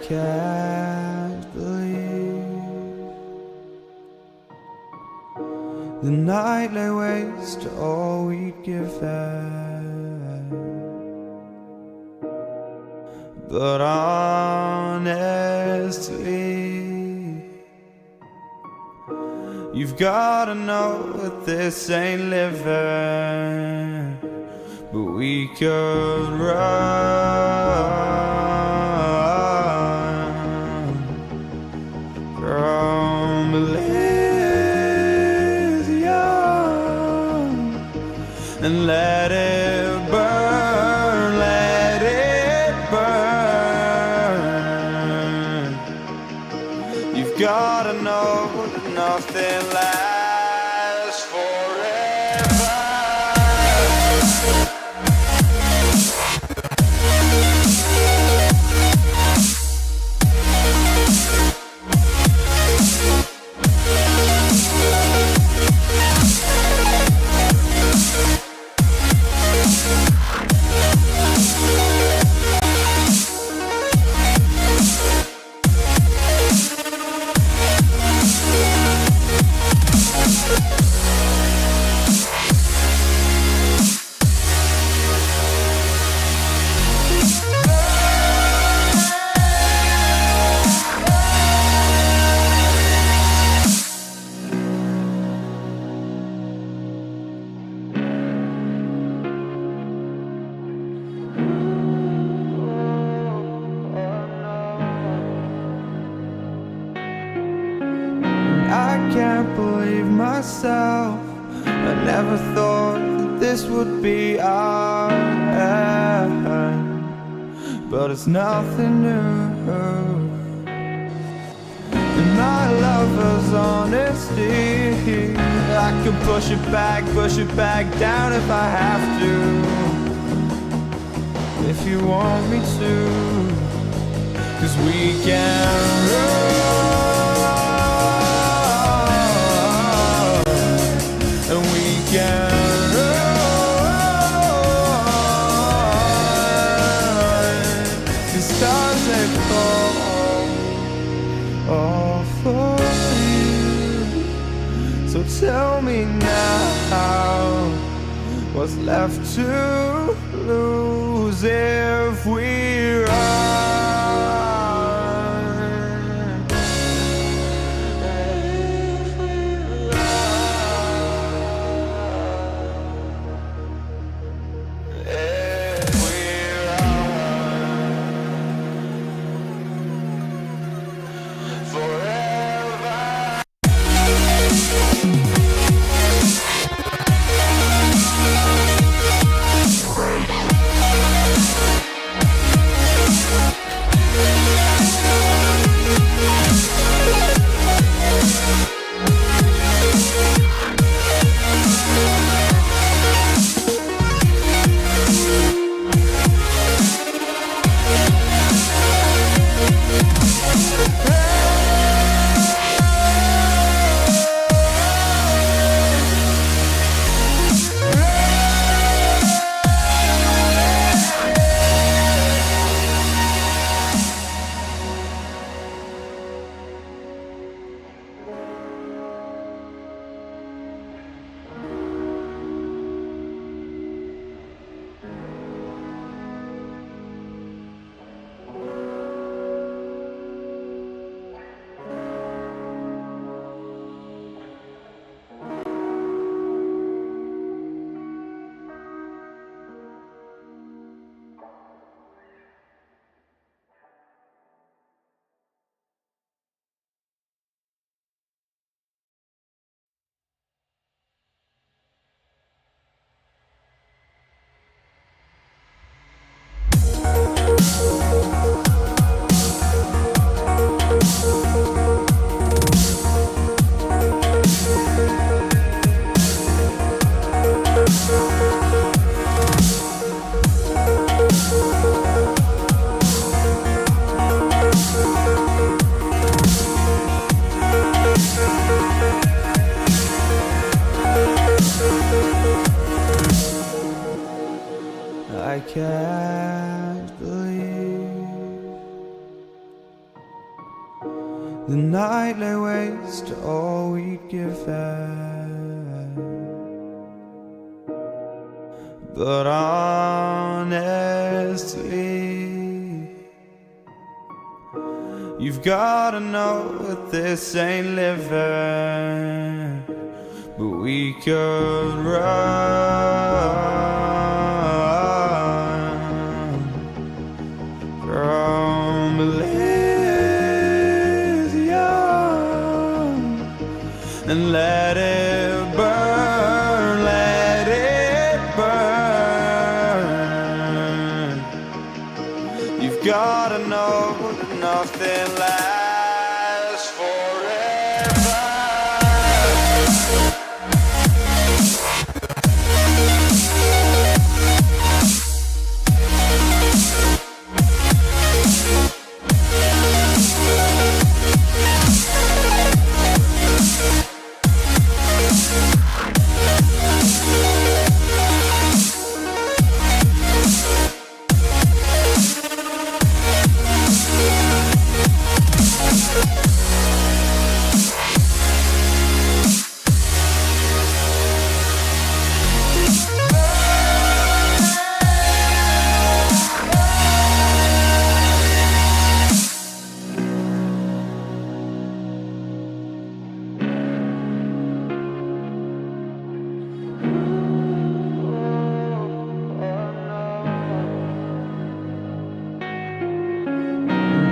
can't believe the night lay waste to all we'd given. But honestly, you've gotta know that this ain't living. But we could run from Elysium and let it burn, let it burn. You've gotta know that nothing lasts forever. I can't believe myself. I never thought that this would be our end, but it's nothing new. And my lover's honesty, I can push it back down if I have to. If you want me to, 'cause we can run. And we can run. The stars they fall all for you. So tell me now, what's left to lose if we run? I can't believe The night lay waste to all we'd given. But honestly, you've gotta know that this ain't living. But we could run from Elysium and let it burn, let it burn. You've gotta know that nothing lasts forever.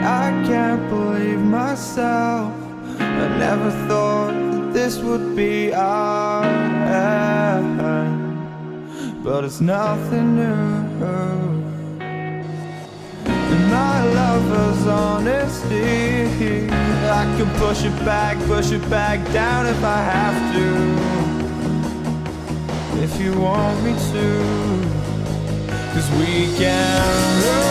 I can't believe myself. I never thought that this would be our end, but it's nothing new. And my lover's honesty, I can push it back down if I have to. If you want me to, 'cause we can run.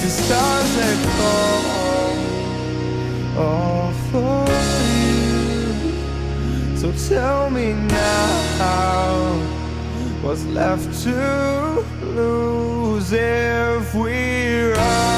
The stars that fall all for you. So tell me now, what's left to lose if we run?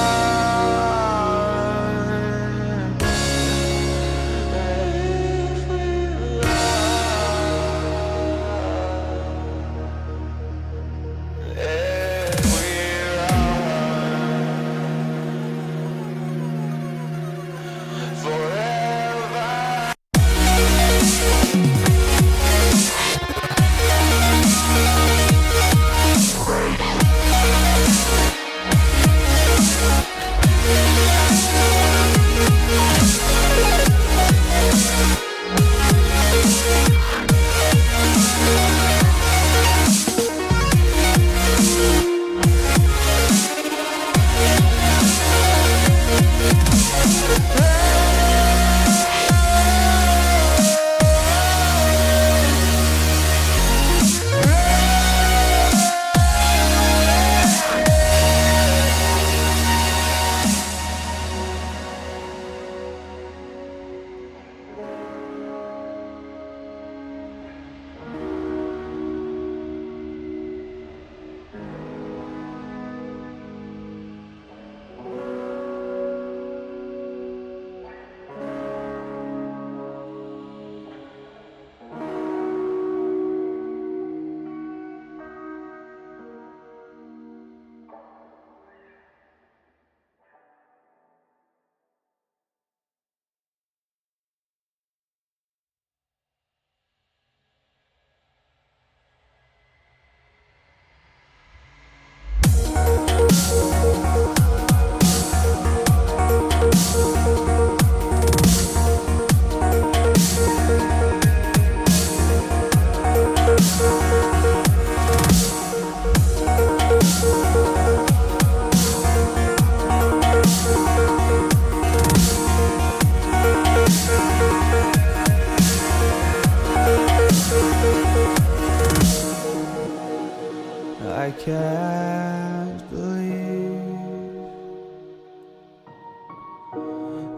I can't believe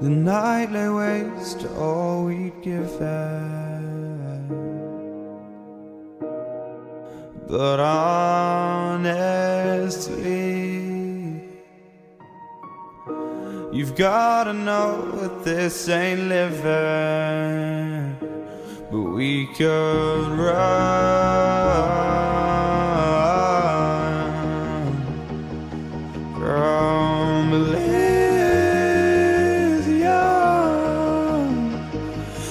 the night lay waste to all we'd given. but honestly, you've gotta know that this ain't living, but we could run from Elysium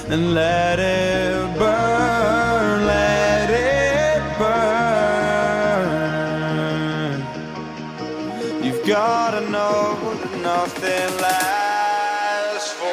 and let it burn, let it burn. You've gotta know that nothing lasts forever.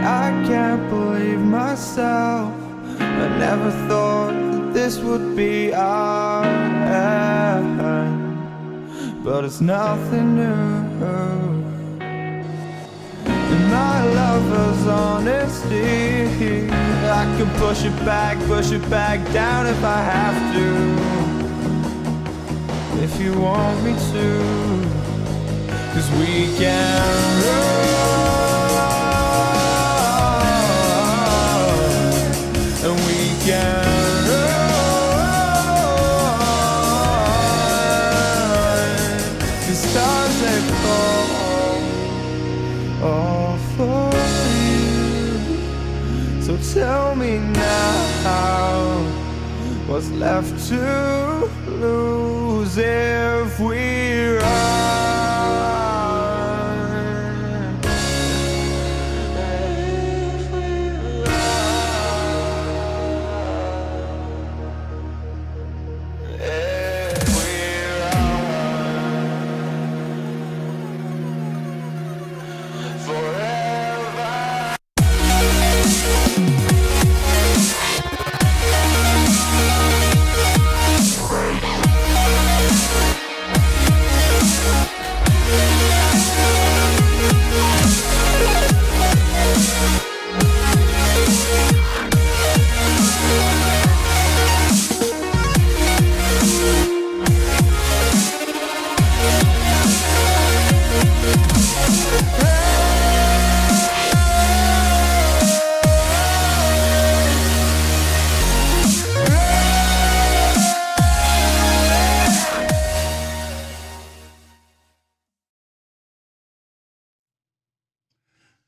I can't believe myself. I never thought that this would be our end, but it's nothing new. And my lover's honesty, I can push it back down if I have to, if you want me to, 'cause we can run. And we can run. The stars they fall all for you. So tell me now, what's left to lose if we run?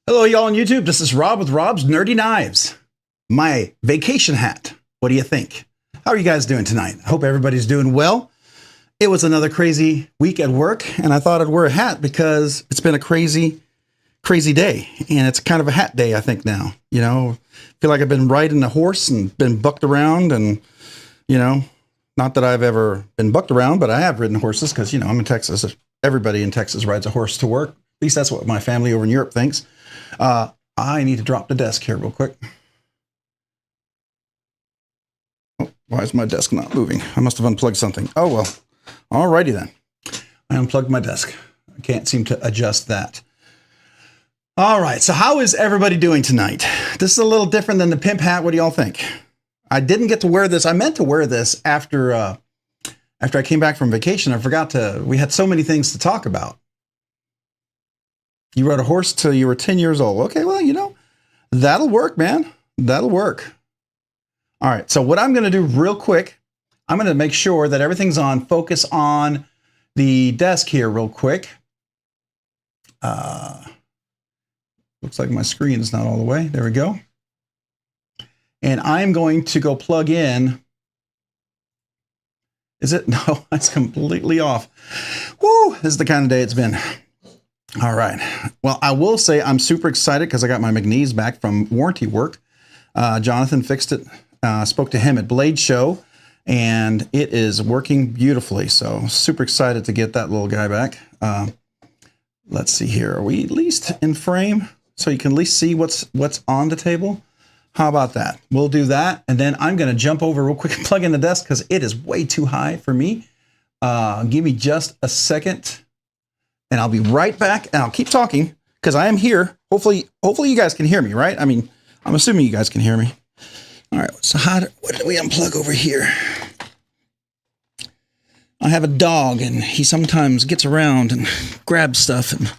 Hello, y'all on YouTube. This is Rob with Rob's Nerdy Knives. My vacation hat. What do you think? How are you guys doing tonight? I hope everybody's doing well. It was another crazy week at work, and I thought I'd wear a hat because it's been a crazy day. And it's kind of a hat day, I think, now. You know, I feel like I've been riding a horse and been bucked around, and, you know, not that I've ever been bucked around, but I have ridden horses because, you know, I'm in Texas. Everybody in Texas rides a horse to work. At least that's what my family over in Europe thinks. I need to drop the desk here real quick. Oh, why is my desk not moving? I must have unplugged something. Oh, well. Alrighty then. I unplugged my desk. I can't seem to adjust that. All right. So how is everybody doing tonight? This is a little different than the pimp hat. What do y'all think? I didn't get to wear this. I meant to wear this after I came back from vacation. I forgot to. We had so many things to talk about. You rode a horse till you were 10 years old. Okay, well, you know, that'll work, man. That'll work. All right, so what I'm going to do real quick, I'm going to make sure that everything's on focus on the desk here real quick. Looks like my screen is not all the way. There we go. And I'm going to go plug in. Is it? No, it's completely off. Woo, this is the kind of day it's been. All right. Well, I will say I'm super excited because I got my McNees back from warranty work. Jonathan fixed it. Spoke to him at Blade Show, and it is working beautifully. So super excited to get that little guy back. Let's see here. Are we at least in frame so you can at least see what's on the table? How about that? We'll do that, and then I'm going to jump over real quick and plug in the desk because it is way too high for me. Give me just a second, and I'll be right back, and I'll keep talking because I am here. Hopefully you guys can hear me, right? I mean, I'm assuming you guys can hear me. All right, so what do we unplug over here? I have a dog, and he sometimes gets around and grabs stuff and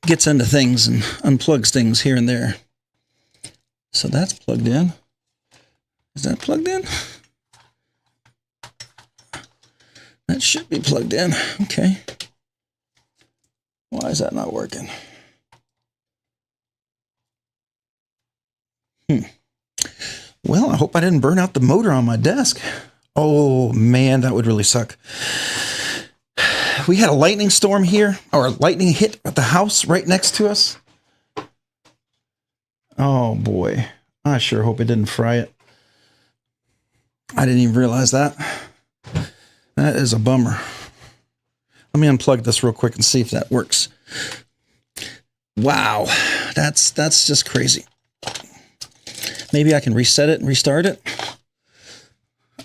gets into things and unplugs things here and there. So that's plugged in. Is that plugged in? That should be plugged in. Okay. Why is that not working? Well, I hope I didn't burn out the motor on my desk. Oh, man, that would really suck. We had a lightning storm here, or a lightning hit at the house right next to us. Oh, boy. I sure hope it didn't fry it. I didn't even realize that. That is a bummer. Let me unplug this real quick and see if that works. Wow, that's just crazy. Maybe I can reset it and restart it.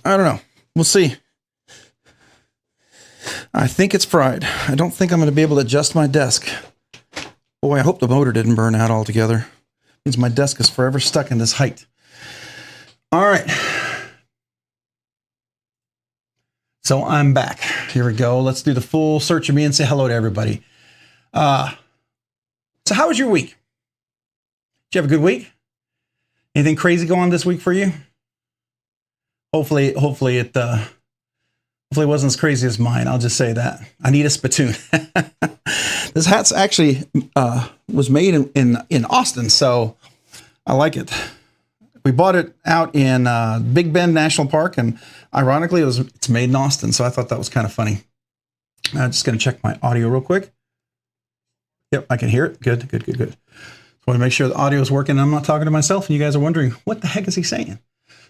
I don't know. We'll see. I think it's fried. I don't think I'm going to be able to adjust my desk. Boy, I hope the motor didn't burn out altogether. It means my desk is forever stuck in this height. All right. So I'm back. Here we go. Let's do the full search of me and say hello to everybody. So how was your week? Did you have a good week? Anything crazy going on this week for you? Hopefully it wasn't as crazy as mine. I'll just say that. I need a spittoon. This hat's actually was made in Austin, so I like it. We bought it out in Big Bend National Park, and ironically, it's made in Austin, so I thought that was kind of funny. I'm just going to check my audio real quick. Yep, I can hear it. Good. So I want to make sure the audio is working and I'm not talking to myself, and you guys are wondering, what the heck is he saying?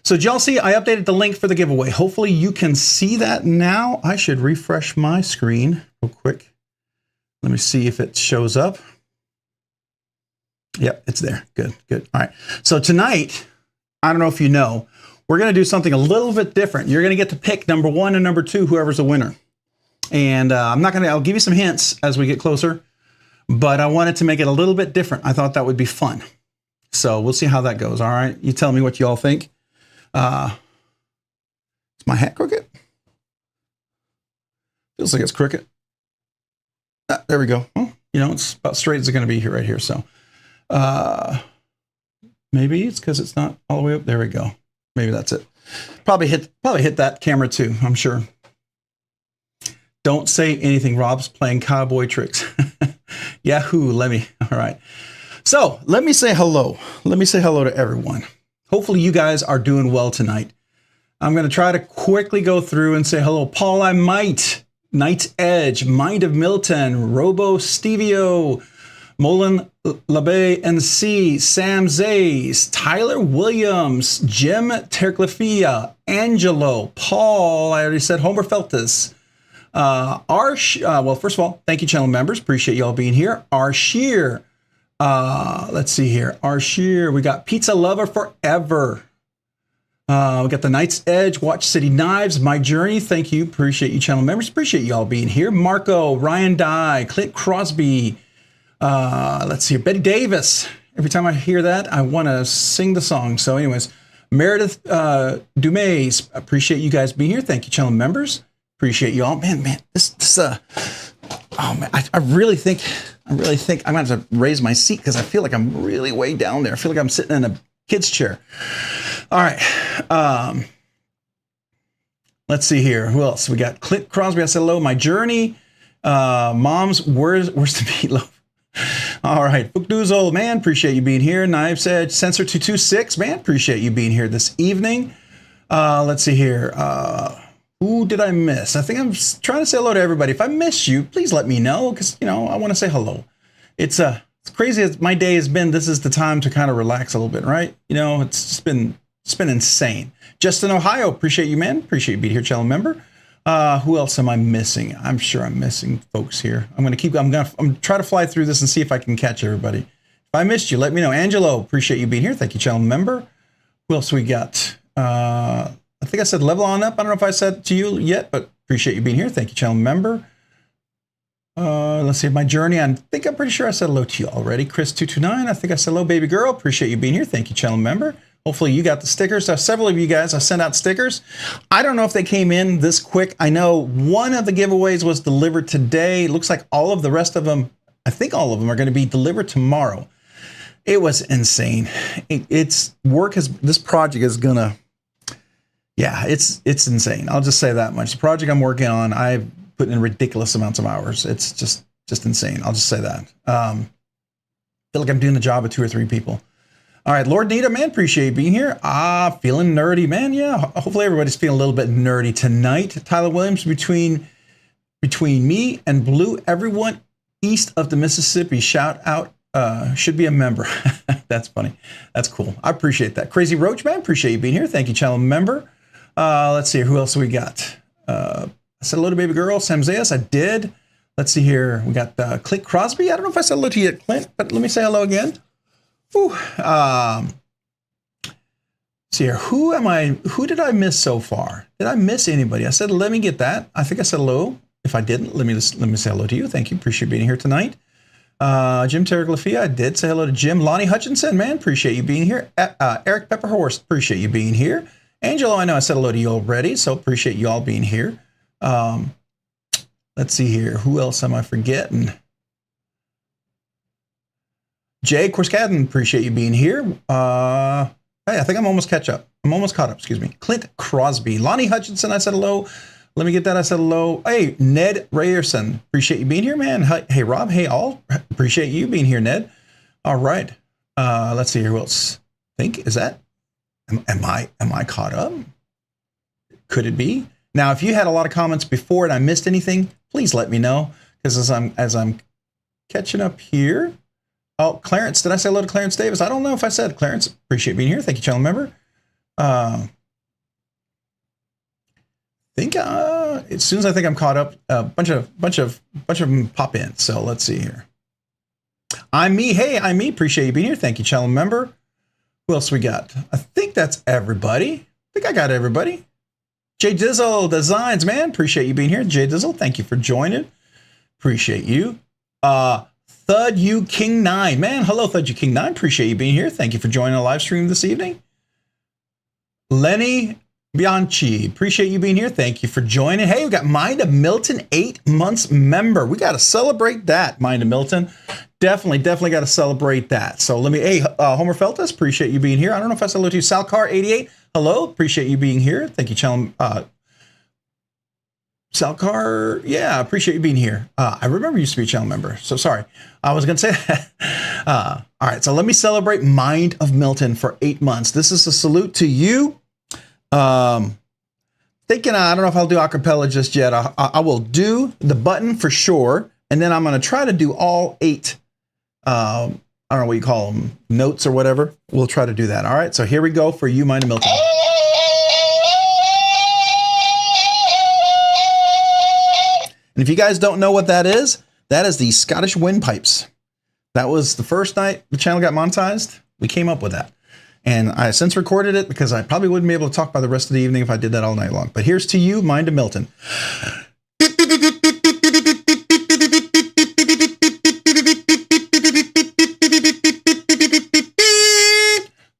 So did y'all see I updated the link for the giveaway? Hopefully you can see that now. I should refresh my screen real quick. Let me see if it shows up. Yep, it's there. Good. All right. So tonight, I don't know if you know, we're going to do something a little bit different. You're going to get to pick number 1 and number 2, whoever's the winner. And I'll give you some hints as we get closer, but I wanted to make it a little bit different. I thought that would be fun. So we'll see how that goes. All right. You tell me what you all think. Is my hat crooked? Feels like it's crooked. There we go. Well, it's about straight as it's going to be here, right here. So, maybe it's because it's not all the way up. There we go. Maybe that's it. Probably hit that camera too, I'm sure. Don't say anything. Rob's playing cowboy tricks. Yahoo. All right. So let me say hello. Let me say hello to everyone. Hopefully you guys are doing well tonight. I'm going to try to quickly go through and say hello. Paul, I might. Knight's Edge, Mind of Milton, Robo Stevio, Molin Labe NC, Sam Zays, Tyler Williams, Jim Terclifia, Angelo, Paul, I already said Homer Feltus, well, first of all, thank you, channel members. Appreciate you all being here. Arsheer, let's see here. Arsheer, we got Pizza Lover Forever. We got the Knight's Edge, Watch City Knives, My Journey. Thank you. Appreciate you, channel members. Appreciate you all being here. Marco, Ryan Dye, Clint Crosby. Let's see here. Betty Davis. Every time I hear that, I want to sing the song. So anyways, Meredith Dumays. Appreciate you guys being here. Thank you, channel members. Appreciate you all. Man, oh man, I really think I'm going to have to raise my seat because I feel like I'm really way down there. I feel like I'm sitting in a kid's chair. All right. Let's see here. Who else? We got Clint Crosby. I said hello. My Journey. Mom's, where's the meatloaf? All right. Bookdoozle, man, appreciate you being here. Knives Edge, Sensor 226, man, appreciate you being here this evening. Let's see here. Who did I miss? I think I'm trying to say hello to everybody. If I miss you, please let me know, because, you know, I want to say hello. It's crazy as my day has been. This is the time to kind of relax a little bit, right? You know, it's been insane. Justin, Ohio, appreciate you, man. Appreciate you being here, channel member. Who else am I missing? I'm sure I'm missing folks here. I'm gonna try to fly through this and see if I can catch everybody. If I missed you, let me know. Angelo, appreciate you being here. Thank you, channel member. Who else we got? I think I said level on up. I don't know if I said to you yet, but appreciate you being here. Thank you, channel member. Let's see my journey. I'm pretty sure I said hello to you already. Chris229, I think I said hello, baby girl. Appreciate you being here. Thank you, channel member. Hopefully you got the stickers. Several of you guys, I sent out stickers. I don't know if they came in this quick. I know one of the giveaways was delivered today. It looks like all of the rest of them, I think all of them are going to be delivered tomorrow. It was insane. This project is gonna, yeah, it's insane. I'll just say that much. The project I'm working on, I've put in ridiculous amounts of hours. It's just insane. I'll just say that. Feel like I'm doing the job of 2 or 3 people. All right, Lord Nita, man, appreciate you being here. Feeling nerdy, man. Yeah, hopefully everybody's feeling a little bit nerdy tonight. Tyler Williams, between me and Blue, everyone east of the Mississippi, shout out, should be a member. That's funny. That's cool. I appreciate that. Crazy Roach, man, appreciate you being here. Thank you, channel member. Let's see, who else we got? I said hello to baby girl, Sam Zayas, I did. Let's see here. We got Clint Crosby. I don't know if I said hello to you yet, Clint, but let me say hello again. Whew. See here, who did I miss so far? Did I miss anybody? I said, let me get that. I think I said hello. If I didn't, let me say hello to you. Thank you. Appreciate being here tonight. Jim Terraglafia, I did say hello to Jim. Lonnie Hutchinson, man, appreciate you being here. Eric Pepperhorse, appreciate you being here. Angelo, I know I said hello to you already, so appreciate you all being here. Let's see here. Who else am I forgetting? Jay Corskadden, appreciate you being here. Hey, I think I'm almost caught up. Excuse me. Clint Crosby. Lonnie Hutchinson, I said hello. Let me get that. I said hello. Hey, Ned Rayerson, appreciate you being here, man. Hey, Rob. Hey, all. Appreciate you being here, Ned. All right. Let's see here. Who else? Is that? Am I caught up? Could it be? Now, if you had a lot of comments before and I missed anything, please let me know. Because as I'm catching up here. Oh, Clarence, did I say hello to Clarence Davis? I don't know if I said. Clarence, appreciate being here. Thank you, channel member. As soon as I think I'm caught up, a bunch of them pop in. So let's see here. I'm me. Hey, I'm me. Appreciate you being here. Thank you, channel member. Who else we got? I think that's everybody. I think I got everybody. J Dizzle Designs, man. Appreciate you being here. J Dizzle, thank you for joining. Appreciate you. Thud U King 9, man. Hello, Thud U King 9. Appreciate you being here. Thank you for joining the live stream this evening. Lenny Bianchi, appreciate you being here. Thank you for joining. Hey, we got Mind of Milton, 8 months member. We got to celebrate that, Mind of Milton. Definitely got to celebrate that. So let me, hey, Homer Feltus, appreciate you being here. I don't know if I said hello to you. Salcar88, hello, appreciate you being here. Thank you, channel. Salcar, yeah, appreciate you being here. I remember you used to be a channel member, so sorry. I was going to say that. All right, so let me celebrate Mind of Milton for 8 months. This is a salute to you. Thinking, I don't know if I'll do acapella just yet. I will do the button for sure, and then I'm going to try to do all 8, I don't know what you call them, notes or whatever. We'll try to do that. All right, so here we go for you, Mind of Milton. And if you guys don't know what that is the Scottish windpipes. That was the first night the channel got monetized. We came up with that. And I have since recorded it because I probably wouldn't be able to talk by the rest of the evening if I did that all night long. But here's to you, Mind of Milton.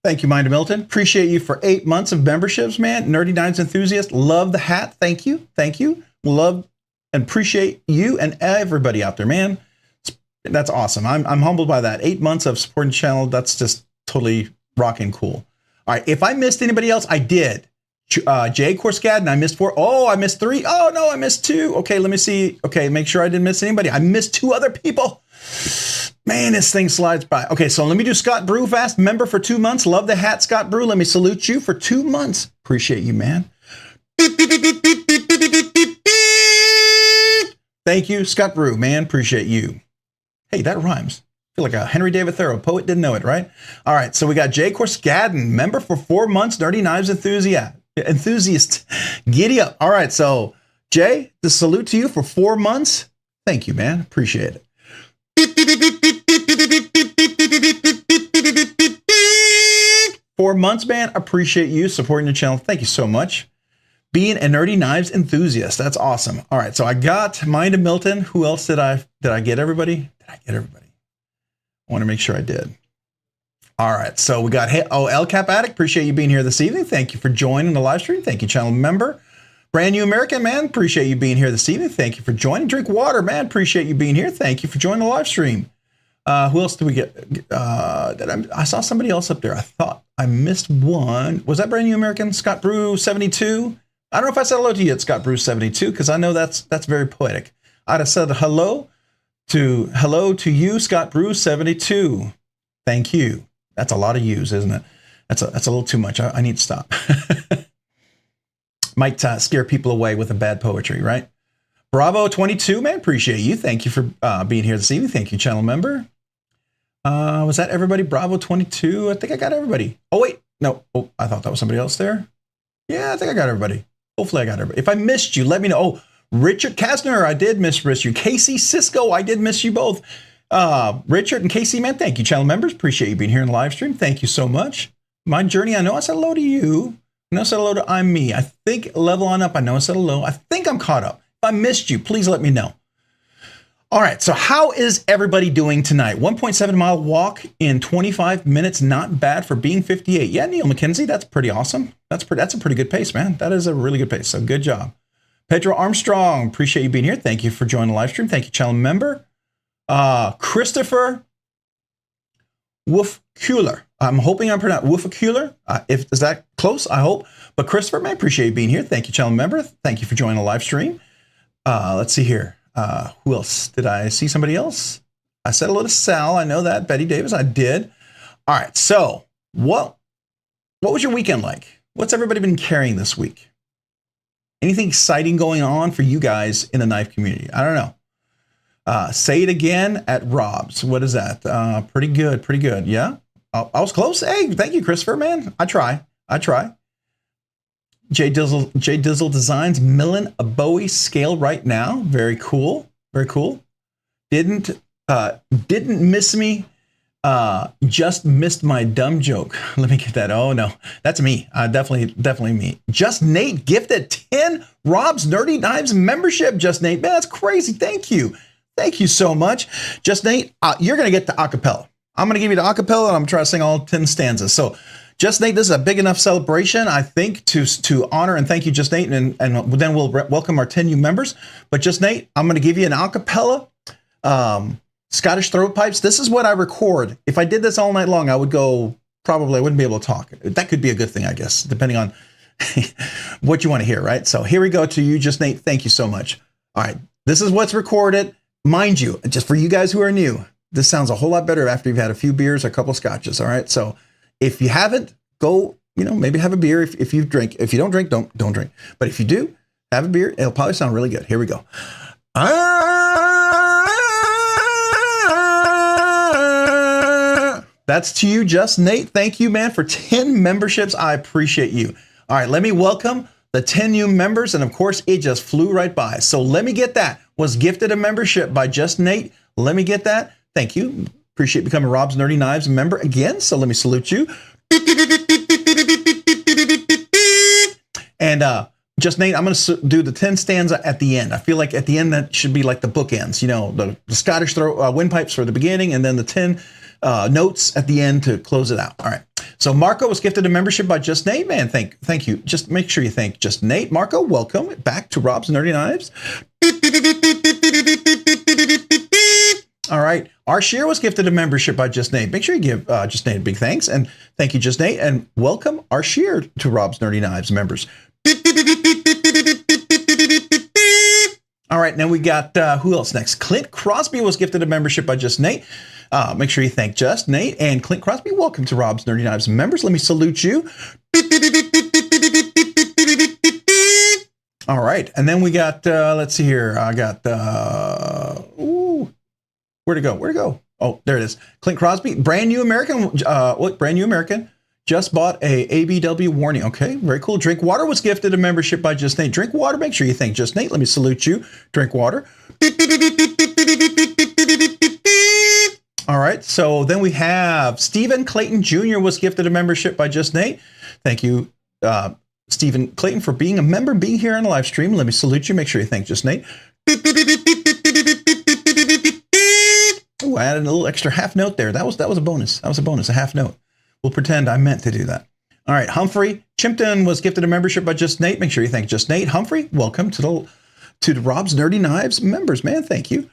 Thank you, Mind of Milton. Appreciate you for 8 months of memberships, man. Nerdy Nines enthusiast. Love the hat. Thank you. Thank you. Love and appreciate you and everybody out there, man. That's awesome. I'm humbled by that. 8 months of supporting the channel. That's just totally rocking cool. All right. If I missed anybody else, I did. Jay Corskadden, I missed 4. Oh, I missed 3. Oh, no, I missed 2. Okay, let me see. Okay, make sure I didn't miss anybody. I missed 2 other people. Man, this thing slides by. Okay, so let me do Scott Brew fast. Member for 2 months. Love the hat, Scott Brew. Let me salute you for 2 months. Appreciate you, man. Thank you, Scott Brew, man. Appreciate you. Hey, that rhymes. I feel like a Henry David Thoreau poet didn't know it, right? All right, so we got Jay Corskadden, member for 4 months, Nerdy Knives enthusiast. Giddy up. All right, so Jay, the salute to you for 4 months. Thank you, man. Appreciate it. 4 months, man. Appreciate you supporting the channel. Thank you so much. Being a Nerdy Knives enthusiast. That's awesome. All right, so I got Mind of Milton. Who else did I get everybody? Did I get everybody? I want to make sure I did. All right, so we got, hey, oh, El Cap Addict. Appreciate you being here this evening. Thank you for joining the live stream. Thank you, channel member. Brand New American, man. Appreciate you being here this evening. Thank you for joining. Drink Water, man. Appreciate you being here. Thank you for joining the live stream. Who else do we get? I saw somebody else up there. I thought I missed one. Was that Brand New American? Scott Brew 72. I don't know if I said hello to you at Scott Brew 72 because I know that's very poetic. I'd have said hello to you, Scott Brew 72. Thank you. That's a lot of yous, isn't it? That's a little too much. I need to stop. Might scare people away with a bad poetry, right? Bravo 22, man. Appreciate you. Thank you for being here this evening. Thank you, channel member. Was that everybody? Bravo 22. I think I got everybody. Oh, wait. No. Oh, I thought that was somebody else there. Yeah, I think I got everybody. Hopefully I got everybody. If I missed you, let me know. Oh, Richard Kastner, I did miss you. Casey Cisco, I did miss you both. Richard and Casey, man, thank you, channel members. Appreciate you being here in the live stream. Thank you so much. My journey, I know I said hello to you. I know I said hello to I'm me. I think level on up. I know I said hello. I think I'm caught up. If I missed you, please let me know. All right, so how is everybody doing tonight? 1.7 mile walk in 25 minutes, not bad for being 58. Yeah, Neil McKenzie, that's pretty awesome. That's a pretty good pace, man. That is a really good pace, so good job. Pedro Armstrong, appreciate you being here. Thank you for joining the live stream. Thank you, channel member. Christopher Wolfkuehler. I'm hoping I'm pronouncing Wolfkuehler. Is that close? I hope. But Christopher, man, appreciate you being here. Thank you, channel member. Thank you for joining the live stream. Let's see here. Who else? Did I see somebody else? I said hello to Sal. I know that. Betty Davis, I did. All right. So what was your weekend like? What's everybody been carrying this week? Anything exciting going on for you guys in the knife community? I don't know. Say it again at Rob's. What is that? Pretty good. Pretty good. Yeah. I was close. Hey, thank you, Christopher, man. I try. Jay Dizzle Designs milling a Bowie scale right now. Very cool. Very cool. Didn't miss me. Just missed my dumb joke. Let me get that. Oh no, that's me. Definitely me. Just Nate gifted 10 Rob's Nerdy Knives membership. Just Nate, man, that's crazy. Thank you. Thank you so much. Just Nate, you're going to get the acapella. I'm going to give you the acapella and I'm trying to sing all 10 stanzas. So Just Nate, this is a big enough celebration, I think, to honor and thank you, Just Nate, and then we'll welcome our 10 new members. But Just Nate, I'm going to give you an acapella, Scottish throat pipes. This is what I record. If I did this all night long, I would go, probably I wouldn't be able to talk. That could be a good thing, I guess, depending on what you want to hear, right? So here we go to you, Just Nate. Thank you so much. All right, this is what's recorded. Mind you, just for you guys who are new, this sounds a whole lot better after you've had a few beers, a couple scotches, all right? So if you haven't, go, maybe have a beer if you drink. If you don't drink, don't drink. But if you do, have a beer. It'll probably sound really good. Here we go. That's to you, Just Nate. Thank you, man, for 10 memberships. I appreciate you. All right, let me welcome the 10 new members. And of course, it just flew right by. So let me get that. Was gifted a membership by Just Nate. Let me get that. Thank you. Appreciate becoming Rob's Nerdy Knives member again. So let me salute you. And Just Nate, I'm going to do the 10 stanza at the end. I feel like at the end, that should be like the bookends, the Scottish windpipes for the beginning, and then the 10 notes at the end to close it out. All right. So Marco was gifted a membership by Just Nate, man. Thank you. Just make sure you thank Just Nate. Marco, welcome back to Rob's Nerdy Knives. All right. Arshir was gifted a membership by Just Nate. Make sure you give Just Nate a big thanks. And thank you, Just Nate. And welcome Arshir to Rob's Nerdy Knives members. All right. Now we got, who else next? Clint Crosby was gifted a membership by Just Nate. Make sure you thank Just Nate and Clint Crosby. Welcome to Rob's Nerdy Knives members. Let me salute you. All right. And then we got, let's see here. I got, where'd it go? Where'd it go? Oh, there it is. Clint Crosby, brand new American. What? Brand new American. Just bought a ABW warning. Okay, very cool. Drink Water was gifted a membership by Just Nate. Drink Water. Make sure you thank Just Nate. Let me salute you. Drink Water. All right. So then we have Stephen Clayton Jr. was gifted a membership by Just Nate. Thank you, Stephen Clayton, for being a member, being here on the live stream. Let me salute you. Make sure you thank Just Nate. Ooh, I added a little extra half note there. That was a bonus. That was a bonus, a half note. We'll pretend I meant to do that. All right, Humphrey Chimpton was gifted a membership by Just Nate. Make sure you thank Just Nate. Humphrey, welcome to the Rob's Nerdy Knives members, man. Thank you.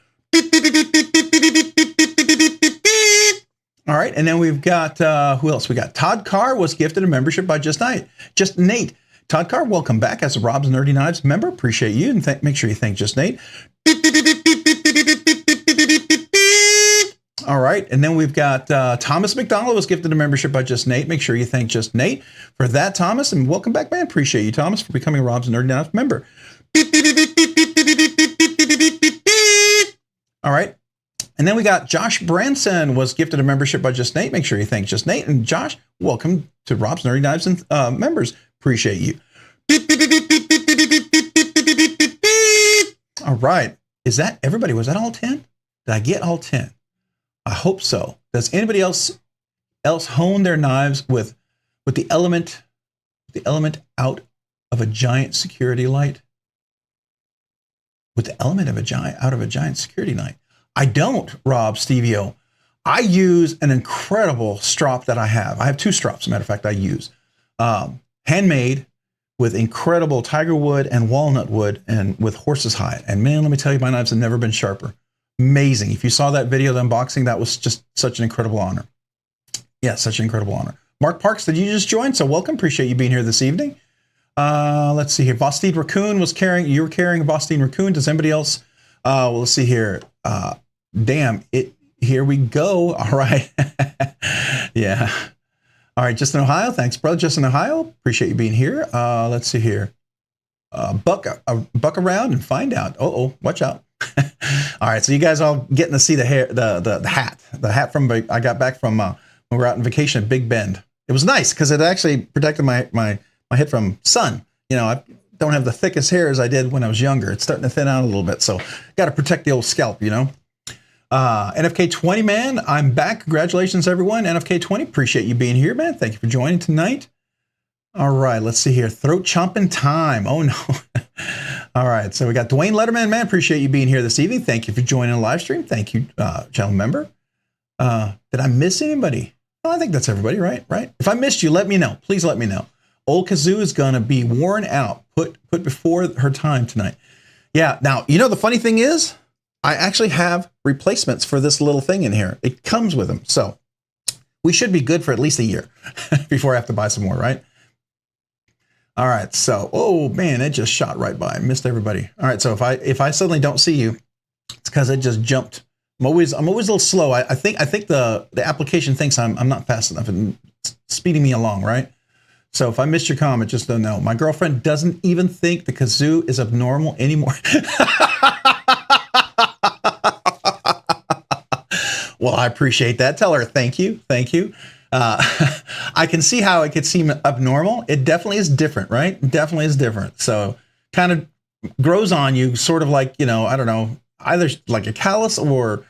All right, and then we've got who else? We got Todd Carr was gifted a membership by Just Nate. Todd Carr, welcome back as a Rob's Nerdy Knives member. Appreciate you, and make sure you thank Just Nate. All right, and then we've got Thomas McDonald was gifted a membership by Just Nate. Make sure you thank Just Nate for that, Thomas, and welcome back, man. Appreciate you, Thomas, for becoming a Rob's Nerdy Knives member. All right, and then we got Josh Branson was gifted a membership by Just Nate. Make sure you thank Just Nate, and Josh, welcome to Rob's Nerdy Knives and members. Appreciate you. All right, is that everybody? Was that all 10? Did I get all 10? I hope so. Does anybody else hone their knives with the element out of a giant security light? With the element of out of a giant security light. I don't, Rob Stevio. I use an incredible strop that I have. I have 2 strops, matter of fact, I use. Handmade with incredible tiger wood and walnut wood and with horse's hide. And man, let me tell you, my knives have never been sharper. Amazing. If you saw that video, the unboxing, that was just such an incredible honor. Yeah, such an incredible honor. Mark Parks, did you just join? So welcome. Appreciate you being here this evening. Let's see here. Vostine Raccoon you were carrying a Vostine Raccoon. Does anybody else? Well, let's see here. Damn it. Here we go. All right. Yeah. All right. Justin Ohio. Thanks, brother. Justin Ohio. Appreciate you being here. Let's see here. Buck around and find out. Watch out. All right, so you guys all getting to see the hat from I got back from when we were out on vacation at Big Bend. It was nice because it actually protected my head from sun. You know, I don't have the thickest hair as I did when I was younger. It's starting to thin out a little bit, so got to protect the old scalp, you know. NFK20, man, I'm back. Congratulations, everyone. NFK20, appreciate you being here, man. Thank you for joining tonight. All right, let's see here. Throat chomping time. Oh no. All right, so we got Dwayne Letterman, man. Appreciate you being here this evening. Thank you for joining the live stream. Thank you, channel member. Did I miss anybody? Oh, I think that's everybody, right? If I missed you, let me know. Please let me know. Old Kazoo is gonna be worn out, put before her time tonight. Yeah. Now, you know the funny thing is, I actually have replacements for this little thing in here. It comes with them, so we should be good for at least a year before I have to buy some more, right? All right, so, oh man, it just shot right by. I missed everybody. All right, so if I suddenly don't see you, it's because it just jumped. I'm always a little slow. I think the application thinks I'm not fast enough and it's speeding me along, right? So if I missed your comment, just don't know. My girlfriend doesn't even think the kazoo is abnormal anymore. Well, I appreciate that. Tell her thank you. I can see how it could seem abnormal. It definitely is different, right? It definitely is different. So kind of grows on you, sort of like, you know, I don't know, either like a callus or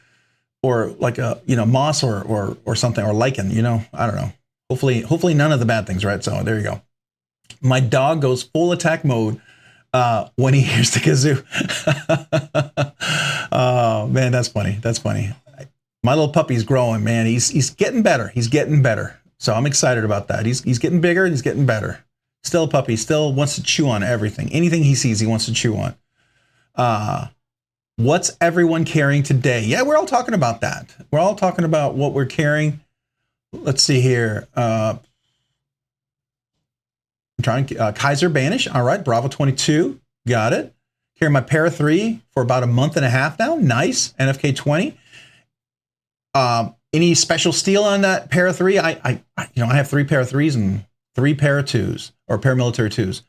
like a, you know, moss or something, or lichen, you know, I don't know. Hopefully none of the bad things, right? So there you go. My dog goes full attack mode when he hears the kazoo. Oh man, that's funny. My little puppy's growing, man. He's getting better. So I'm excited about that. He's getting bigger and he's getting better. Still a puppy, still wants to chew on everything. Anything he sees, he wants to chew on. What's everyone carrying today? Yeah, we're all talking about that. We're all talking about what we're carrying. Let's see here. I'm trying Kaiser Banish. All right, Bravo 22. Got it. Carrying my Para 3 for about a month and a half now. Nice. NFK 20. Any special steel on that Para 3? I have 3 Para 3s and 3 Para 2s or paramilitary 2s.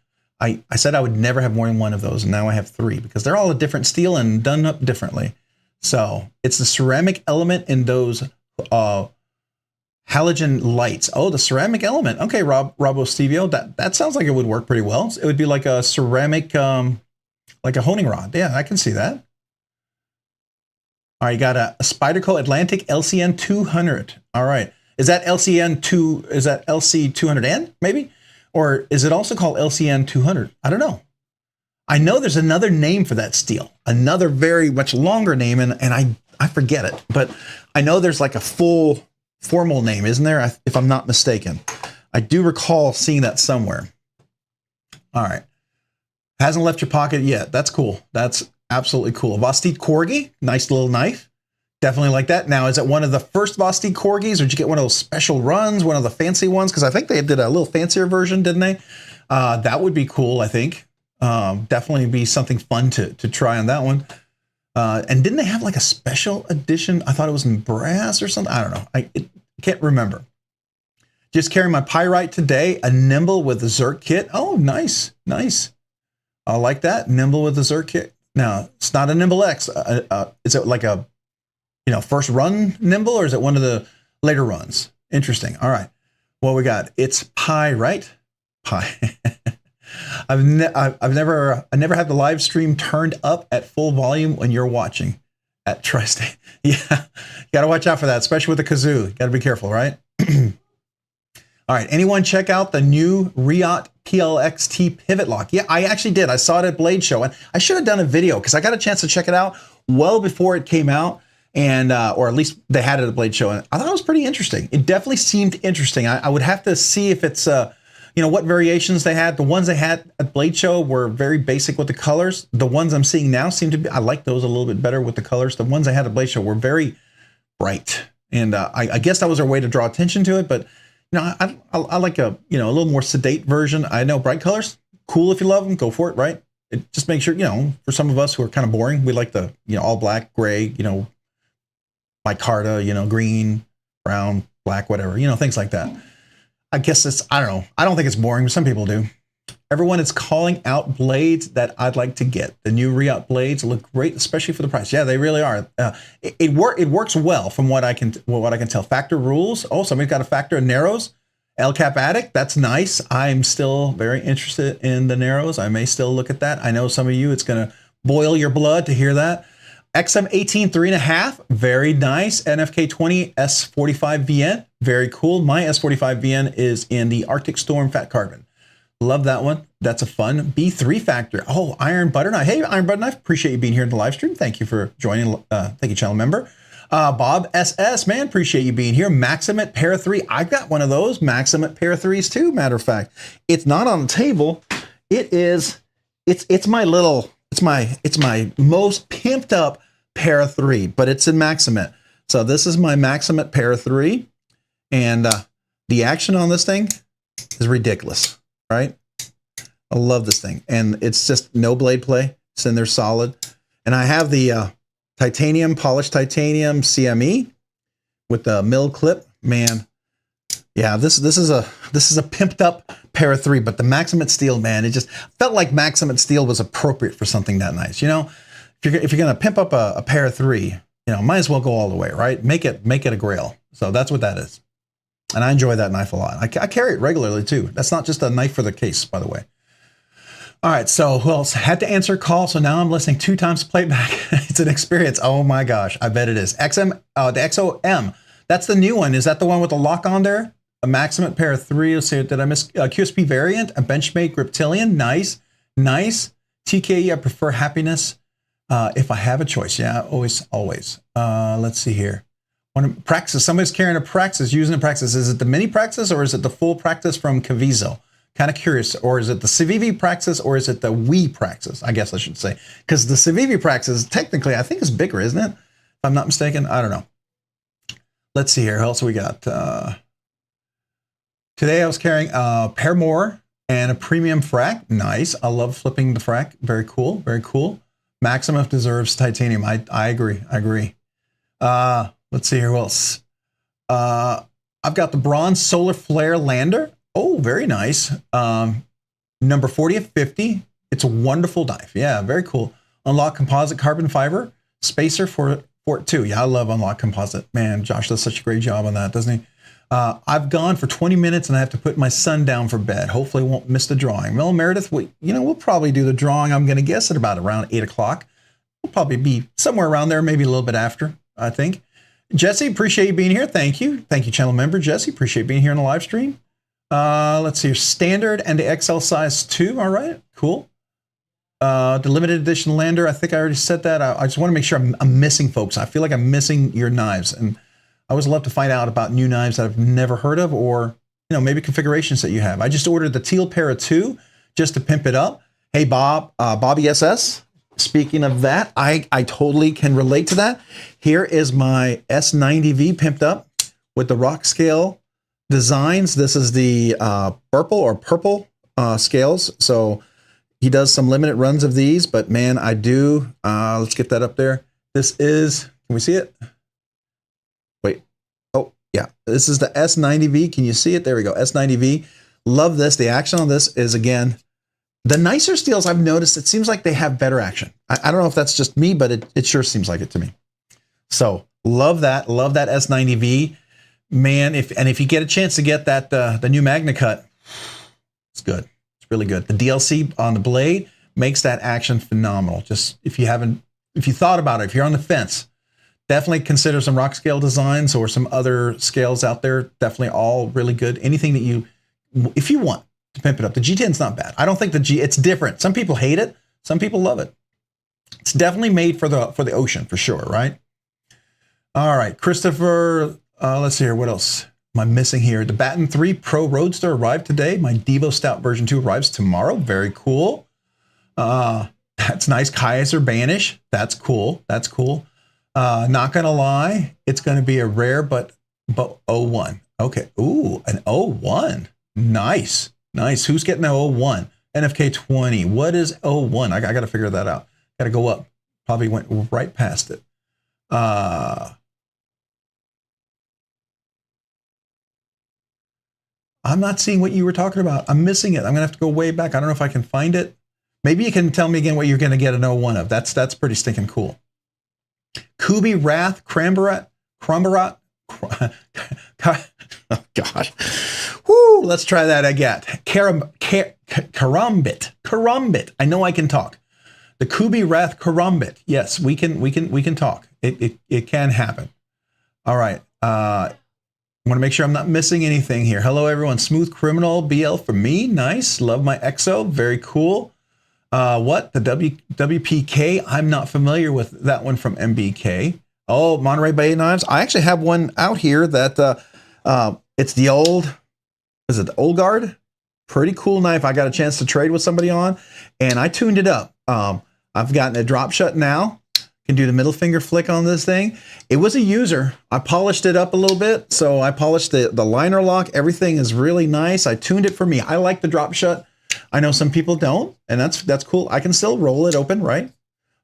I said I would never have more than one of those, and now I have 3 because they're all a different steel and done up differently. So it's the ceramic element in those halogen lights. Oh, the ceramic element. Okay, Robo Stevio, that sounds like it would work pretty well. It would be like a ceramic, like a honing rod. Yeah, I can see that. All right, you got a Spyderco Atlantic LCN 200. All right, is that LC 200N maybe? Or is it also called LCN 200? I don't know. I know there's another name for that steel, another very much longer name, and I forget it. But I know there's like a full formal name, isn't there? If I'm not mistaken. I do recall seeing that somewhere. All right. Hasn't left your pocket yet. That's cool. That's absolutely cool. Vosteed Corgi, nice little knife. Definitely like that. Now, is it one of the first Vosteed Corgis, or did you get one of those special runs, one of the fancy ones? Because I think they did a little fancier version, didn't they? That would be cool, I think. Definitely be something fun to try on that one. And didn't they have like a special edition? I thought it was in brass or something. I don't know. I can't remember. Just carrying my Pyrite today, a Nimble with the Zerk kit. Oh, nice. Nice. I like that. Nimble with the Zerk kit. Now, it's not a Nimble X. Is it like a, first run Nimble, or is it one of the later runs? Interesting. All right. Well, we got, it's Pi, right? Pi. I never had the live stream turned up at full volume when you're watching at Tri-State. Yeah. You got to watch out for that, especially with the kazoo. Got to be careful, right? All right. Anyone check out the new Riot PLXT pivot lock? Yeah, I actually did. I saw it at Blade Show, and I should have done a video because I got a chance to check it out well before it came out. And, or at least they had it at Blade Show. And I thought it was pretty interesting. It definitely seemed interesting. I would have to see if it's, what variations they had. The ones they had at Blade Show were very basic with the colors. The ones I'm seeing now seem to be, I like those a little bit better with the colors. The ones I had at Blade Show were very bright. And I guess that was their way to draw attention to it. But, I like a little more sedate version. I know bright colors, cool if you love them, go for it, right? It just makes sure, for some of us who are kind of boring, we like the, all black, gray, micarta, green, brown, black, whatever, things like that. I guess I don't know. I don't think it's boring, but some people do. Everyone is calling out blades that I'd like to get. The new Riot blades look great, especially for the price. Yeah, they really are. It works well from what I can tell. Factor rules. Oh, somebody's got a Factor in Narrows. El Cap Addict. That's nice. I'm still very interested in the Narrows. I may still look at that. I know some of you, it's going to boil your blood to hear that. XM18 3.5, very nice. NFK 20 S45 VN, very cool. My S45 VN is in the Arctic Storm Fat Carbon. Love that one. That's a fun B3 Factor. Oh, Iron Butter Knife. Hey, Iron Butter Knife, appreciate you being here in the live stream. Thank you for joining. Thank you, channel member. Bob SS, man, appreciate you being here. Maximate Para 3. I've got one of those Maximate Para 3s too, matter of fact. It's not on the table. It's my little, it's my most pimped up Para 3, but it's in Maximate. So this is my Maximate Para 3, and the action on this thing is ridiculous, right? I love this thing, and it's just no blade play. It's in there solid, and I have the titanium, polished titanium CME with the mill clip. Man, yeah, this is a pimped up Para 3, but the Maximate steel, man, it just felt like Maximate steel was appropriate for something that nice, If you're gonna pimp up a Para 3, might as well go all the way, right? Make it a grail. So that's what that is. And I enjoy that knife a lot. I carry it regularly too. That's not just a knife for the case, by the way. All right, so who else? Had to answer a call, so now I'm listening 2 times playback. It's an experience. Oh my gosh, I bet it is. The XOM, that's the new one. Is that the one with the lock on there? A Maximate Para 3, let's see, did I miss? QSP variant, a Benchmade Griptilian, nice. TKE, I prefer Happiness. If I have a choice, yeah, always. Let's see here. Praxis, somebody's carrying a Praxis, using a Praxis. Is it the mini Praxis or is it the full Praxis from Cavizo? Kind of curious. Or is it the Civivi Praxis or is it the Wii Praxis? I guess I should say. Because the Civivi Praxis, technically, I think is bigger, isn't it? If I'm not mistaken. I don't know. Let's see here. Who else we got? Today I was carrying a Paramore and a Premium Frac. Nice. I love flipping the Frac. Very cool. Maximum deserves titanium. I agree. Let's see here. Who else? I've got the bronze solar flare lander. Oh, very nice. number 40 of 50. It's a wonderful knife. Yeah, very cool. Unlock composite carbon fiber spacer for it too. Yeah, I love Unlock composite. Man, Josh does such a great job on that, doesn't he? I've gone for 20 minutes and I have to put my son down for bed. Hopefully I won't miss the drawing. Well, Meredith, we'll probably do the drawing. I'm going to guess at about around 8 o'clock. We'll probably be somewhere around there, maybe a little bit after, I think. Jesse, appreciate you being here. Thank you. Thank you, channel member Jesse. Appreciate being here on the live stream. Let's see, standard and the XL size 2. All right, cool. The limited edition lander, I think I already said that. I just want to make sure I'm missing folks. I feel like I'm missing your knives. And I always love to find out about new knives that I've never heard of, or maybe configurations that you have. I just ordered the teal Para 2 just to pimp it up. Hey, Bobby SS. Speaking of that, I totally can relate to that. Here is my S90V pimped up with the Rockscale Designs. This is the purple scales. So he does some limited runs of these, but man, I do. Let's get that up there. This is, can we see it? Wait. Oh, yeah. This is the S90V. Can you see it? There we go. S90V. Love this. The action on this is, again, the nicer steels I've noticed, it seems like they have better action. I don't know if that's just me, but it sure seems like it to me. So love that. Love that S90V. Man, if you get a chance to get that the new Magna Cut, it's good. It's really good. The DLC on the blade makes that action phenomenal. Just if you thought about it, if you're on the fence, definitely consider some Rockscale Designs or some other scales out there. Definitely all really good. Anything that if you want to pimp it up. The G10's not bad. I don't think it's different. Some people hate it. Some people love it. It's definitely made for the ocean for sure, right? All right, Christopher, let's see here. What else am I missing here? The Baton 3 Pro Roadster arrived today. My Devo Stout version 2 arrives tomorrow. Very cool. That's nice. Kaiser Banish. That's cool. That's cool. Not gonna lie, it's gonna be a rare, but 01. Okay. Ooh, an 01. Nice. Nice. Who's getting the 01? NFK 20. What is 01? I got to figure that out. Got to go up. Probably went right past it. I'm not seeing what you were talking about. I'm missing it. I'm going to have to go way back. I don't know if I can find it. Maybe you can tell me again what you're going to get an 01 of. That's pretty stinking cool. Kubi Wrath Crambarat. Oh, God. Whoo, let's try that again. Karambit. I know I can talk. The Kubi Wrath Karambit. Yes, we can talk. It can happen. All right. I want to make sure I'm not missing anything here. Hello, everyone. Smooth Criminal BL for me. Nice. Love my EXO. Very cool. What? The WPK? I'm not familiar with that one from MBK. Oh, Monterey Bay knives. I actually have one out here that it's the old, is it the Old Guard? Pretty cool knife. I got a chance to trade with somebody on, and I tuned it up. I've gotten a drop shut now. Can do the middle finger flick on this thing. It was a user. I polished it up a little bit. So I polished the liner lock. Everything is really nice. I tuned it for me. I like the drop shut. I know some people don't, and that's cool. I can still roll it open, right?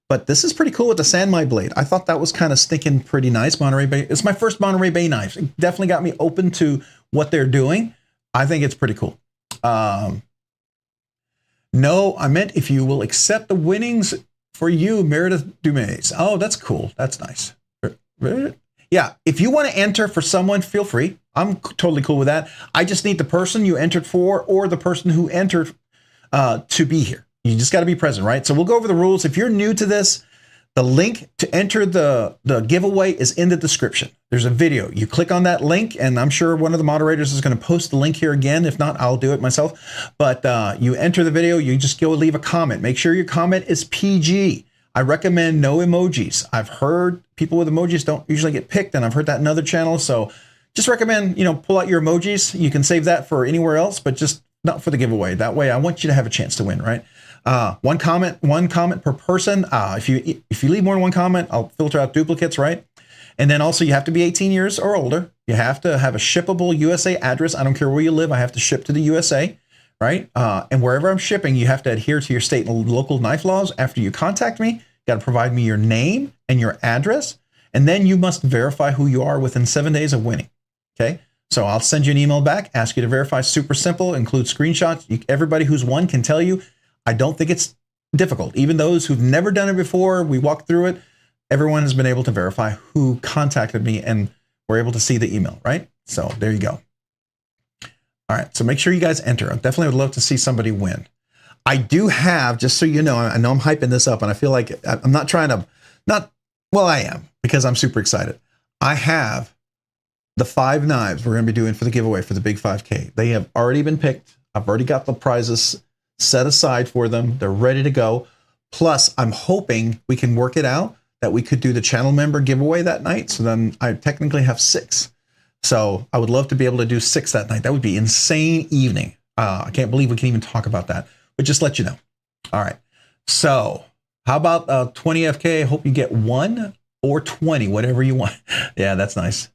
But this is pretty cool with the Sanmai blade. I thought that was kind of stinking pretty nice. Monterey Bay. It's my first Monterey Bay knife. It definitely got me open to what they're doing. I think it's pretty cool. No, I meant if you will accept the winnings for you, Meredith Dumas. Oh, that's cool. That's nice. Yeah, if you want to enter for someone, feel free. I'm totally cool with that. I just need the person you entered for or the person who entered to be here. You just got to be present, right? So we'll go over the rules. If you're new to this, the link to enter the giveaway is in the description. There's a video. You click on that link, and I'm sure one of the moderators is going to post the link here again. If not, I'll do it myself. But you enter the video, you just go leave a comment. Make sure your comment is PG. I recommend no emojis. I've heard people with emojis don't usually get picked, and I've heard that in other channels. So just recommend, pull out your emojis. You can save that for anywhere else, but just not for the giveaway. That way, I want you to have a chance to win, right? One comment per person. If you leave more than one comment, I'll filter out duplicates, right? And then also you have to be 18 years or older. You have to have a shippable USA address. I don't care where you live. I have to ship to the USA, right? And wherever I'm shipping, you have to adhere to your state and local knife laws. After you contact me, you got to provide me your name and your address. And then you must verify who you are within 7 days of winning. Okay. So I'll send you an email back, ask you to verify. Super simple, include screenshots. Everybody who's won can tell you. I don't think it's difficult. Even those who've never done it before, we walked through it. Everyone has been able to verify who contacted me, and we're able to see the email, right? So there you go. All right, so make sure you guys enter. I definitely would love to see somebody win. I do have, just so you know, I know I'm hyping this up, and I feel like I'm not trying to, well, I am, because I'm super excited. I have the 5 knives we're going to be doing for the giveaway for the big 5K. They have already been picked. I've already got the prizes set aside for them. They're ready to go. Plus, I'm hoping we can work it out that we could do the channel member giveaway that night. So then I technically have 6. So I would love to be able to do 6 that night. That would be insane evening. I can't believe we can even talk about that, but just let you know. All right. So how about 20 FK? I hope you get 1 or 20, whatever you want. Yeah, that's nice.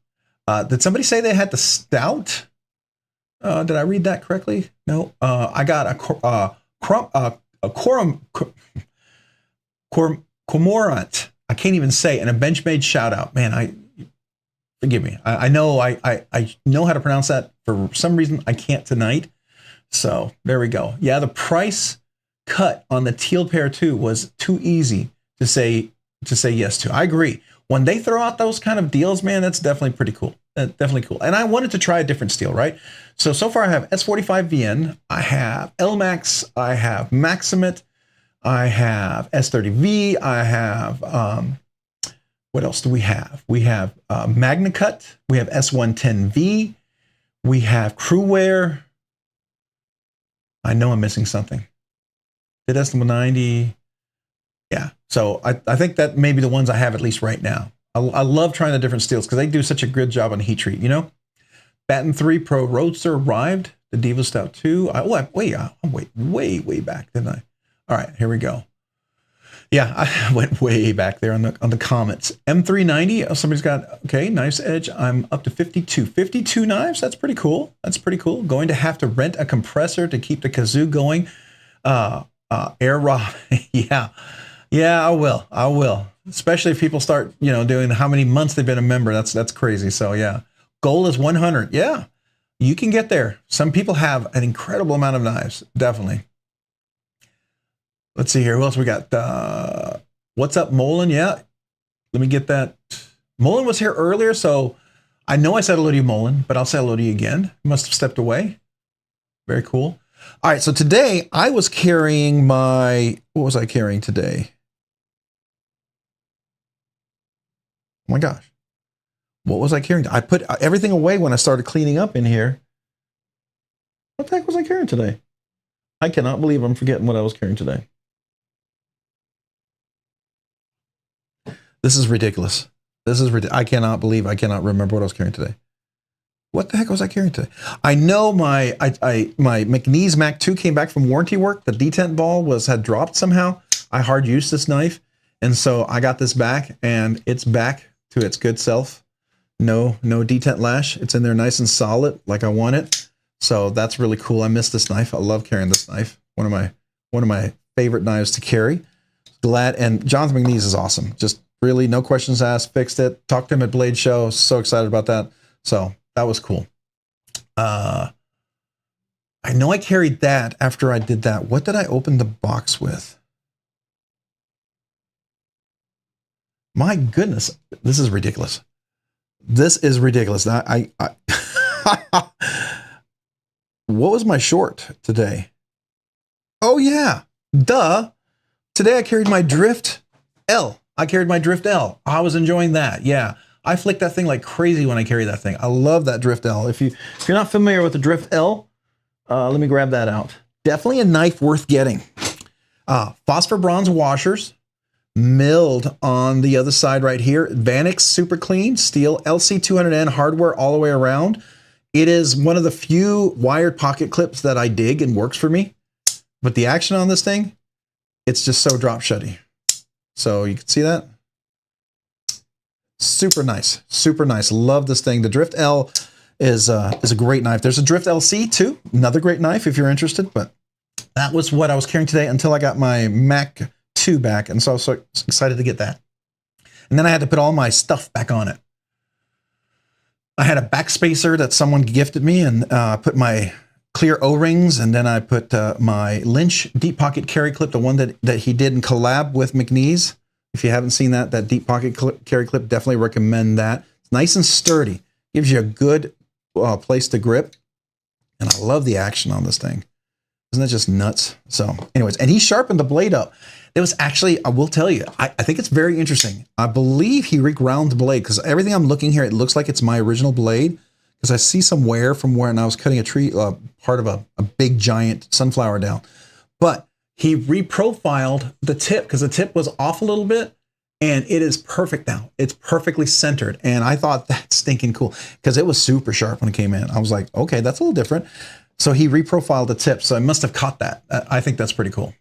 Did somebody say they had the stout? Did I read that correctly? No. I got a cormorant. I can't even say, and a Benchmade shout out. Man, forgive me. I know I know how to pronounce that. For some reason, I can't tonight. So there we go. Yeah, the price cut on the teal pair too was too easy to say yes to. I agree. When they throw out those kind of deals, man, that's definitely pretty cool. Definitely cool. And I wanted to try a different steel, right? So far I have S45VN, I have LMAX, I have Maximate, I have S30V, I have, what else do we have? We have MagnaCut, we have S110V, we have Crewwear. I know I'm missing something. Did S190? Yeah. So I think that may be the ones I have at least right now. I love trying the different steels because they do such a good job on heat treat, you know? Baton 3 Pro Roadster arrived. The Diva Stout 2. I'm way back, didn't I? All right, here we go. Yeah, I went way back there on the comments. M390. Oh, somebody's got, okay, nice edge. I'm up to 52. 52 knives. That's pretty cool. That's pretty cool. Going to have to rent a compressor to keep the kazoo going. Air Rob. Yeah, I will. Especially if people start, doing how many months they've been a member. That's crazy. So yeah, goal is 100. Yeah, you can get there. Some people have an incredible amount of knives. Definitely. Let's see here. Who else we got? What's up, Molin? Yeah, let me get that. Molin was here earlier, so I know I said hello to you, Molin, but I'll say hello to you again. You must have stepped away. Very cool. All right, so today I was carrying what was I carrying today? Oh my gosh. What was I carrying? I put everything away when I started cleaning up in here. What the heck was I carrying today? I cannot believe I'm forgetting what I was carrying today. This is ridiculous. I cannot believe I cannot remember what I was carrying today. What the heck was I carrying today? I know my McNeese Mac 2 came back from warranty work. The detent ball had dropped somehow. I hard used this knife, and so I got this back, and it's back to its good self. No detent lash. It's in there nice and solid like I want it. So that's really cool. I miss this knife. I love carrying this knife. One of my favorite knives to carry. Glad, and Jonathan McNeese is awesome. Just really no questions asked. Fixed it. Talked to him at Blade Show. So excited about that. So that was cool. I know I carried that after I did that. What did I open the box with? My goodness, this is ridiculous. This is ridiculous. I what was my short today? Oh yeah, duh. Today I carried my Drift L. I was enjoying that. Yeah, I flick that thing like crazy when I carry that thing. I love that Drift L. If you're not familiar with the Drift L, let me grab that out. Definitely a knife worth getting. Phosphor bronze washers. Milled on the other side right here. Vanix super clean steel LC200N hardware all the way around. It is one of the few wired pocket clips that I dig and works for me. But the action on this thing, it's just so drop shutty. So you can see that. Super nice, super nice. Love this thing. The Drift L is a great knife. There's a Drift LC too, another great knife if you're interested. But that was what I was carrying today until I got my Mac 2 back, and so I was so excited to get that. And then I had to put all my stuff back on it. I had a backspacer that someone gifted me, and I put my clear O-rings, and then I put my Lynch deep pocket carry clip, the one that he did in collab with McNeese. If you haven't seen that deep pocket carry clip, definitely recommend that. It's nice and sturdy, gives you a good place to grip, and I love the action on this thing. Isn't that just nuts? So anyways, and he sharpened the blade up. It was actually, I will tell you, I think it's very interesting. I believe he reground the blade, because everything I'm looking here, it looks like it's my original blade, because I see some wear from when I was cutting a tree, part of a big giant sunflower down. But he reprofiled the tip, because the tip was off a little bit, and it is perfect now. It's perfectly centered. And I thought that's stinking cool, because it was super sharp when it came in. I was like, okay, that's a little different. So he reprofiled the tip. So I must have caught that. I think that's pretty cool.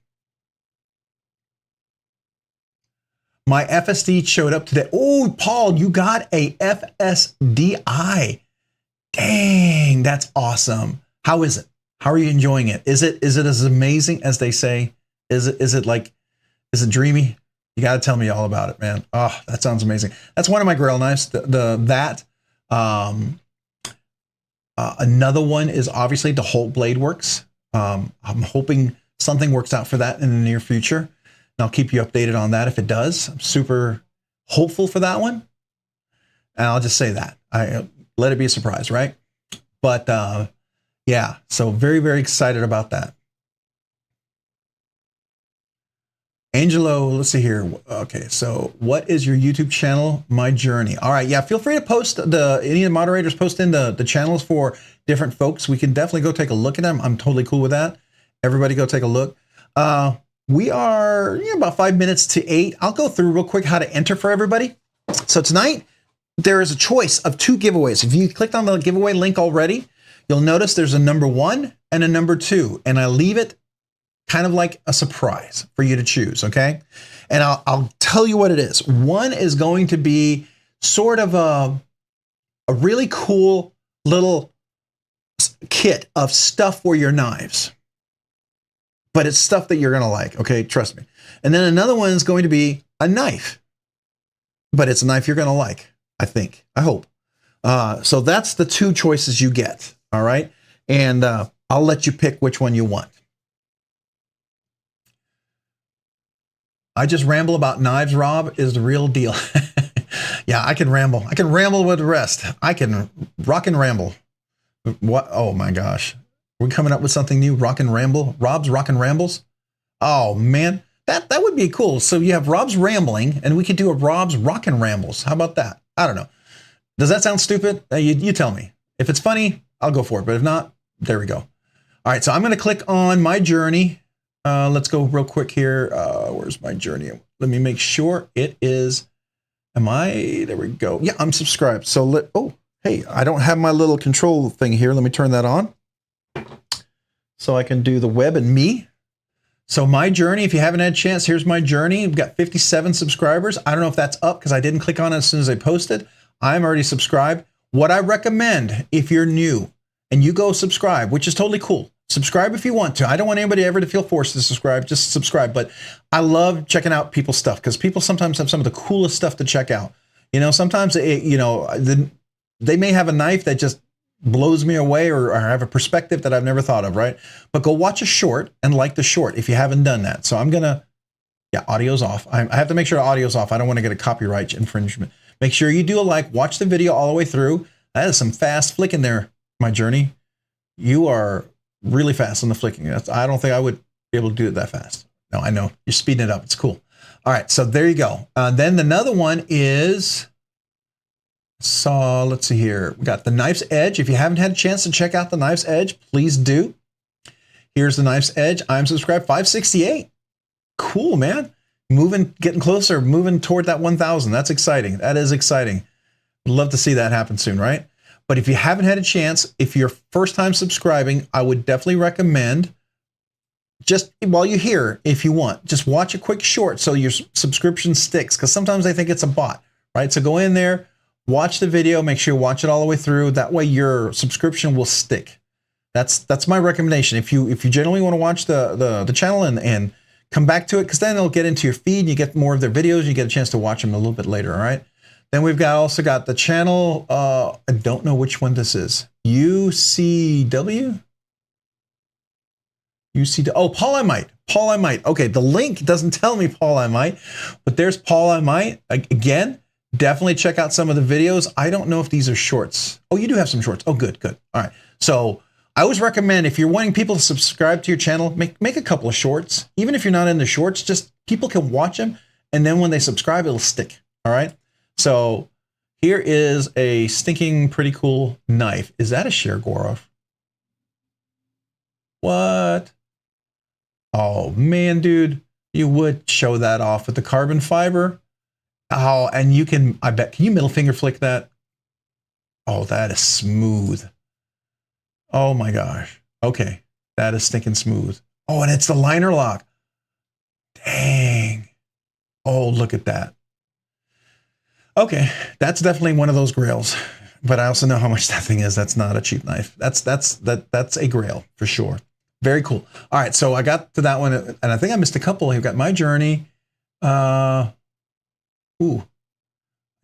My FSD showed up today. Oh, Paul, you got a FSDI. Dang, that's awesome. How is it? How are you enjoying it? Is it as amazing as they say? Is it dreamy? You got to tell me all about it, man. Oh, that sounds amazing. That's one of my grill knives. Another one is obviously the Holt Blade Works. I'm hoping something works out for that in the near future. And I'll keep you updated on that if it does. I'm super hopeful for that one. And I'll just say that. I let it be a surprise, right? But yeah, so very, very excited about that. Angelo, let's see here. Okay, so what is your YouTube channel? My Journey. All right, yeah, feel free to post any of the moderators post in the channels for different folks. We can definitely go take a look at them. I'm totally cool with that. Everybody go take a look. We are about 5 minutes to 8. I'll go through real quick how to enter for everybody. So tonight, there is a choice of 2 giveaways. If you clicked on the giveaway link already, you'll notice there's a number 1 and a number 2, and I leave it kind of like a surprise for you to choose, okay? And I'll tell you what it is. One is going to be sort of a really cool little kit of stuff for your knives. But it's stuff that you're going to like, okay? Trust me. And then another one is going to be a knife. But it's a knife you're going to like, I think. I hope. So that's the 2 choices you get, all right? And I'll let you pick which one you want. I just ramble about knives, Rob, is the real deal. Yeah, I can ramble. I can ramble with the rest. I can rock and ramble. What? Oh my gosh. We're coming up with something new, rock and ramble. Rob's rock and rambles. Oh man, that would be cool. So you have Rob's rambling, and we could do a Rob's rock and rambles. How about that? I don't know. Does that sound stupid? You tell me. If it's funny, I'll go for it. But if not, there we go. All right, so I'm going to click on My Journey. Let's go real quick here. Where's My Journey? Let me make sure it is. There we go. Yeah, I'm subscribed. So oh, hey, I don't have my little control thing here. Let me turn that on. So I can do the web and me. So My Journey, if you haven't had a chance, here's My Journey. We've got 57 subscribers. I don't know if that's up because I didn't click on it as soon as I posted. I'm already subscribed. What I recommend if you're new and you go subscribe, which is totally cool. Subscribe if you want to. I don't want anybody ever to feel forced to subscribe. Just subscribe. But I love checking out people's stuff because people sometimes have some of the coolest stuff to check out. You know, sometimes, they may have a knife that just blows me away or have a perspective that I've never thought of, right? But go watch a short and like the short if you haven't done that. So I'm going to, audio's off. I have to make sure the audio's off. I don't want to get a copyright infringement. Make sure you do a like, watch the video all the way through. That is some fast flicking there, My Journey. You are really fast on the flicking. I don't think I would be able to do it that fast. No, I know. You're speeding it up. It's cool. All right, so there you go. Then another one is... So let's see here. We got the Knife's Edge. If you haven't had a chance to check out the Knife's Edge, please do. Here's the Knife's Edge. I'm subscribed 568. Cool, man. Getting closer, moving toward that 1,000. That's exciting. That is exciting. I'd love to see that happen soon, right? But if you haven't had a chance, if you're first time subscribing, I would definitely recommend just while you're here, if you want, just watch a quick short so your subscription sticks. Because sometimes they think it's a bot, right? So go in there. Watch the video, make sure you watch it all the way through. That way your subscription will stick. That's my recommendation. If you generally want to watch the channel and come back to it, because then it'll get into your feed and you get more of their videos, you get a chance to watch them a little bit later, all right? Then we've also got the channel. I don't know which one this is. UCW? Oh, Paul I Might. Paul I Might. Okay, the link doesn't tell me Paul I Might, but there's Paul I Might. Again, definitely check out some of the videos. I don't know if these are shorts. Oh, you do have some shorts. Oh, good, good. All right. So I always recommend, if you're wanting people to subscribe to your channel, make a couple of shorts. Even if you're not in the shorts, just people can watch them, and then when they subscribe, it'll stick. All right. So here is a stinking pretty cool knife. Is that a Shergorov? What? Oh man, dude, you would show that off with the carbon fiber. Oh, and you can, I bet, can you middle finger flick that? Oh, that is smooth. Oh my gosh. Okay. That is stinking smooth. Oh, and it's the liner lock. Dang. Oh, look at that. Okay. That's definitely one of those grails, but I also know how much that thing is. That's not a cheap knife. That's a grail for sure. Very cool. All right. So I got to that one, and I think I missed a couple. I've got My Journey. Ooh.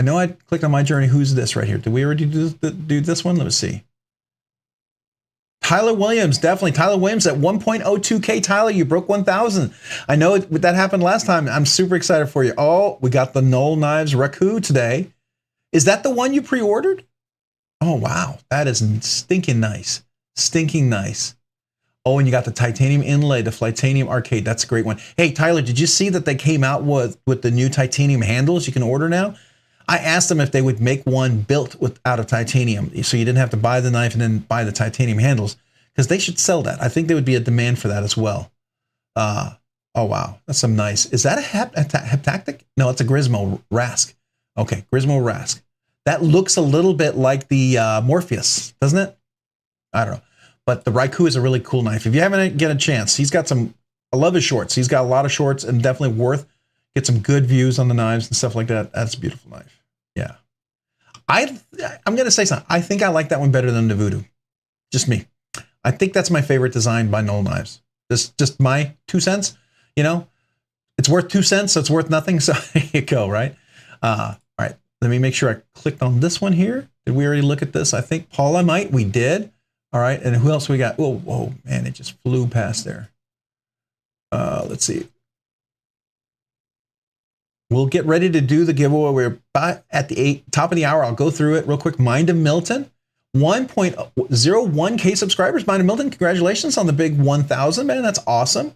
I know I clicked on My Journey. Who's this right here? Did we already do this one? Let's see. Tyler Williams, definitely. Tyler Williams at 1.02K. Tyler, you broke 1,000. I know that happened last time. I'm super excited for you. Oh, we got the Knoll Knives Raku today. Is that the one you pre-ordered? Oh, wow. That is stinking nice. Stinking nice. Oh, and you got the titanium inlay, the Flightanium Arcade. That's a great one. Hey, Tyler, did you see that they came out with the new titanium handles you can order now? I asked them if they would make one built out of titanium, so you didn't have to buy the knife and then buy the titanium handles, because they should sell that. I think there would be a demand for that as well. Oh, wow. That's some nice. Is that a heptactic? No, it's a Grismo Rask. Okay, Grismo Rask. That looks a little bit like the Morpheus, doesn't it? I don't know. But the Raku is a really cool knife. If you haven't get a chance, he's got some, I love his shorts. He's got a lot of shorts, and definitely worth, get some good views on the knives and stuff like that. That's a beautiful knife. Yeah. I'm going to say something. I think I like that one better than the Voodoo. Just me. I think that's my favorite design by Knoll Knives. Just my 2 cents. You know, it's worth 2 cents, so it's worth nothing. So there you go, right? All right. Let me make sure I clicked on this one here. Did we already look at this? I think Paul I Might. We did. All right. And who else we got? Oh, whoa, man, it just flew past there. Let's see. We'll get ready to do the giveaway. We're about at the top of the hour. I'll go through it real quick. Mind of Milton, 1.01K subscribers. Mind of Milton, congratulations on the big 1,000, man. That's awesome.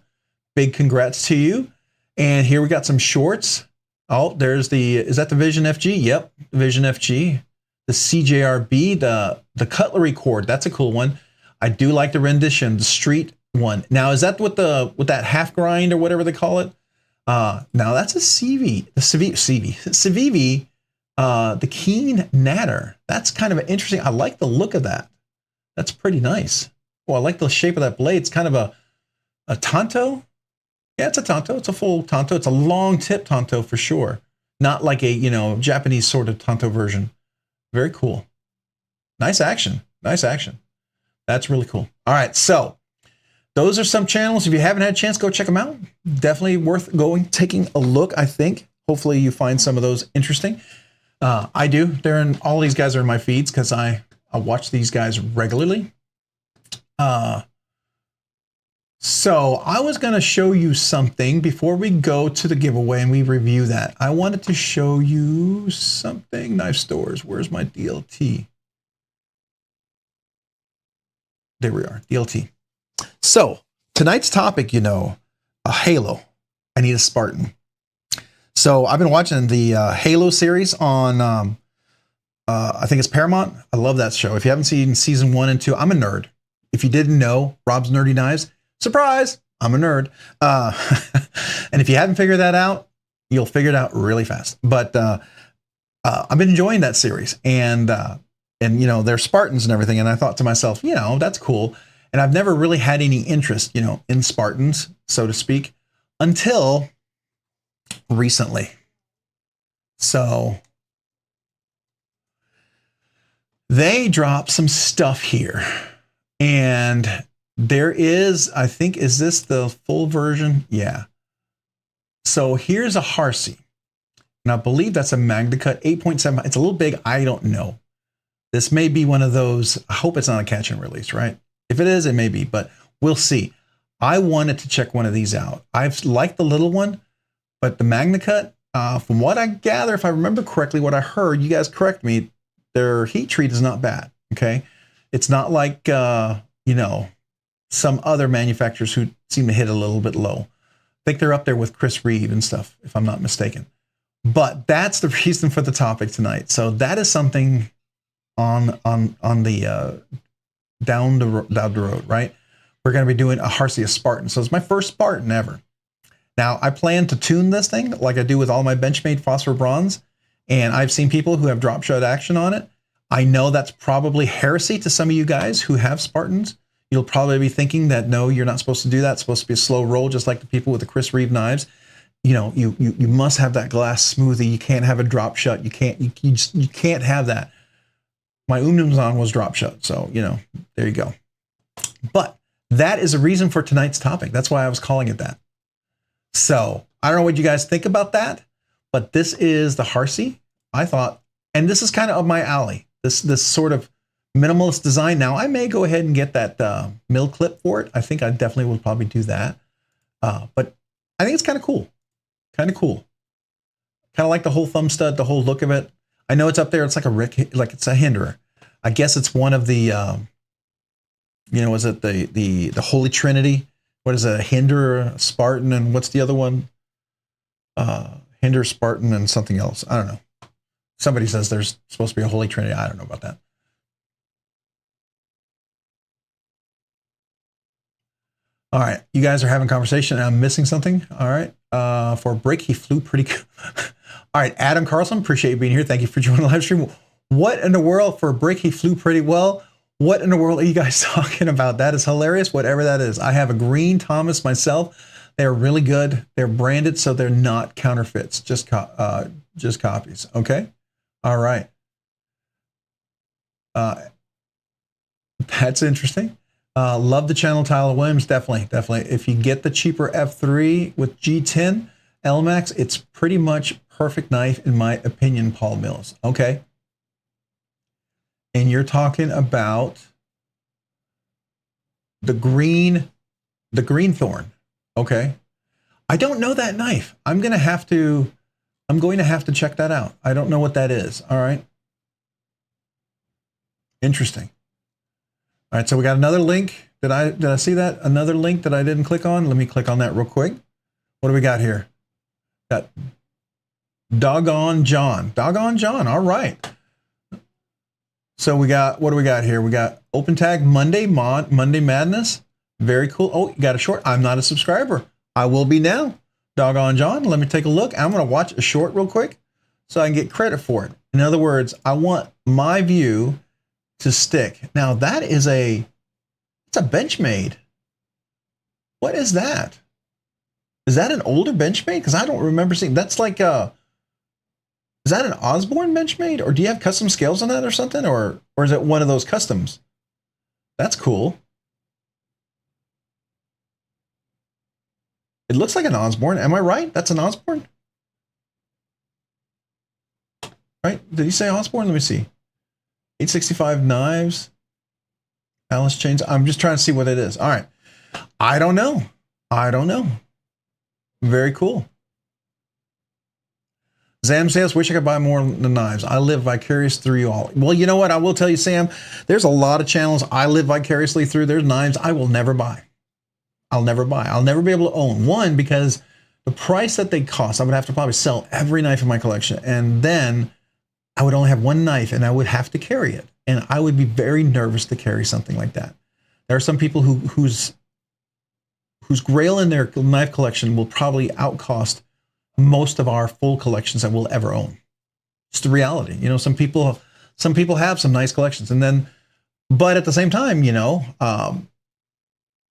Big congrats to you. And here we got some shorts. Oh, there's is that the Vision FG? Yep, Vision FG. The CJRB, the cutlery cord. That's a cool one. I do like the rendition, the street one. Now, is that with that half grind or whatever they call it? Now that's a Civivi, the Keen Natter. That's kind of an interesting. I like the look of that. That's pretty nice. Oh, I like the shape of that blade. It's kind of a Tonto. Yeah, it's a Tonto. It's a full Tonto. It's a long tip Tonto for sure. Not like a, Japanese sort of Tonto version. Very cool. Nice action. Nice action. That's really cool. All right. So those are some channels. If you haven't had a chance, go check them out. Definitely worth taking a look, I think. Hopefully you find some of those interesting. I do. All these guys are in my feeds because I watch these guys regularly. So I was going to show you something before we go to the giveaway and we review that. I wanted to show you something. Knife stores. Where's my DLT? There we are. DLT. So tonight's topic, a Halo. I need a Spartan. So I've been watching the Halo series on, I think it's Paramount. I love that show. If you haven't seen season 1 and 2, I'm a nerd. If you didn't know, Rob's Nerdy Knives, surprise, I'm a nerd. And if you haven't figured that out, you'll figure it out really fast. But I've been enjoying that series, and they're Spartans and everything. And I thought to myself, that's cool. And I've never really had any interest, in Spartans, so to speak, until recently. So they dropped some stuff here, and there is, I think, is this the full version? Yeah. So here's a Harsey. And I believe that's a MagnaCut 8.7. It's a little big. I don't know. This may be one of those. I hope it's not a catch and release, right? If it is, it may be, but we'll see. I wanted to check one of these out. I've liked the little one, but the MagnaCut, from what I gather, if I remember correctly, what I heard, you guys correct me, their heat treat is not bad, okay? It's not like, you know, some other manufacturers who seem to hit a little bit low. I think they're up there with Chris Reeve and stuff, if I'm not mistaken. But that's the reason for the topic tonight. So that is something on the down the road, right? We're going to be doing a Harcia Spartan. So it's my first Spartan ever. Now I plan to tune this thing like I do with all my Benchmade Phosphor Bronze. And I've seen people who have drop shot action on it. I know that's probably heresy to some of you guys who have Spartans. You'll probably be thinking that, no, you're not supposed to do that. It's supposed to be a slow roll, just like the people with the Chris Reeve knives. You know, you must have that glass smoothie. You can't have a drop shot. You can't have that. My Umnumzan was drop shot. So, you know, there you go. But that is a reason for tonight's topic. That's why I was calling it that. So I don't know what you guys think about that, but this is the Harcia, I thought, and this is kind of up my alley. This sort of minimalist design. Now I may go ahead and get that mill clip for it. I think I definitely will probably do that. But I think it's kind of cool. Kind of cool. Kind of like the whole thumb stud, the whole look of it. I know it's up there. It's like it's a hinderer. I guess it's one of the, you know, is it the Holy Trinity? What is it? A hinderer, a Spartan, and what's the other one? Hinder, Spartan, and something else. I don't know. Somebody says there's supposed to be a Holy Trinity. I don't know about that. All right, you guys are having a conversation and I'm missing something. All right, for a break, he flew pretty good. All right, Adam Carlson, appreciate you being here. Thank you for joining the live stream. What in the world, for a break, he flew pretty well. What in the world are you guys talking about? That is hilarious, whatever that is. I have a green Thomas myself. They're really good. They're branded, so they're not counterfeits, just copies, okay? All right. That's interesting. Love the channel, Tyler Williams. Definitely. If you get the cheaper F3 with G10 LMAX, it's pretty much perfect knife in my opinion, Paul Mills. Okay. And you're talking about the green thorn. Okay. I don't know that knife. I'm going to have to check that out. I don't know what that is. All right. Interesting. All right, so we got another link. Did I see that? Another link that I didn't click on? Let me click on that real quick. What do we got here? Got Doggone John. Doggone John, all right. So we got, what do we got here? We got Open Tag Monday Madness. Very cool. Oh, you got a short. I'm not a subscriber. I will be now. Doggone John, let me take a look. I'm going to watch a short real quick so I can get credit for it. In other words, I want my view to stick. Now that is it's a Benchmade. What is that? Is that an older Benchmade? Because I don't remember seeing. That's like is that an Osborne Benchmade, or do you have custom scales on that or something, or is it one of those customs? That's cool. It looks like an Osborne. Am I right? That's an Osborne, right? Did you say Osborne? Let me see. 865 knives, Alice chains. I'm just trying to see what it is. All right. I don't know. Very cool. Sam says, wish I could buy more of the knives. I live vicarious through you all. Well, you know what? I will tell you, Sam, there's a lot of channels I live vicariously through. There's knives I will never buy. I'll never buy. I'll never be able to own one because the price that they cost, I would have to probably sell every knife in my collection. And then I would only have one knife and I would have to carry it. And I would be very nervous to carry something like that. There are some people whose grail in their knife collection will probably outcost most of our full collections that we'll ever own. It's the reality. You know, some people have some nice collections, and then, but at the same time, you know,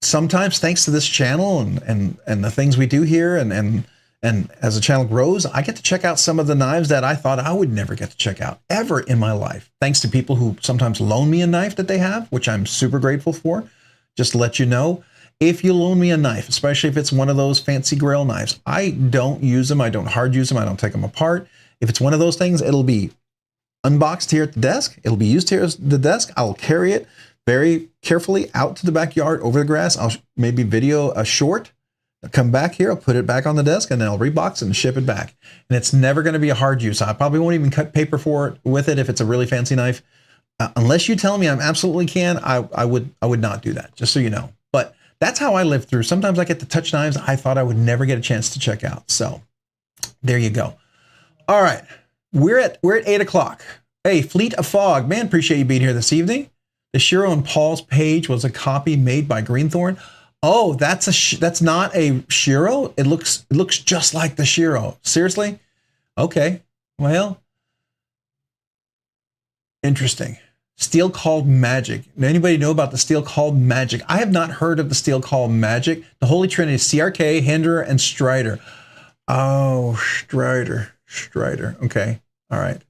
sometimes thanks to this channel and the things we do here and as the channel grows, I get to check out some of the knives that I thought I would never get to check out ever in my life. Thanks to people who sometimes loan me a knife that they have, which I'm super grateful for. Just to let you know, if you loan me a knife, especially if it's one of those fancy grail knives, I don't use them. I don't hard use them. I don't take them apart. If it's one of those things, it'll be unboxed here at the desk. It'll be used here at the desk. I'll carry it very carefully out to the backyard over the grass. I'll maybe video a short. I'll come back here, I'll put it back on the desk, and then I'll rebox it and ship it back. And it's never going to be a hard use. I probably won't even cut paper for it with it if it's a really fancy knife. Unless you tell me I absolutely can, I would not do that, just so you know. But that's how I live through. Sometimes I get to touch knives I thought I would never get a chance to check out. So there you go. All right, we're at 8 o'clock. Hey, Fleet of Fog, man, appreciate you being here this evening. The Shiro and Paul's page was a copy made by Greenthorn. Oh, that's not a Shiro. It looks just like the Shiro. Seriously? Okay. Well, interesting. Steel called Magic. Anybody know about the Steel called Magic? I have not heard of the Steel called Magic. The Holy Trinity: CRK, Hinderer, and Strider. Oh, Strider. Okay. All right.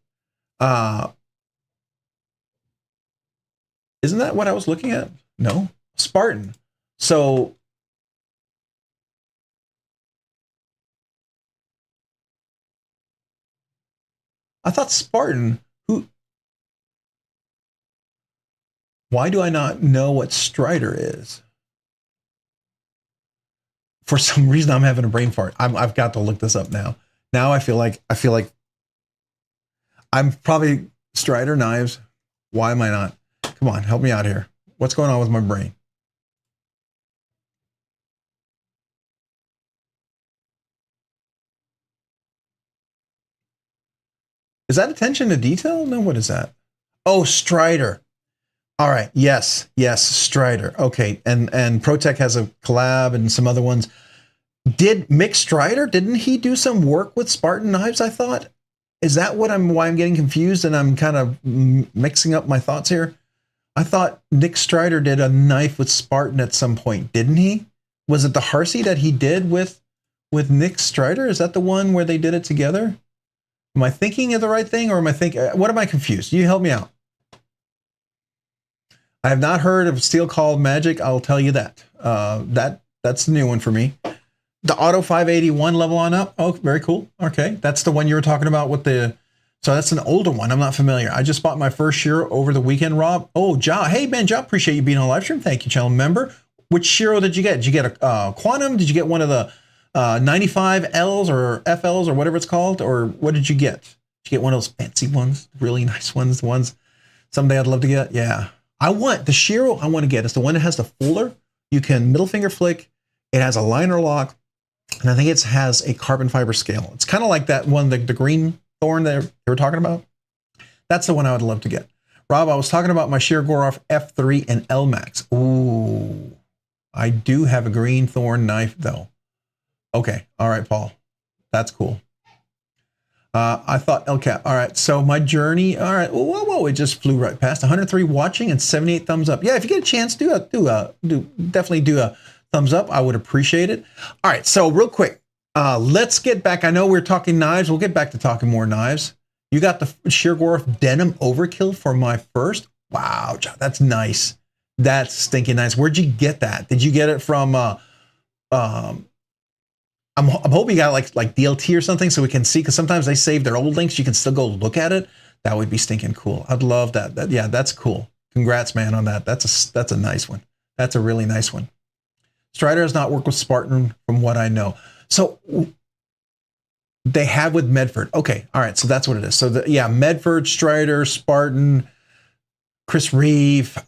Isn't that what I was looking at? No. Spartan. So I thought Spartan. Why do I not know what Strider is? For some reason, I'm having a brain fart. I've got to look this up now. Now I feel like I'm probably Strider knives. Why am I not? Come on, help me out here. What's going on with my brain? Is that attention to detail? No, what is that? Oh, Strider. All right. Yes, Strider. Okay, and ProTech has a collab and some other ones. Did Mick Strider? Didn't he do some work with Spartan knives? I thought. Is that why I'm getting confused and I'm kind of mixing up my thoughts here? I thought Nick Strider did a knife with Spartan at some point, didn't he? Was it the Harsey that he did with Nick Strider? Is that the one where they did it together? Am I thinking of the right thing, or am I thinking? What am I confused? You help me out. I have not heard of Steel Called Magic. I'll tell you that. That's the new one for me. The Auto 581 level on up. Oh, very cool. Okay, that's the one you were talking about with the. So that's an older one. I'm not familiar. I just bought my first Shiro over the weekend, Rob. Oh, Ja. Hey, man, Ja, appreciate you being on live stream. Thank you, channel member. Which Shiro did you get? Did you get a Quantum? Did you get one of the 95Ls or FLs or whatever it's called? Or what did you get? Did you get one of those fancy ones? Really nice ones? The ones someday I'd love to get? Yeah. The Shiro I want to get is the one that has the fuller. You can middle finger flick. It has a liner lock. And I think it has a carbon fiber scale. It's kind of like that one, the green thorn that they were talking about. That's the one I would love to get. Rob, I was talking about my Shiro Goroff F3 and LMAX. Ooh, I do have a green thorn knife though. Okay. All right, Paul. That's cool. I thought LCAP. All right. So my journey. All right. Whoa. It just flew right past 103 watching and 78 thumbs up. Yeah. If you get a chance, definitely do a thumbs up. I would appreciate it. All right. So real quick, let's get back. I know we're talking knives. We'll get back to talking more knives. You got the Shiro Goroff Denim Overkill for my first. Wow. That's nice. That's stinking nice. Where'd you get that? Did you get it from, I'm hoping you got like DLT or something so we can see, because sometimes they save their old links. You can still go look at it. That would be stinking cool. I'd love that. Yeah, that's cool. Congrats, man, on that. That's a nice one. That's a really nice one. Strider has not worked with Spartan from what I know. So they have with Medford. Okay, all right. So that's what it is. So Medford, Strider, Spartan, Chris Reeve, Rick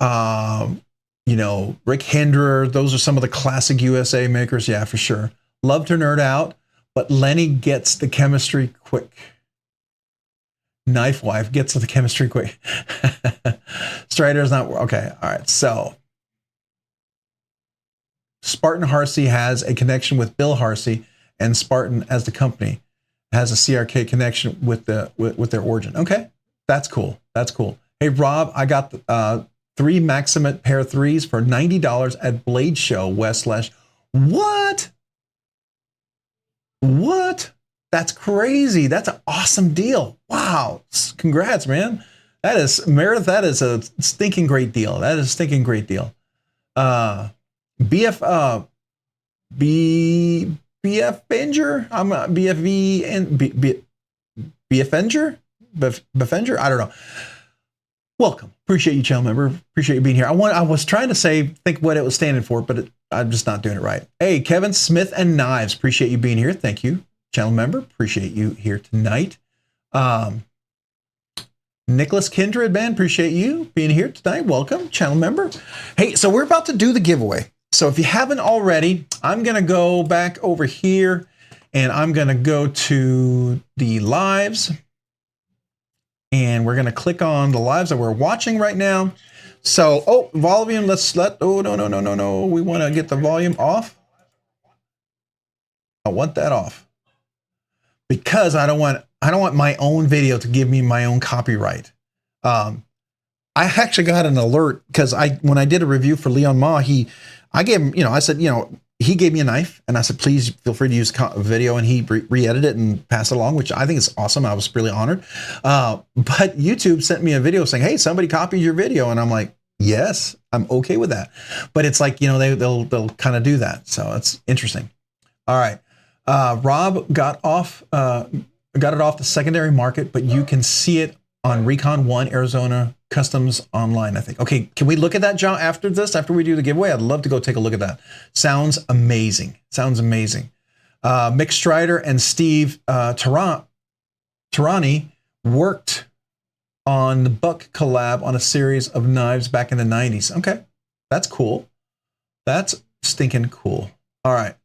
Hinderer. Those are some of the classic USA makers. Yeah, for sure. Love to nerd out, but Lenny gets the chemistry quick. Knife wife gets the chemistry quick. Strider is not okay. All right, so Spartan Harsey has a connection with Bill Harsey, and Spartan, as the company, has a CRK connection with their origin. Okay, that's cool. That's cool. Hey Rob, I got 3 Maximate pair 3s for $90 at Blade Show West / What? That's crazy. That's an awesome deal. Wow. Congrats, man. That is, Meredith, that is a stinking great deal. That is a stinking great deal. BF Binger? I'm BFV and Befenger? I don't know. Welcome. Appreciate you, channel member. Appreciate you being here. I was trying to think what it was standing for, but I'm just not doing it right. Hey, Kevin Smith and Knives. Appreciate you being here. Thank you, channel member. Appreciate you here tonight. Nicholas Kindred, man, appreciate you being here tonight. Welcome, channel member. Hey, so we're about to do the giveaway. So if you haven't already, I'm going to go back over here and I'm going to go to the lives. And we're going to click on the lives that we're watching right now. So, volume, no. We want to get the volume off. I want that off. Because I don't want my own video to give me my own copyright. I actually got an alert because when I did a review for Leon Ma, I gave him, I said, he gave me a knife and I said, please feel free to use video, and he re-edited it and passed it along, which I think is awesome. I was really honored. But YouTube sent me a video saying, hey, somebody copied your video. And I'm like, yes, I'm okay with that. But it's like, they'll kind of do that. So it's interesting. All right. Rob got it off the secondary market, but you can see it on Recon 1 Arizona Customs online, I think. Okay, can we look at that, John, after we do the giveaway? I'd love to go take a look at that. Sounds amazing. Mick Strider and Steve Tarani worked on the Buck collab on a series of knives back in the 90s. Okay, that's cool. That's stinking cool. All right.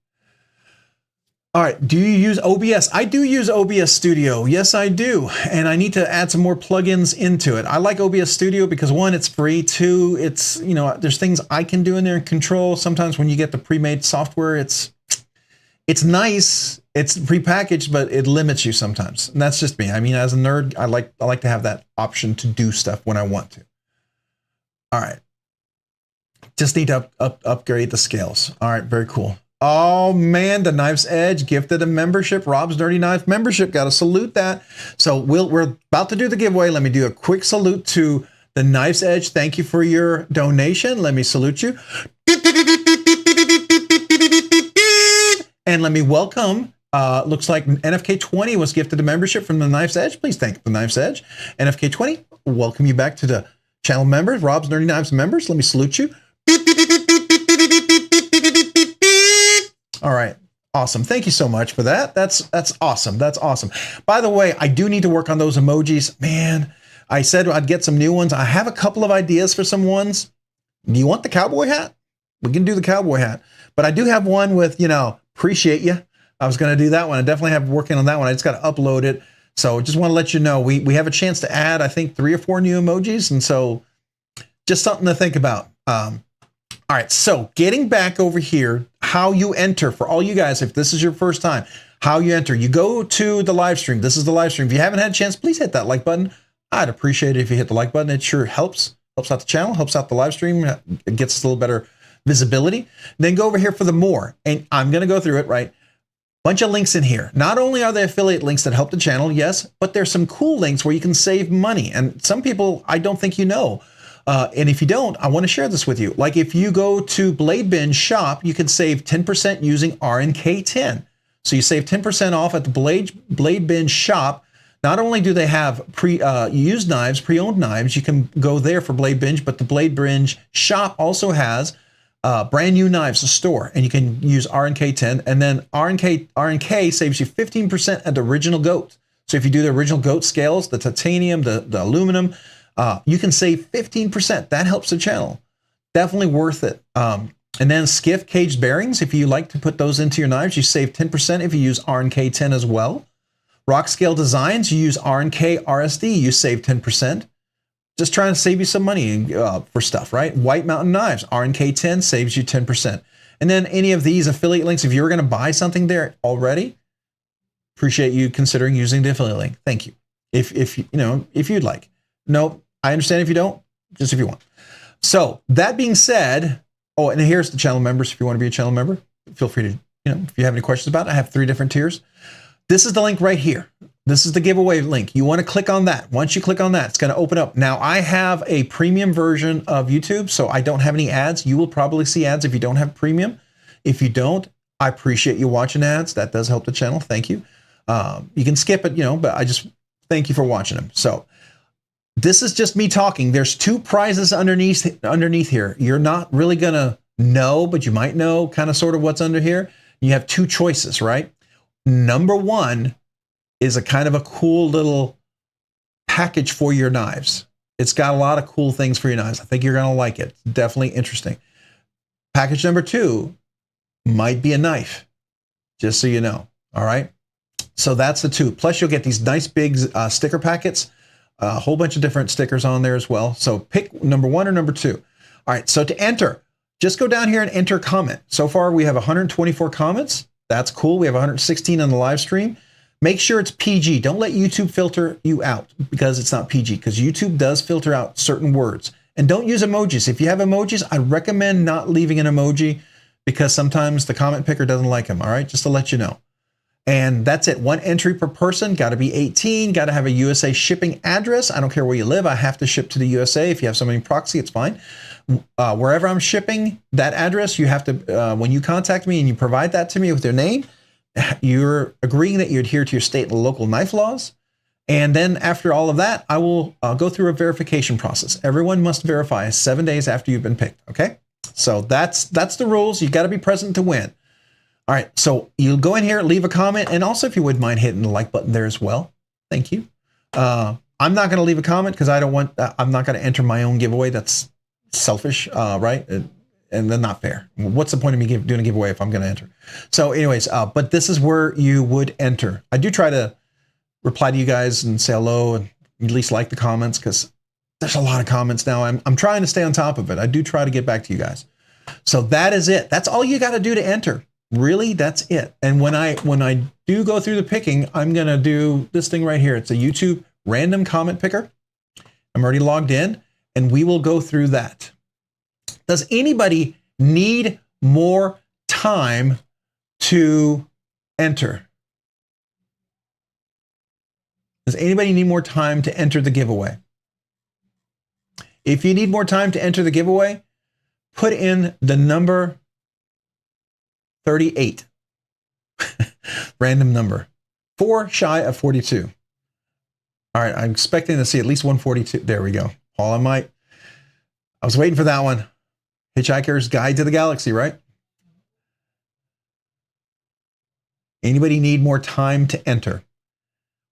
Do you use OBS? I do use OBS Studio. Yes, I do. And I need to add some more plugins into it. I like OBS Studio because, one, it's free. Two, it's, there's things I can do in there and control. Sometimes when you get the pre-made software, it's nice. It's prepackaged, but it limits you sometimes. And that's just me. I mean, as a nerd, I like to have that option to do stuff when I want to. All right. Just need to upgrade the scales. All right, very cool. Oh man, the Knife's Edge gifted a membership. Rob's Nerdy Knife membership. Got to salute that. So we're about to do the giveaway. Let me do a quick salute to the Knife's Edge. Thank you for your donation. Let me salute you. And let me welcome, looks like NFK20 was gifted a membership from the Knife's Edge. Please thank the Knife's Edge. NFK20, welcome you back to the channel members. Rob's Nerdy Knives members. Let me salute you. All right. Awesome. Thank you so much for that. That's awesome. That's awesome. By the way, I do need to work on those emojis. Man, I said I'd get some new ones. I have a couple of ideas for some ones. Do you want the cowboy hat? We can do the cowboy hat. But I do have one with, appreciate you. I was going to do that one. I definitely have working on that one. I just got to upload it. So just want to let you know, we have a chance to add, I think, 3 or 4 new emojis. And so just something to think about. All right, so getting back over here, how you enter for all you guys, if this is your first time, how you enter. You go to the live stream. This is the live stream. If you haven't had a chance, please hit that like button. I'd appreciate it if you hit the like button. It sure helps out the channel, helps out the live stream. It gets us a little better visibility. Then go over here for the more, and I'm going to go through it, right? Bunch of links in here. Not only are they affiliate links that help the channel, yes, but there's some cool links where you can save money. And some people, I don't think you know. And if you don't, I want to share this with you. Like if you go to BladeBinge shop, you can save 10% using RNK10. So you save 10% off at the BladeBinge shop. Not only do they have used knives, pre-owned knives, you can go there for BladeBinge, but the BladeBinge shop also has brand new knives to store, and you can use RNK10. And then RNK saves you 15% at the original Goat. So if you do the original Goat scales, the titanium, the aluminum, you can save 15%. That helps the channel. Definitely worth it. And then Skiff caged bearings, if you like to put those into your knives, you save 10% if you use RNK10 as well. Rockscale Designs, you use RNKRSD, you save 10%. Just trying to save you some money for stuff, right? White Mountain Knives, RNK10 saves you 10%. And then any of these affiliate links, if you're going to buy something there already, appreciate you considering using the affiliate link. Thank you. If you'd like. No, I understand if you don't, just if you want. So that being said, oh, and here's the channel members. If you want to be a channel member, feel free to, if you have any questions about it, I have 3 different tiers. This is the link right here. This is the giveaway link. You want to click on that. Once you click on that, it's going to open up. Now I have a premium version of YouTube, so I don't have any ads. You will probably see ads if you don't have premium. If you don't, I appreciate you watching ads. That does help the channel. Thank you. You can skip it, but I just Thank you for watching them. So this is just me talking. There's 2 prizes underneath here. You're not really gonna know, but you might know kind of sort of what's under here. You have 2 choices, right? Number 1 is a kind of a cool little package for your knives. It's got a lot of cool things for your knives. I think you're gonna like it. It's definitely interesting. Package number 2 might be a knife, just so you know. All right. So that's the 2. Plus you'll get these nice big sticker packets, a whole bunch of different stickers on there as well. So pick number 1 or number 2. All right. So to enter, just go down here and enter a comment. So far we have 124 comments. That's cool. We have 116 on the live stream. Make sure it's PG. Don't let YouTube filter you out because it's not PG, because YouTube does filter out certain words. And don't use emojis. If you have emojis, I recommend not leaving an emoji because sometimes the comment picker doesn't like them. All right, just to let you know. And that's it. 1 entry per person. Got to be 18. Got to have a USA shipping address. I don't care where you live. I have to ship to the USA. If you have somebody in proxy, it's fine. Wherever I'm shipping that address, you have to, when you contact me and you provide that to me with their name, you're agreeing that you adhere to your state and local knife laws. And then after all of that, I will go through a verification process. Everyone must verify 7 days after you've been picked. Okay. So that's the rules. You got to be present to win. All right. So you'll go in here, leave a comment. And also if you wouldn't mind hitting the like button there as well. Thank you. I'm not going to leave a comment because I don't want, I'm not going to enter my own giveaway. That's selfish. Right. And then not fair. What's the point of me doing a giveaway if I'm going to enter? So anyways, but this is where you would enter. I do try to reply to you guys and say hello and at least like the comments because there's a lot of comments now. I'm trying to stay on top of it. I do try to get back to you guys. So that is it. That's all you got to do to enter. Really, that's it. And when I do go through the picking, I'm going to do this thing right here. It's a YouTube random comment picker. I'm already logged in and we will go through that. Does anybody need more time to enter? Does anybody need more time to enter the giveaway? If you need more time to enter the giveaway, put in the number 38. Random number. 4 shy of 42. All right, I'm expecting to see at least 142. There we go. I was waiting for that one. Hitchhiker's Guide to the Galaxy, right? Anybody need more time to enter?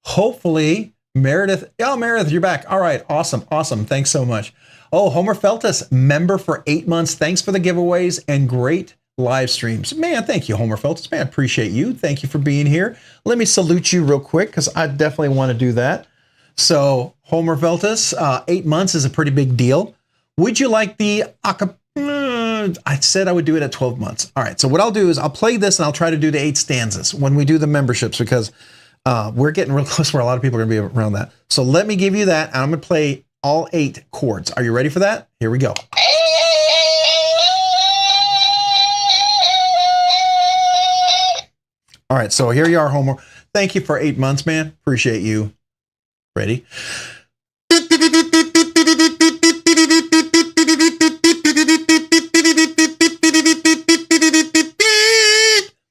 Hopefully, Meredith. Oh, Meredith, you're back. All right, awesome, awesome. Thanks so much. Oh, Homer Feltus, member for 8 months. Thanks for the giveaways and great live streams. Man, thank you, Homer Feltus. Man, I appreciate you. Thank you for being here. Let me salute you real quick because I definitely want to do that. So, Homer Feltus, 8 months is a pretty big deal. Would you like the I said I would do it at 12 months. All right, so what I'll do is I'll play this and I'll try to do the 8 stanzas when we do the memberships because we're getting real close where a lot of people are going to be around that. So let me give you that. And I'm going to play all 8 chords. Are you ready for that? Here we go. All right, so here you are, Homer. Thank you for 8 months, man. Appreciate you. Ready?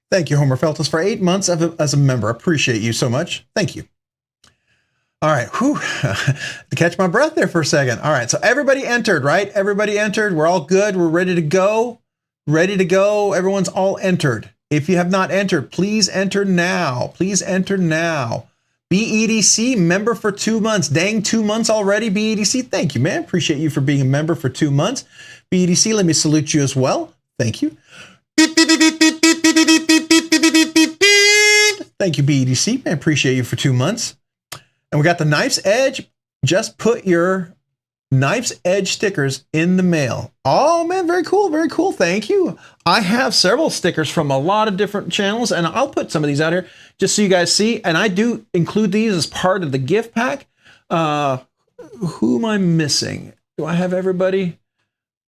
Thank you, Homer Feltus, for 8 months as a member. Appreciate you so much. Thank you. All right. Whew. To catch my breath there for a second. All right. So everybody entered, right? Everybody entered. We're all good. We're ready to go. Ready to go. Everyone's all entered. If you have not entered, please enter now. Please enter now. BEDC, member for 2 months. Dang, 2 months already, BEDC. Thank you, man. Appreciate you for being a member for 2 months. BEDC, let me salute you as well. Thank you. Thank you, BEDC. I appreciate you for 2 months. And we got the Knife's Edge. Just put your Knife's Edge stickers in the mail. Oh, man, very cool. Very cool. Thank you. I have several stickers from a lot of different channels, and I'll put some of these out here just so you guys see. And I do include these as part of the gift pack. Who am I missing? Do I have everybody?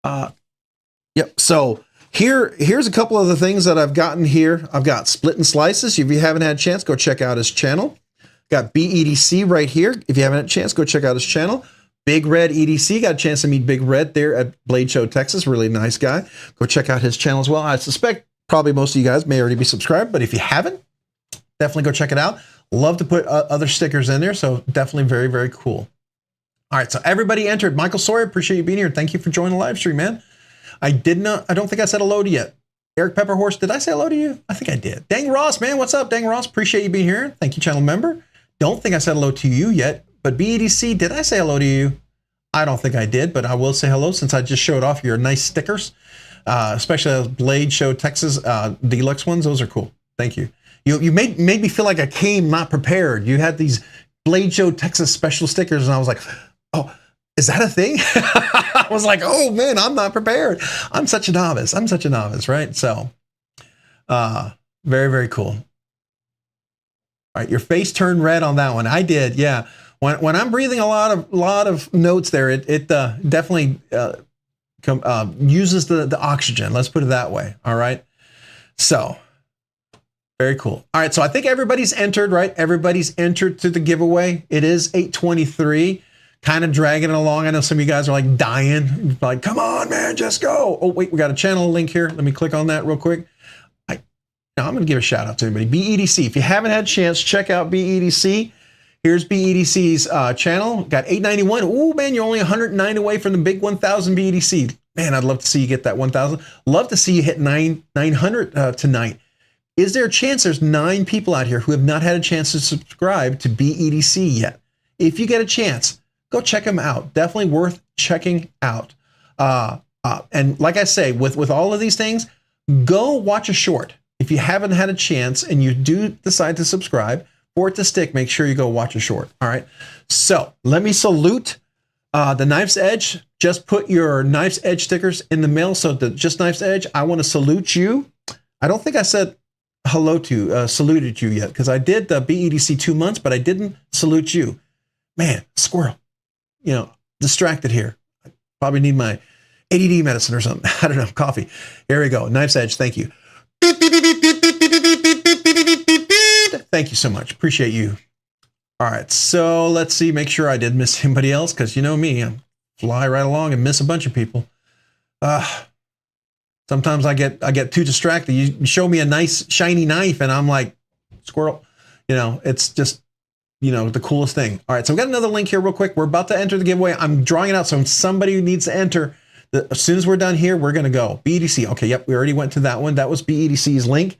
Yep. So here's a couple of the things that I've gotten here. I've got Split and Slices. If you haven't had a chance, go check out his channel. Got BEDC right here. If you haven't had a chance, go check out his channel. Big Red EDC. Got a chance to meet Big Red there at Blade Show, Texas. Really nice guy. Go check out his channel as well. I suspect probably most of you guys may already be subscribed, but if you haven't, definitely go check it out. Love to put other stickers in there. So definitely very, very cool. All right. So everybody entered. Michael Sawyer, appreciate you being here. Thank you for joining the live stream, man. I don't think I said hello to you yet. Eric Pepperhorse, did I say hello to you? I think I did. Dang Ross, man. What's up, Dang Ross? Appreciate you being here. Thank you, channel member. Don't think I said hello to you yet, but BEDC, did I say hello to you? I don't think I did, but I will say hello since I just showed off your nice stickers, especially those Blade Show Texas deluxe ones. Those are cool. Thank you. You made me feel like I came not prepared. You had these Blade Show Texas special stickers, and I was like, oh, is that a thing? I was like, oh man, I'm not prepared. I'm such a novice. Right? So, very, very cool. All right, your face turned red on that one. I did, yeah. When I'm breathing a lot of notes there, it definitely uses the oxygen. Let's put it that way. All right. So, very cool. All right. So I think everybody's entered, right? Everybody's entered to the giveaway. It is 8:23. Kind of dragging it along. I know some of you guys are like dying. Like, come on, man, just go. Oh, wait, we got a channel link here. Let me click on that real quick. Now I'm going to give a shout out to everybody. BEDC. If you haven't had a chance, check out BEDC. Here's BEDC's channel. Got 891. Oh, man, you're only 109 away from the big 1,000 BEDC. Man, I'd love to see you get that 1,000. Love to see you hit 900 tonight. Is there a chance there's 9 people out here who have not had a chance to subscribe to BEDC yet? If you get a chance, go check them out. Definitely worth checking out. And like I say, with all of these things, go watch a short. If you haven't had a chance and you do decide to subscribe, for it to stick, make sure you go watch a short. All right. So let me salute the Knife's Edge. Just put your Knife's Edge stickers in the mail. So just Knife's Edge, I want to salute you. I don't think I said hello to, saluted you yet, because I did the BEDC 2 months, but I didn't salute you. Man, squirrel. You know, distracted here. I probably need my ADD medicine or something. I don't know, coffee. Here we go. Knife's Edge. Thank you. Thank you so much. Appreciate you. All right. So let's see. Make sure I didn't miss anybody else, because you know me. I fly right along and miss a bunch of people. Sometimes I get too distracted. You show me a nice shiny knife and I'm like, squirrel. You know, it's just, you know, the coolest thing. All right, so we've got another link here real quick. We're about to enter the giveaway. I'm drawing it out, so somebody who needs to enter, as soon as we're done here, we're going to go. BEDC. Okay, yep, we already went to that one. That was BEDC's link. In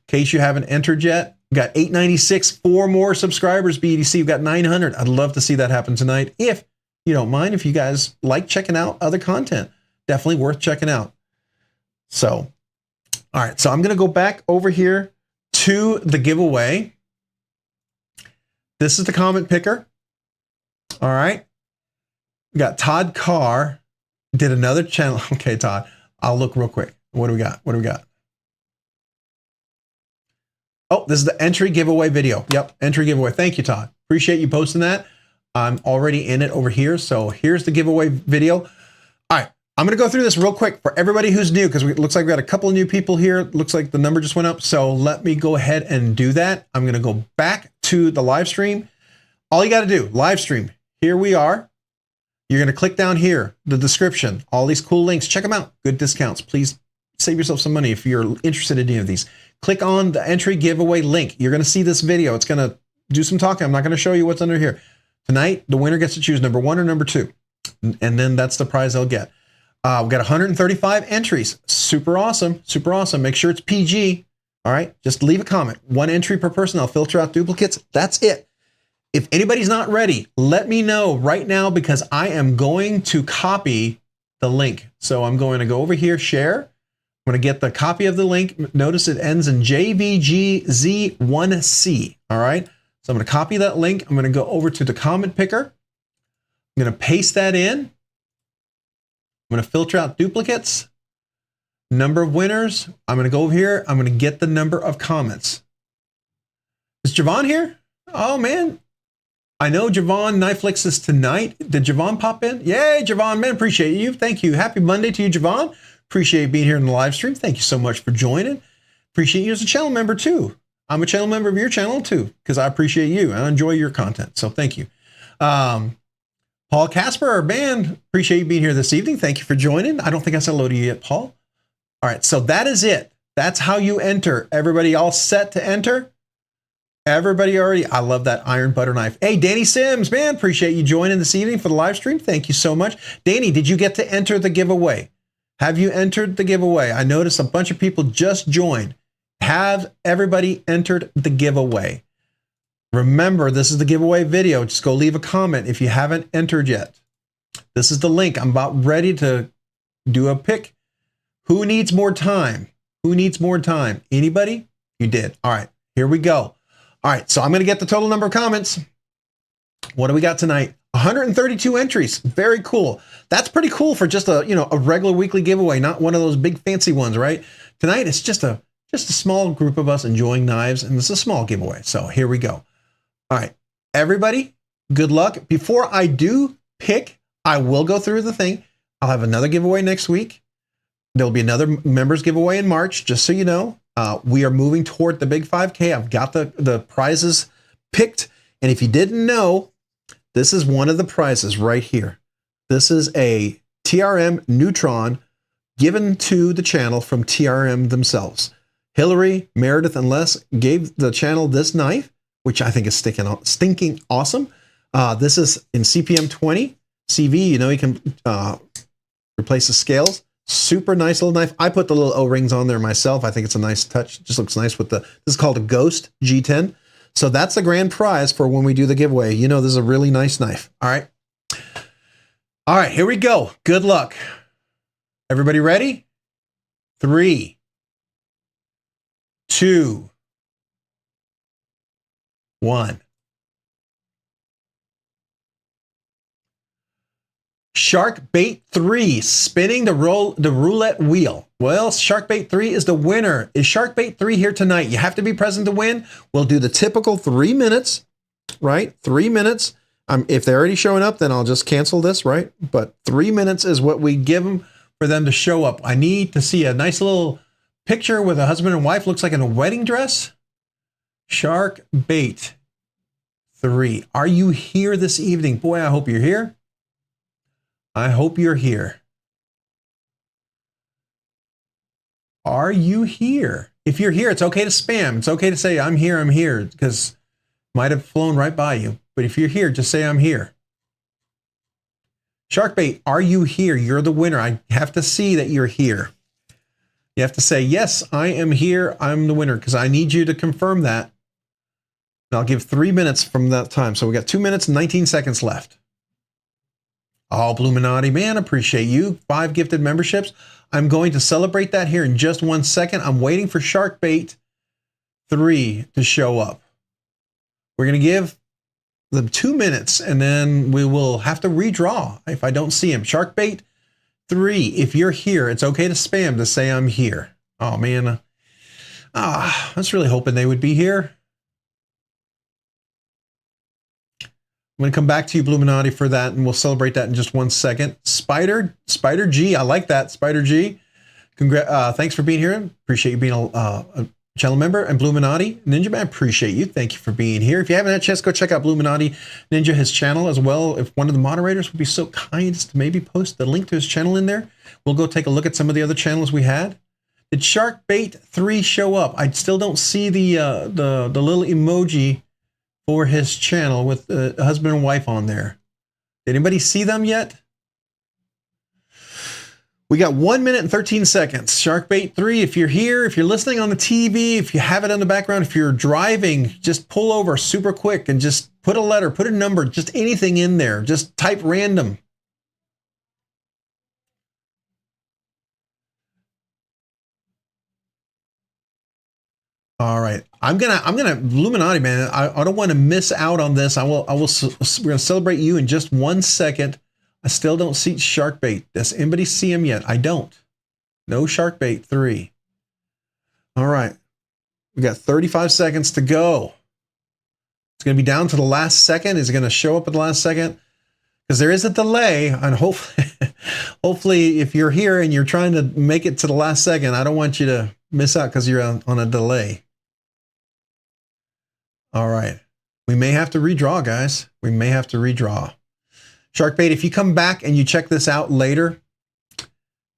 case you haven't entered yet, we got 896, 4 more subscribers, BEDC. We've got 900. I'd love to see that happen tonight. If you don't mind, if you guys like checking out other content, definitely worth checking out. So, all right, so I'm going to go back over here to the giveaway. This is the comment picker. All right. We got Todd Carr did another channel. Okay, Todd, I'll look real quick. What do we got? What do we got? Oh, this is the entry giveaway video. Yep, entry giveaway. Thank you, Todd. Appreciate you posting that. I'm already in it over here. So here's the giveaway video. All right. I'm going to go through this real quick for everybody who's new, because it looks like we got a couple of new people here. Looks like the number just went up. So let me go ahead and do that. I'm going to go back to the live stream. All you got to do, live stream. Here we are. You're going to click down here, the description, all these cool links. Check them out. Good discounts. Please save yourself some money if you're interested in any of these. Click on the entry giveaway link. You're going to see this video. It's going to do some talking. I'm not going to show you what's under here. Tonight, the winner gets to choose number 1 or number 2. And then that's the prize they'll get. We've got 135 entries. Super awesome. Super awesome. Make sure it's PG. All right. Just leave a comment. 1 entry per person. I'll filter out duplicates. That's it. If anybody's not ready, let me know right now, because I am going to copy the link. So I'm going to go over here, share. I'm going to get the copy of the link. Notice it ends in JVGZ1C. All right. So I'm going to copy that link. I'm going to go over to the comment picker. I'm going to paste that in. I'm going to filter out duplicates, number of winners. I'm going to go over here. I'm going to get the number of comments. Is Javon here? Oh, man. I know Javon Knifeflix is tonight. Did Javon pop in? Yay, Javon, man. Appreciate you. Thank you. Happy Monday to you, Javon. Appreciate you being here in the live stream. Thank you so much for joining. Appreciate you as a channel member, too. I'm a channel member of your channel, too, because I appreciate you. I enjoy your content. So thank you. Paul Casper, man, appreciate you being here this evening. Thank you for joining. I don't think I said hello to you yet, Paul. All right, so that is it. That's how you enter. Everybody all set to enter? Everybody already, I love that iron butter knife. Hey, Danny Sims, man, appreciate you joining this evening for the live stream. Thank you so much. Danny, did you get to enter the giveaway? Have you entered the giveaway? I noticed a bunch of people just joined. Have everybody entered the giveaway? Remember, this is the giveaway video. Just go leave a comment if you haven't entered yet. This is the link. I'm about ready to do a pick. Who needs more time? Who needs more time? Anybody? You did. All right, here we go. All right, so I'm going to get the total number of comments. What do we got tonight? 132 entries. Very cool. That's pretty cool for just a, a regular weekly giveaway, not one of those big fancy ones, right? Tonight it's just a small group of us enjoying knives, and it's a small giveaway. So here we go. All right, everybody, good luck. Before I do pick, I will go through the thing. I'll have another giveaway next week. There'll be another members giveaway in March, just so you know. We are moving toward the big 5K. I've got the prizes picked. And if you didn't know, this is one of the prizes right here. This is a TRM Neutron given to the channel from TRM themselves. Hillary, Meredith, and Les gave the channel this knife, which I think is stinking awesome. This is in CPM 20 CV. You can replace the scales. Super nice little knife. I put the little O-rings on there myself. I think it's a nice touch. Just looks nice with this is called a Ghost G10. So that's the grand prize for when we do the giveaway. This is a really nice knife. All right. All right, here we go. Good luck. Everybody ready? 3, 2, 1. Shark Bait 3 spinning the roulette wheel. Well, Shark Bait 3 is the winner. Is Shark Bait 3 here tonight? You have to be present to win. We'll do the typical 3 minutes, right? 3 minutes. If they're already showing up, then I'll just cancel this, right? But 3 minutes is what we give them for them to show up. I need to see a nice little picture with a husband and wife. Looks like in a wedding dress. Shark Bait 3. Are you here this evening? Boy, I hope you're here. I hope you're here. Are you here? If you're here, it's okay to spam. It's okay to say, I'm here, because it might have flown right by you. But if you're here, just say, I'm here. Sharkbait, are you here? You're the winner. I have to see that you're here. You have to say, yes, I am here. I'm the winner, because I need you to confirm that. And I'll give 3 minutes from that time. So we got 2 minutes and 19 seconds left. Oh, Bluminati, man, appreciate you. 5 gifted memberships. I'm going to celebrate that here in just 1 second. I'm waiting for Sharkbait 3 to show up. We're going to give them 2 minutes, and then we will have to redraw if I don't see him. Sharkbait 3, if you're here, it's okay to spam to say I'm here. Oh, man. I was really hoping they would be here. I'm going to come back to you, Bluminati, for that, and we'll celebrate that in just 1 second. Spider G, I like that, Spider G. Thanks for being here. Appreciate you being a channel member. And Bluminati, Ninja Man, appreciate you. Thank you for being here. If you haven't had a chance, go check out Bluminati Ninja, his channel as well. If one of the moderators would be so kind as to maybe post the link to his channel in there, we'll go take a look at some of the other channels we had. Did Sharkbait 3 show up? I still don't see the little emoji for his channel with the husband and wife on there. Did anybody see them yet? We got 1 minute and 13 seconds. Sharkbait 3, if you're here, if you're listening on the TV, if you have it in the background, if you're driving, just pull over super quick and just put a letter, put a number, just anything in there. Just type random. All right, I'm gonna Illuminati, man. I don't want to miss out on this. We're gonna celebrate you in just 1 second. I still don't see Sharkbait. Does anybody see him yet? I don't. No Sharkbait 3. All right, we got 35 seconds to go. It's gonna be down to the last second. Is it gonna show up at the last second? Because there is a delay, and hopefully, if you're here and you're trying to make it to the last second, I don't want you to miss out because you're on a delay. All right. We may have to redraw, guys. We may have to redraw. Sharkbait, if you come back and you check this out later,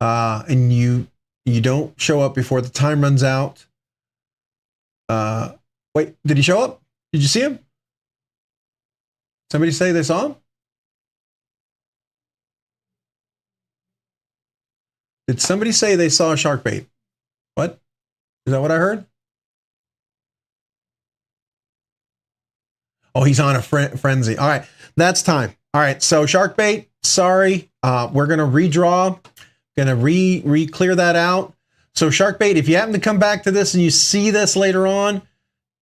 and you don't show up before the time runs out. Wait, did he show up? Did you see him? Somebody say they saw him? Did somebody say they saw a shark bait? What? Is that what I heard? Oh, he's on a frenzy. All right, that's time. All right, so shark bait, sorry. We're going to redraw, going to re-clear that out. So shark bait, if you happen to come back to this and you see this later on,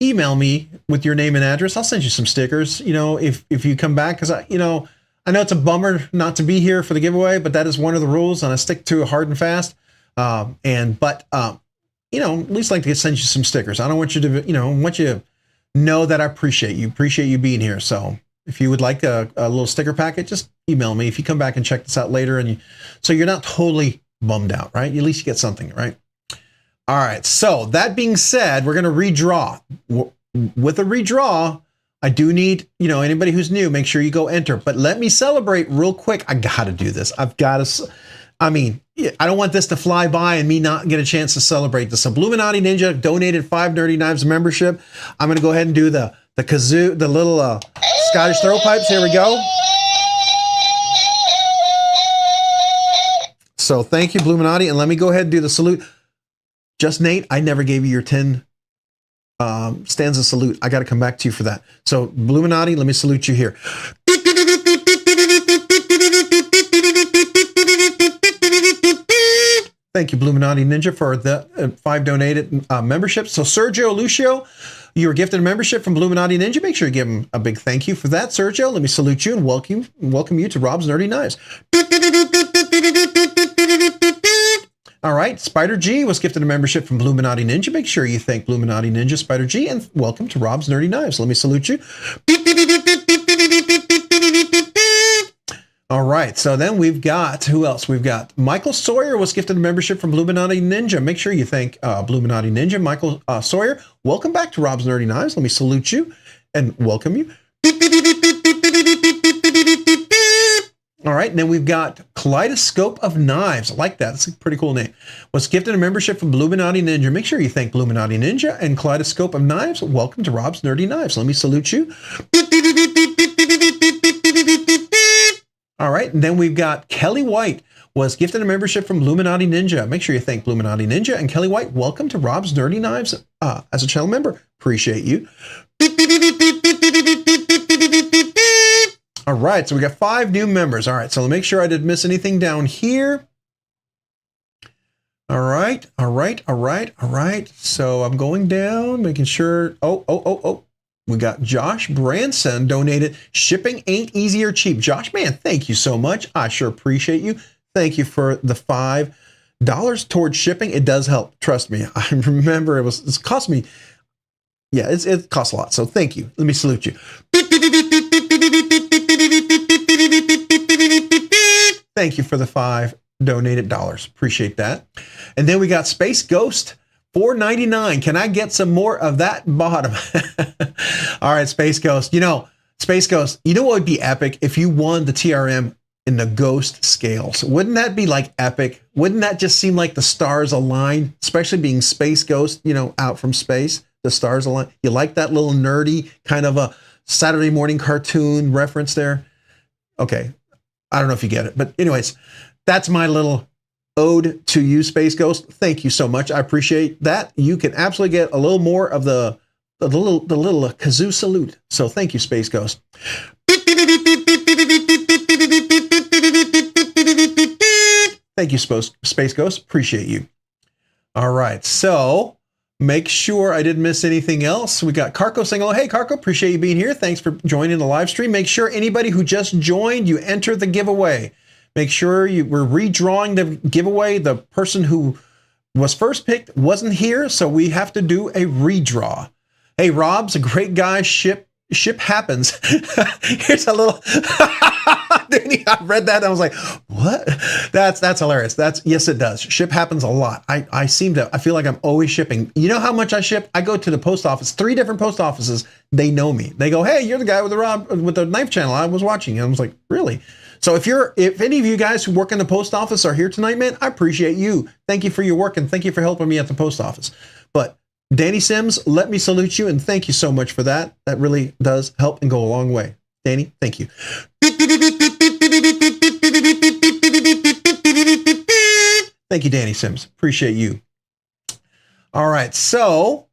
email me with your name and address. I'll send you some stickers, you know, if you come back, because I know it's a bummer not to be here for the giveaway, but that is one of the rules, and I stick to it hard and fast. But you know, at least like to send you some stickers. I don't want you to, you know, I want you to know that I appreciate you being here. So if you would like a little sticker packet, just email me if you come back and check this out later, and so you're not totally bummed out, right? At least you get something, right? All right. So that being said, we're going to redraw. With a redraw, I do need, you know, anybody who's new, make sure you go enter. But let me celebrate real quick. I got to do this. I've got to. I mean, I don't want this to fly by and me not get a chance to celebrate this. Illuminati Ninja donated 5 Nerdy Knives membership. I'm going to go ahead and do the kazoo, the little Scottish throw pipes. Here we go. So thank you, Illuminati. And let me go ahead and do the salute. Just Nate, I never gave you your 10 stanza salute. I got to come back to you for that. So Illuminati, let me salute you here. Thank you, Illuminati Ninja, for the 5 donated memberships. So Sergio Lucio, you were gifted a membership from Illuminati Ninja. Make sure you give him a big thank you for that, Sergio. Let me salute you and welcome you to Rob's Nerdy Knives. All right, Spider G was gifted a membership from Illuminati Ninja. Make sure you thank Illuminati Ninja, Spider G, and welcome to Rob's Nerdy Knives. Let me salute you. All right, so then we've got, who else? We've got Michael Sawyer was gifted a membership from Illuminati Ninja. Make sure you thank Illuminati Ninja. Michael Sawyer, welcome back to Rob's Nerdy Knives. Let me salute you and welcome you. All right, and then we've got Kaleidoscope of Knives. I like that. That's a pretty cool name. Was gifted a membership from Illuminati Ninja. Make sure you thank Illuminati Ninja and Kaleidoscope of Knives. Welcome to Rob's Nerdy Knives. Let me salute you. All right, and then we've got Kelly White was gifted a membership from Illuminati Ninja. Make sure you thank Illuminati Ninja and Kelly White. Welcome to Rob's Nerdy Knives as a channel member. Appreciate you. All right, so we got 5 new members. All right, so make sure I didn't miss anything down here. All right. So I'm going down, making sure. Oh. We got Josh Branson donated. Shipping ain't easy or cheap. Josh, man, thank you so much. I sure appreciate you. Thank you for the $5 towards shipping. It does help. Trust me. I remember it's cost me. Yeah, it costs a lot. So thank you. Let me salute you. Thank you for the 5 donated dollars. Appreciate that. And then we got Space Ghost. $4.99. Can I get some more of that bottom? All right, Space Ghost. You know what would be epic if you won the TRM in the Ghost scales? Wouldn't that be like epic? Wouldn't that just seem like the stars align? Especially being Space Ghost, you know, out from space, the stars align. You like that little nerdy kind of a Saturday morning cartoon reference there? Okay, I don't know if you get it, but anyways, that's my little ode to you, Space Ghost. Thank you so much. I appreciate that. You can absolutely get a little more of the little kazoo salute. So thank you, Space Ghost. Thank you, Space Ghost. Appreciate you. All right. So make sure I didn't miss anything else. We got Carco saying, oh, hey, Carco, appreciate you being here. Thanks for joining the live stream. Make sure anybody who just joined, you enter the giveaway. Make sure we're redrawing the giveaway. The person who was first picked wasn't here, so we have to do a redraw. Hey, Rob's a great guy. Ship happens. Here's a little. I read that and I was like, what? That's hilarious. Yes, it does. Ship happens a lot. I feel like I'm always shipping. You know how much I ship? I go to the post office, 3 different post offices. They know me. They go, hey, you're the guy with the knife channel. I was watching. And I was like, really? So if any of you guys who work in the post office are here tonight, man, I appreciate you. Thank you for your work and thank you for helping me at the post office. But Danny Sims, let me salute you and thank you so much for that. That really does help and go a long way. Danny, thank you. Thank you, Danny Sims. Appreciate you. All right, so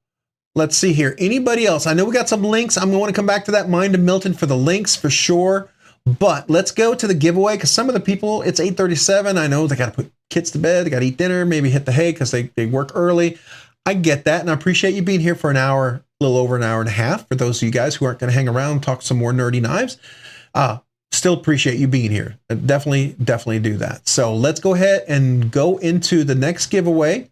let's see here. Anybody else? I know we got some links. I'm going to want to come back to that Mind of Milton for the links for sure. But let's go to the giveaway because some of the people, it's 8:37. I know they got to put kids to bed. They got to eat dinner, maybe hit the hay because they work early. I get that. And I appreciate you being here for an hour, a little over an hour and a half. For those of you guys who aren't going to hang around and talk some more nerdy knives, still appreciate you being here. Definitely do that. So let's go ahead and go into the next giveaway.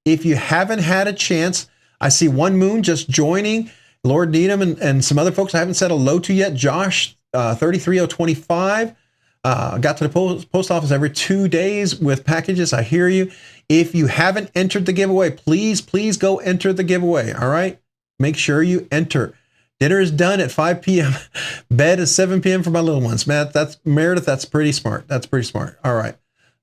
If you haven't had a chance, I see One Moon just joining, Lord Needham and some other folks I haven't said hello to yet. Josh, 33025. Got to the post office every 2 days with packages. I hear you. If you haven't entered the giveaway, please go enter the giveaway. All right. Make sure you enter. Dinner is done at 5 p.m. Bed is 7 p.m. for my little ones. Matt, that's Meredith. That's pretty smart. That's pretty smart. All right.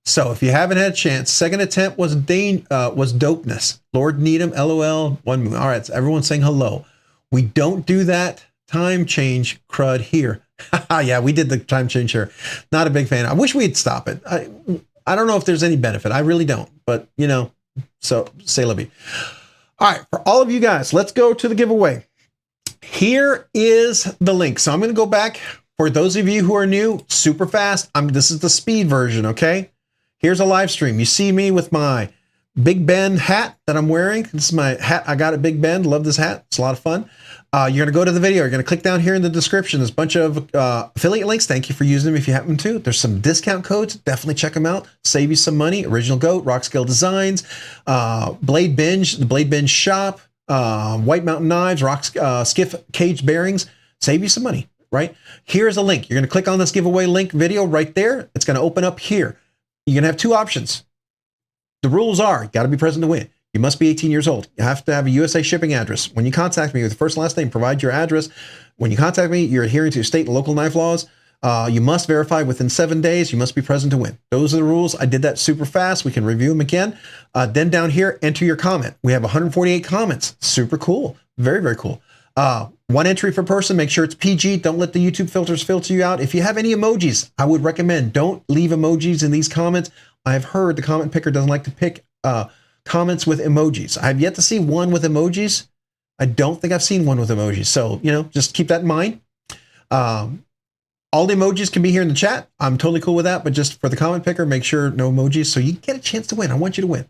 So if you haven't had a chance, second attempt was dopeness. Lord Needham, LOL, One Moon. All right. So everyone's saying hello. We don't do that time change crud here. Yeah, we did the time change here. Not a big fan. I wish we'd stop it. I don't know if there's any benefit. I really don't. But, you know, so say la vie. All right. For all of you guys, let's go to the giveaway. Here is the link. So I'm going to go back for those of you who are new, super fast. This is the speed version, okay? Here's a live stream. You see me with my Big Ben hat that I'm wearing. This is my hat I got at Big Ben. Love this hat. It's a lot of fun. You're going to go to the video. You're going to click down here in the description. There's a bunch of affiliate links. Thank you for using them if you happen to. There's some discount codes. Definitely check them out. Save you some money. Original Goat, Rockscale Designs, BladeBinge, the BladeBinge shop, White Mountain Knives, Skiff cage bearings. Save you some money, right? Here's a link. You're going to click on this giveaway link video right there. It's going to open up here. You're going to have two options. The rules are, you got to be present to win. You must be 18 years old. You have to have a USA shipping address. When you contact me with the first and last name, provide your address. When you contact me, you're adhering to state and local knife laws. You must verify within 7 days. You must be present to win. Those are the rules. I did that super fast. We can review them again. Then down here, enter your comment. We have 148 comments. Super cool. Very, very cool. One entry per person. Make sure it's PG. Don't let the YouTube filters filter you out. If you have any emojis, I would recommend don't leave emojis in these comments. I've heard the comment picker doesn't like to pick comments with emojis. I've yet to see one with emojis. I don't think I've seen one with emojis. So, you know, just keep that in mind. All the emojis can be here in the chat. I'm totally cool with that. But just for the comment picker, make sure no emojis so you get a chance to win. I want you to win.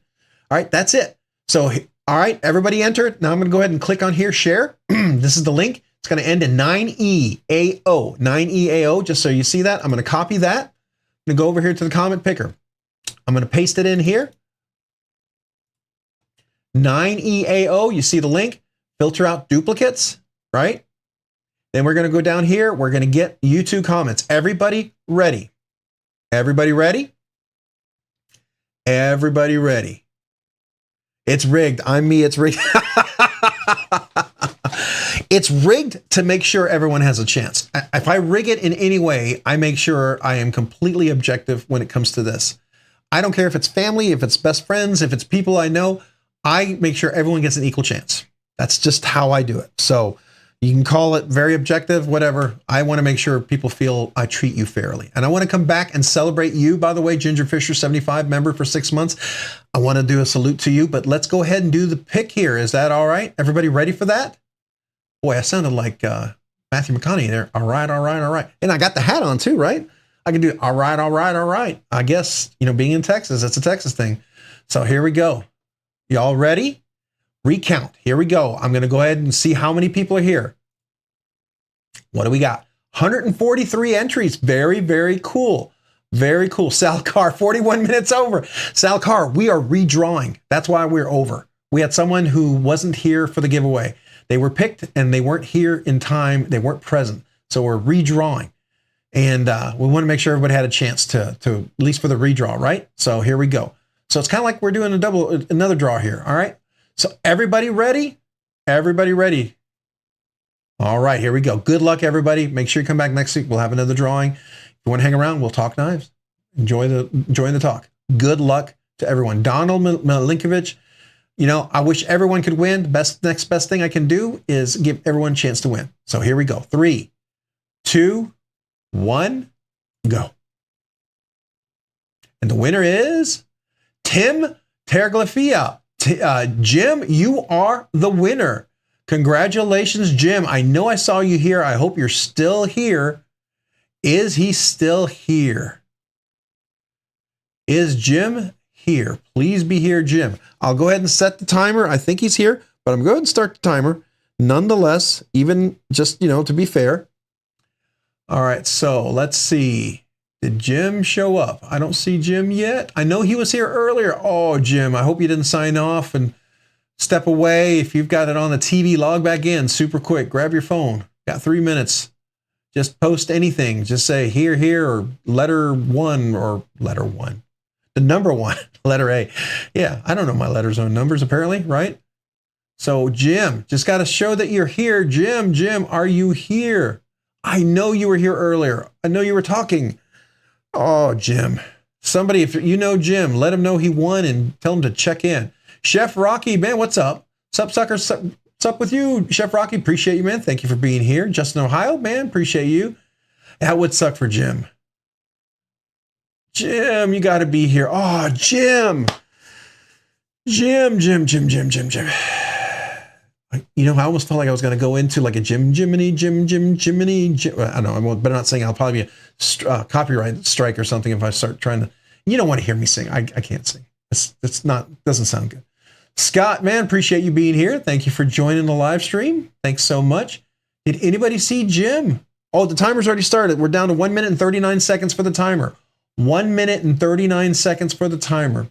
All right, that's it. So, all right, everybody enter. Now I'm going to go ahead and click on here, share. This is the link. It's going to end in 9EAO. 9EAO, just so you see that. I'm going to copy that. I'm going to go over here to the comment picker. I'm going to paste it in here. 9EAO, you see the link. Filter out duplicates, right? Then we're going to go down here. We're going to get YouTube comments. Everybody ready? Everybody ready? Everybody ready? It's rigged. I'm me. It's rigged. It's rigged to make sure everyone has a chance. If I rig it in any way, I make sure I am completely objective when it comes to this. I don't care if it's family, if it's best friends, if it's people I know. I make sure everyone gets an equal chance. That's just how I do it. So you can call it very objective, whatever. I want to make sure people feel I treat you fairly. And I want to come back and celebrate you. By the way, Ginger Fisher, 75 member for 6 months. I want to do a salute to you, but let's go ahead and do the pick here. Is that all right? Everybody ready for that? Boy, I sounded like Matthew McConaughey there. All right, all right, all right. And I got the hat on too, right? I can do all right, all right, all right. I guess, you know, being in Texas, it's a Texas thing. So here we go. Y'all ready? Recount. Here we go. I'm going to go ahead and see how many people are here. What do we got? 143 entries. Very, very cool. Very cool. Sal Carr, 41 minutes over. Sal Carr, we are redrawing. That's why we're over. We had someone who wasn't here for the giveaway. They were picked and they weren't here in time. They weren't present. So we're redrawing. And we want to make sure everybody had a chance to at least for the redraw, right? So here we go. So it's kind of like we're doing another draw here. All right. So everybody ready? Everybody ready? All right, here we go. Good luck, everybody. Make sure you come back next week. We'll have another drawing. If you want to hang around, we'll talk knives. Enjoy the talk. Good luck to everyone. Donald Milinkovic, you know, I wish everyone could win. The next best thing I can do is give everyone a chance to win. So here we go. 3, 2, 1, go. And the winner is Tim Terglifia. Jim, you are the winner. Congratulations, Jim. I know I saw you here. I hope you're still here. Is he still here? Is Jim here? Please be here, Jim. I'll go ahead and set the timer. I think he's here, but I'm going to start the timer. Nonetheless, even just, you know, to be fair. All right, so let's see. Did Jim show up? I don't see Jim yet. I know he was here earlier. Oh, Jim, I hope you didn't sign off and step away. If you've got it on the TV, log back in super quick. Grab your phone. Got 3 minutes. Just post anything. Just say here, or letter 1, or letter 1. The number 1, letter A. Yeah, I don't know my letters or numbers apparently, right? So Jim, just got to show that you're here. Jim, are you here? I know you were here earlier. I know you were talking. Oh, Jim. Somebody, if you know Jim, let him know he won and tell him to check in. Chef Rocky, man, what's up? Sup, suckers? What's up with you, Chef Rocky? Appreciate you, man. Thank you for being here. Justin, Ohio, man, appreciate you. That would suck for Jim. Jim, you got to be here. Oh, Jim. Jim. You know, I almost felt like I was going to go into like a Jiminy. I don't know. I better not sing. I'll probably be a copyright strike or something if I start trying to. You don't want to hear me sing. I can't sing. It's not, doesn't sound good. Scott, man, appreciate you being here. Thank you for joining the live stream. Thanks so much. Did anybody see Jim? Oh, the timer's already started. We're down to 1 minute and 39 seconds for the timer. 1 minute and 39 seconds for the timer.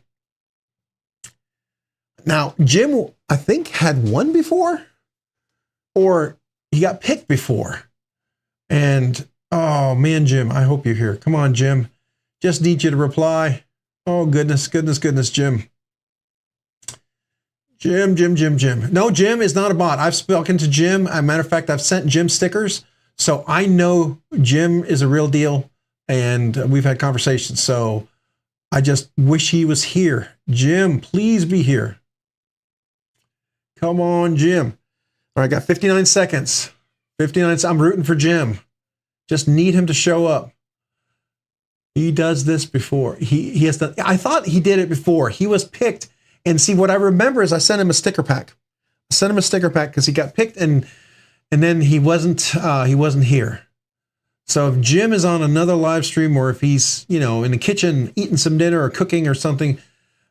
Now, Jim, I think, had won before, or he got picked before. And, oh, man, Jim, I hope you're here. Come on, Jim. Just need you to reply. Oh, goodness, Jim. Jim. No, Jim is not a bot. I've spoken to Jim. As a matter of fact, I've sent Jim stickers. So I know Jim is a real deal, and we've had conversations. So I just wish he was here. Jim, please be here. Come on, Jim. All right, I got 59 seconds. 59. I'm rooting for Jim. Just need him to show up. He does this before. He has done. I thought he did it before. He was picked. And see, what I remember is I sent him a sticker pack. I sent him a sticker pack because he got picked, and then he wasn't here. So if Jim is on another live stream, or if he's, you know, in the kitchen eating some dinner or cooking or something,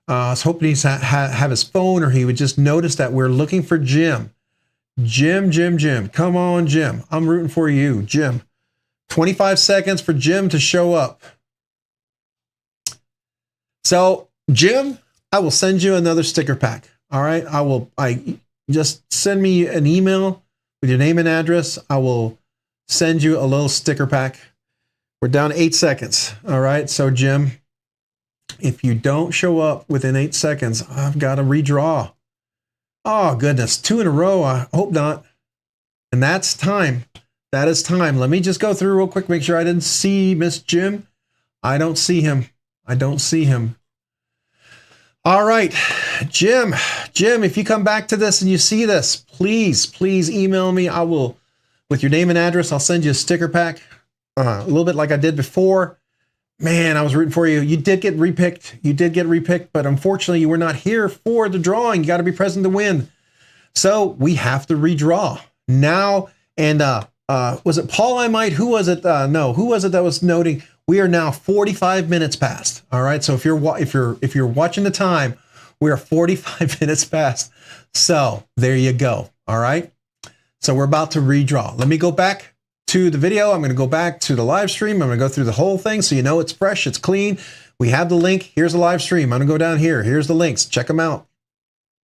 I was hoping he's have his phone, or he would just notice that we're looking for Jim. Jim. Come on, Jim. I'm rooting for you, Jim. 25 seconds for Jim to show up. So, Jim, I will send you another sticker pack. All right. I just send me an email with your name and address. I will send you a little sticker pack. We're down to 8 seconds. All right. So, Jim, if you don't show up within 8 seconds, I've got to redraw. Oh, goodness. 2 in a row. I hope not. And that's time. That is time. Let me just go through real quick, make sure I didn't see Miss Jim. I don't see him. All right, Jim, if you come back to this and you see this, please email me. I will, with your name and address, I'll send you a sticker pack, a little bit like I did before. Man, I was rooting for you. You did get repicked, but unfortunately you were not here for the drawing. You got to be present to win. So we have to redraw now. And was it Paul I might? Who was it? No, who was it that was noting? We are now 45 minutes past. All right. So if you're watching the time, we are 45 minutes past. So there you go. All right. So we're about to redraw. Let me go back to the video. I'm going to go back to the live stream. I'm going to go through the whole thing so you know it's fresh, it's clean. We have the link. Here's the live stream. I'm going to go down here. Here's the links. Check them out.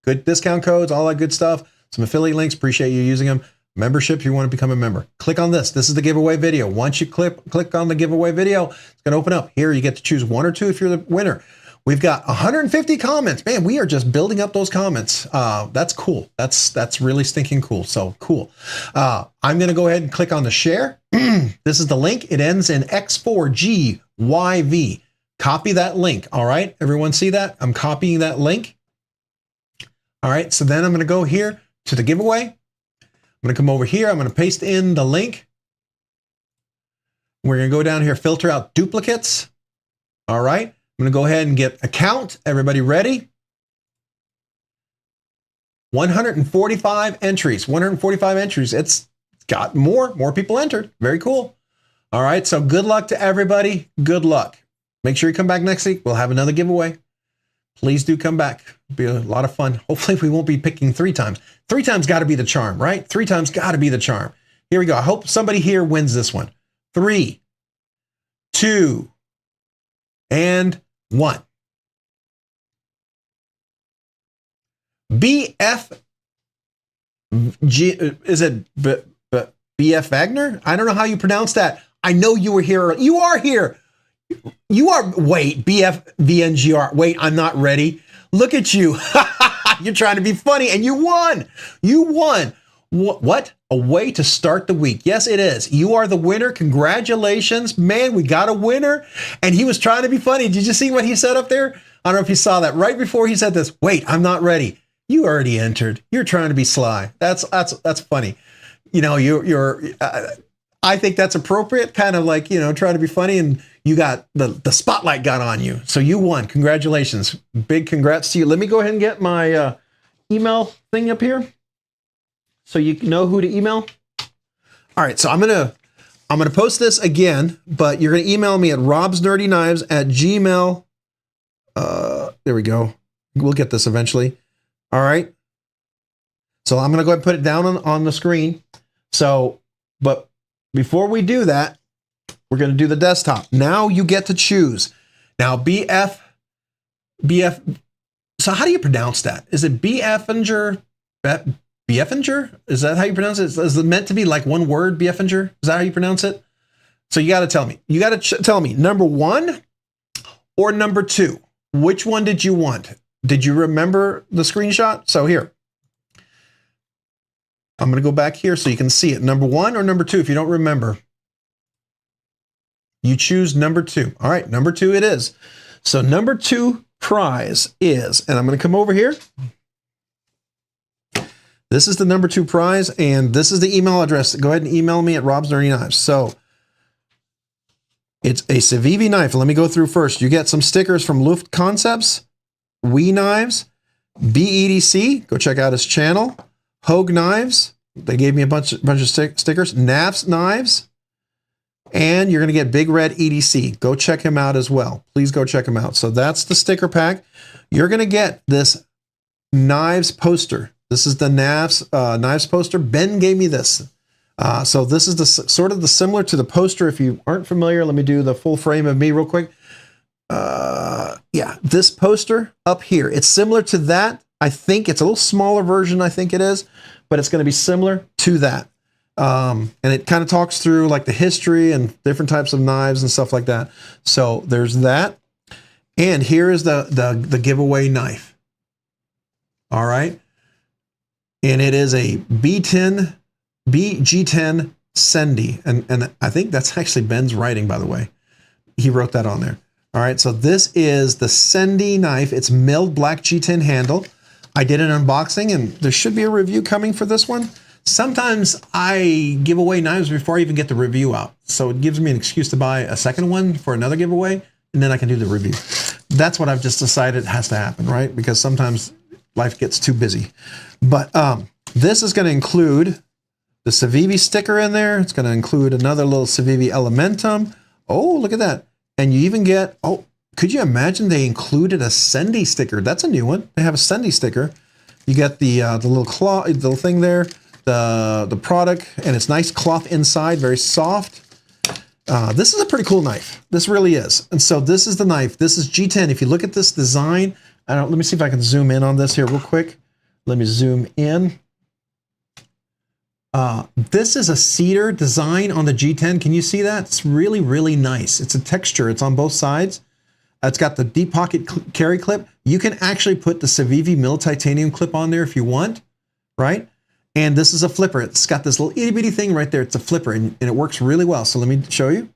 Good discount codes, all that good stuff. Some affiliate links. Appreciate you using them. Membership, if you want to become a member. Click on this. This is the giveaway video. Once you click on the giveaway video, it's going to open up. Here you get to choose 1 or 2 if you're the winner. We've got 150 comments. Man, we are just building up those comments. That's cool. That's really stinking cool. So cool. I'm going to go ahead and click on the share. This is the link. It ends in X4GYV. Copy that link. All right. Everyone see that? I'm copying that link. All right, so then I'm going to go here to the giveaway. I'm going to come over here. I'm going to paste in the link. We're going to go down here, filter out duplicates. All right, I'm going to go ahead and get a count. Everybody ready? 145 entries, 145 entries. It's got more people entered. Very cool. All right, so good luck to everybody. Good luck. Make sure you come back next week. We'll have another giveaway. Please do come back. It'll be a lot of fun. Hopefully we won't be picking 3 times. 3 times got to be the charm, right? 3 times got to be the charm. Here we go. I hope somebody here wins this one. 3, 2, and 1. BF is it BF Wagner? I don't know how you pronounce that. I know you were here. You are here. You are, wait, BF VNGR. Wait, I'm not ready. Look at you. You're trying to be funny and you won. You won. What? A way to start the week. Yes, it is. You are the winner. Congratulations. Man, we got a winner. And he was trying to be funny. Did you see what he said up there? I don't know if you saw that right before he said this. Wait, I'm not ready. You already entered. You're trying to be sly. That's funny. You know, I think that's appropriate, kind of like, you know, trying to be funny, and you got the spotlight got on you. So you won. Congratulations. Big congrats to you. Let me go ahead and get my email thing up here so you know who to email. All right, so I'm gonna post this again, but you're gonna email me at robsnerdyknives@gmail. There we go. We'll get this eventually. All right. So I'm gonna go ahead and put it down on the screen. So, but before we do that, we're going to do the desktop. Now you get to choose. Now BF. So how do you pronounce that? Is it Beffinger? Beffinger? Is that how you pronounce it? Is it meant to be like one word, Beffinger? Is that how you pronounce it? So you got to tell me. You got to tell me number 1 or number 2. Which one did you want? Did you remember the screenshot? So here. I'm going to go back here so you can see it. Number 1 or number 2, if you don't remember. You choose number 2. All right, number 2 it is. So number 2 prize is, and I'm going to come over here. This is the number 2 prize, and this is the email address. Go ahead and email me at robsnerdyknives. So it's a Civivi knife. Let me go through first. You get some stickers from Luft Concepts, We Knives, BEDC. Go check out his channel. Hogue Knives, they gave me a bunch of stickers. NAFS Knives, and you're going to get Big Red EDC. Go check him out as well. Please go check him out. So that's the sticker pack. You're going to get this knives poster. This is the knives poster. Ben gave me this. So this is the sort of the similar to the poster. If you aren't familiar, let me do the full frame of me real quick. Yeah, this poster up here. It's similar to that. I think it's a little smaller version, I think it is, but it's going to be similar to that. And it kind of talks through like the history and different types of knives and stuff like that. So there's that. And here is the giveaway knife. All right. And it is a BG10 Sendy. And I think that's actually Ben's writing, by the way. He wrote that on there. All right. So this is the Sendy knife. It's milled black G10 handle. I did an unboxing, and there should be a review coming for this one. Sometimes I give away knives before I even get the review out. So it gives me an excuse to buy a second one for another giveaway, and then I can do the review. That's what I've just decided has to happen, right? Because sometimes life gets too busy. But this is going to include the Civivi sticker in there. It's going to include another little Civivi Elementum. Oh, look at that. And you even get, oh, could you imagine they included a Sendy sticker? That's a new one. They have a Sendy sticker. You get the little cloth, the little thing there, the product, and it's nice cloth inside, very soft. This is a pretty cool knife. This really is. And so this is the knife. This is G10. If you look at this design, let me see if I can zoom in on this here real quick. Let me zoom in. This is a cedar design on the G10. Can you see that? It's really, really nice. It's a texture. It's on both sides. It's got the deep pocket carry clip. You can actually put the Civivi mill titanium clip on there if you want, right? And this is a flipper. It's got this little itty bitty thing right there. It's a flipper, and it works really well. So let me show you.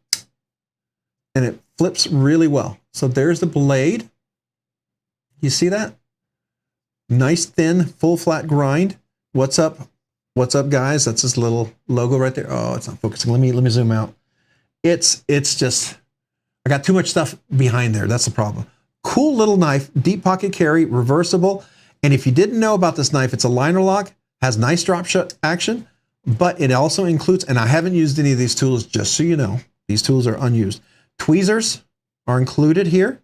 And it flips really well. So there's the blade. You see that? Nice thin, full flat grind. What's up? What's up, guys? That's this little logo right there. Oh, it's not focusing. Let me zoom out. It's just, I got too much stuff behind there. That's the problem. Cool little knife, deep pocket carry, reversible. And if you didn't know about this knife, it's a liner lock, has nice drop shot action, but it also includes, and I haven't used any of these tools, just so you know, these tools are unused. Tweezers are included here.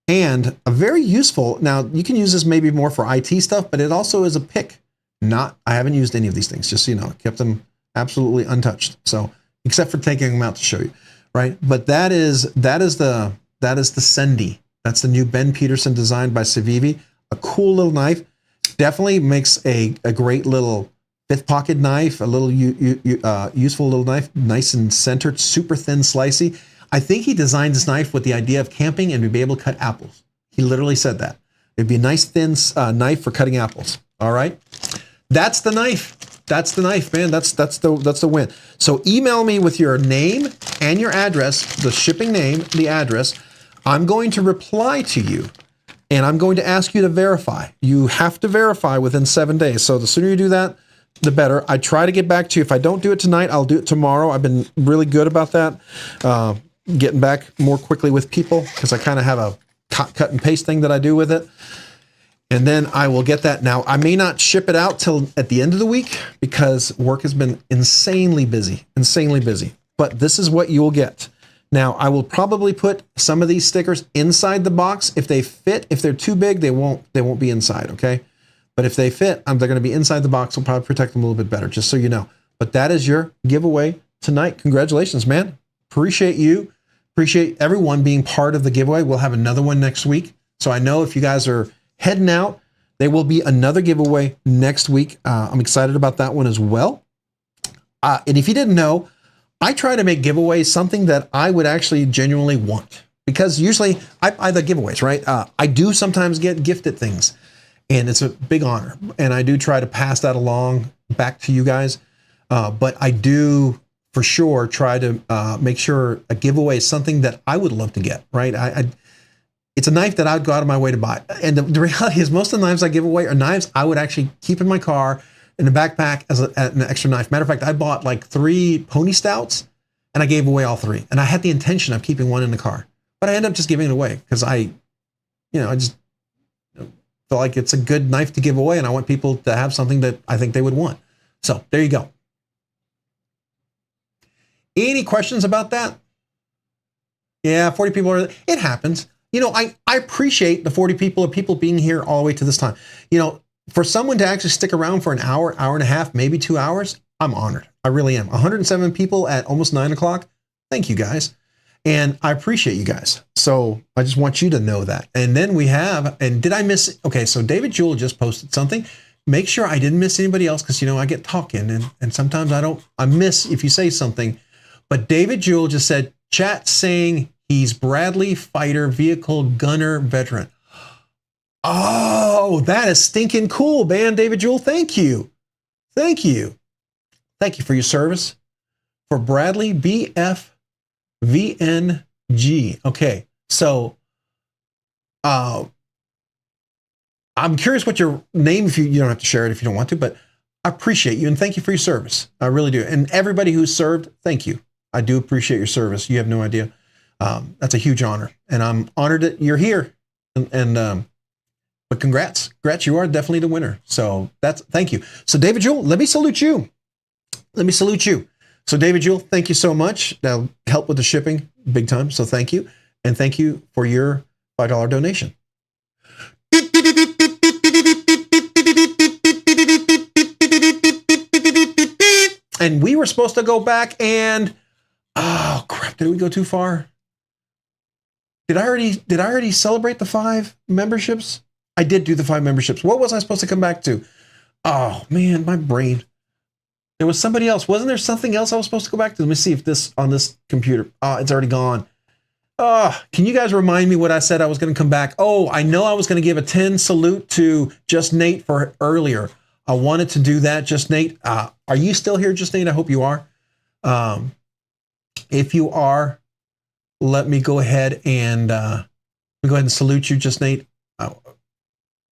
And a very useful, now you can use this maybe more for IT stuff, but it also is a pick. I haven't used any of these things, just so you know, I kept them absolutely untouched. So, except for taking them out to show you, right? But that is the Sendy. That's the new Ben Peterson design by Civivi. A cool little knife. Definitely makes a great little fifth pocket knife, a little useful little knife, nice and centered, super thin, slicey. I think he designed this knife with the idea of camping and to be able to cut apples. He literally said that. It'd be a nice thin knife for cutting apples. All right. That's the knife. That's the knife, man. That's the win. So email me with your name and your address, the shipping name, the address. I'm going to reply to you and I'm going to ask you to verify. You have to verify within 7 days. So the sooner you do that, the better. I try to get back to you. If I don't do it tonight, I'll do it tomorrow. I've been really good about that. Getting back more quickly with people because I kind of have a cut and paste thing that I do with it. And then I will get that. Now, I may not ship it out till at the end of the week because work has been insanely busy. But this is what you will get. Now, I will probably put some of these stickers inside the box. If they fit, if they're too big, they won't be inside, okay? But if they fit, they're going to be inside the box. I'll probably protect them a little bit better, just so you know. But that is your giveaway tonight. Congratulations, man. Appreciate you. Appreciate everyone being part of the giveaway. We'll have another one next week. So I know if you guys are heading out, there will be another giveaway next week. I'm excited about that one as well. And if you didn't know, I try to make giveaways something that I would actually genuinely want. Because usually I buy the giveaways, right? I do sometimes get gifted things. And it's a big honor. And I do try to pass that along back to you guys. But I do for sure try to make sure a giveaway is something that I would love to get, right? It's a knife that I'd go out of my way to buy. And the reality is most of the knives I give away are knives I would actually keep in my car in the backpack as an extra knife. Matter of fact, I bought like 3 pony stouts and I gave away all 3. And I had the intention of keeping one in the car, but I ended up just giving it away because I just feel like it's a good knife to give away and I want people to have something that I think they would want. So there you go. Any questions about that? Yeah, 40 people it happens. I appreciate the 40 people or people being here all the way to this time. For someone to actually stick around for an hour, hour and a half, maybe 2 hours, I'm honored. I really am. 107 people at almost 9 o'clock. Thank you guys. And I appreciate you guys. So I just want you to know that. And then we have, and did I miss? Okay, so David Jewell just posted something. Make sure I didn't miss anybody else because, I get talking and sometimes I miss if you say something. But David Jewell just said, chat saying he's Bradley Fighter Vehicle Gunner Veteran. Oh, that is stinking cool, man. David Jewell, thank you. Thank you. Thank you for your service. For Bradley BF VNG. Okay, so I'm curious what your name, if you don't have to share it if you don't want to, but I appreciate you and thank you for your service. I really do. And everybody who's served, thank you. I do appreciate your service. You have no idea. That's a huge honor. And I'm honored that you're here. But congrats. You are definitely the winner. So thank you. So David Jewell, let me salute you. So David Jewell, thank you so much. That'll help with the shipping big time. So thank you. And thank you for your $5 donation. And we were supposed to go back and, oh crap, did we go too far? Did I already celebrate the 5 memberships? I did do the 5 memberships. What was I supposed to come back to? Oh man, my brain. There was somebody else. Wasn't there something else I was supposed to go back to? Let me see if this on this computer. Oh, it's already gone. Can you guys remind me what I said I was going to come back? Oh, I know I was going to give a 10 salute to Just Nate for earlier. I wanted to do that. Just Nate. Are you still here, Just Nate? I hope you are. If you are, let me go ahead and salute you, Just Nate.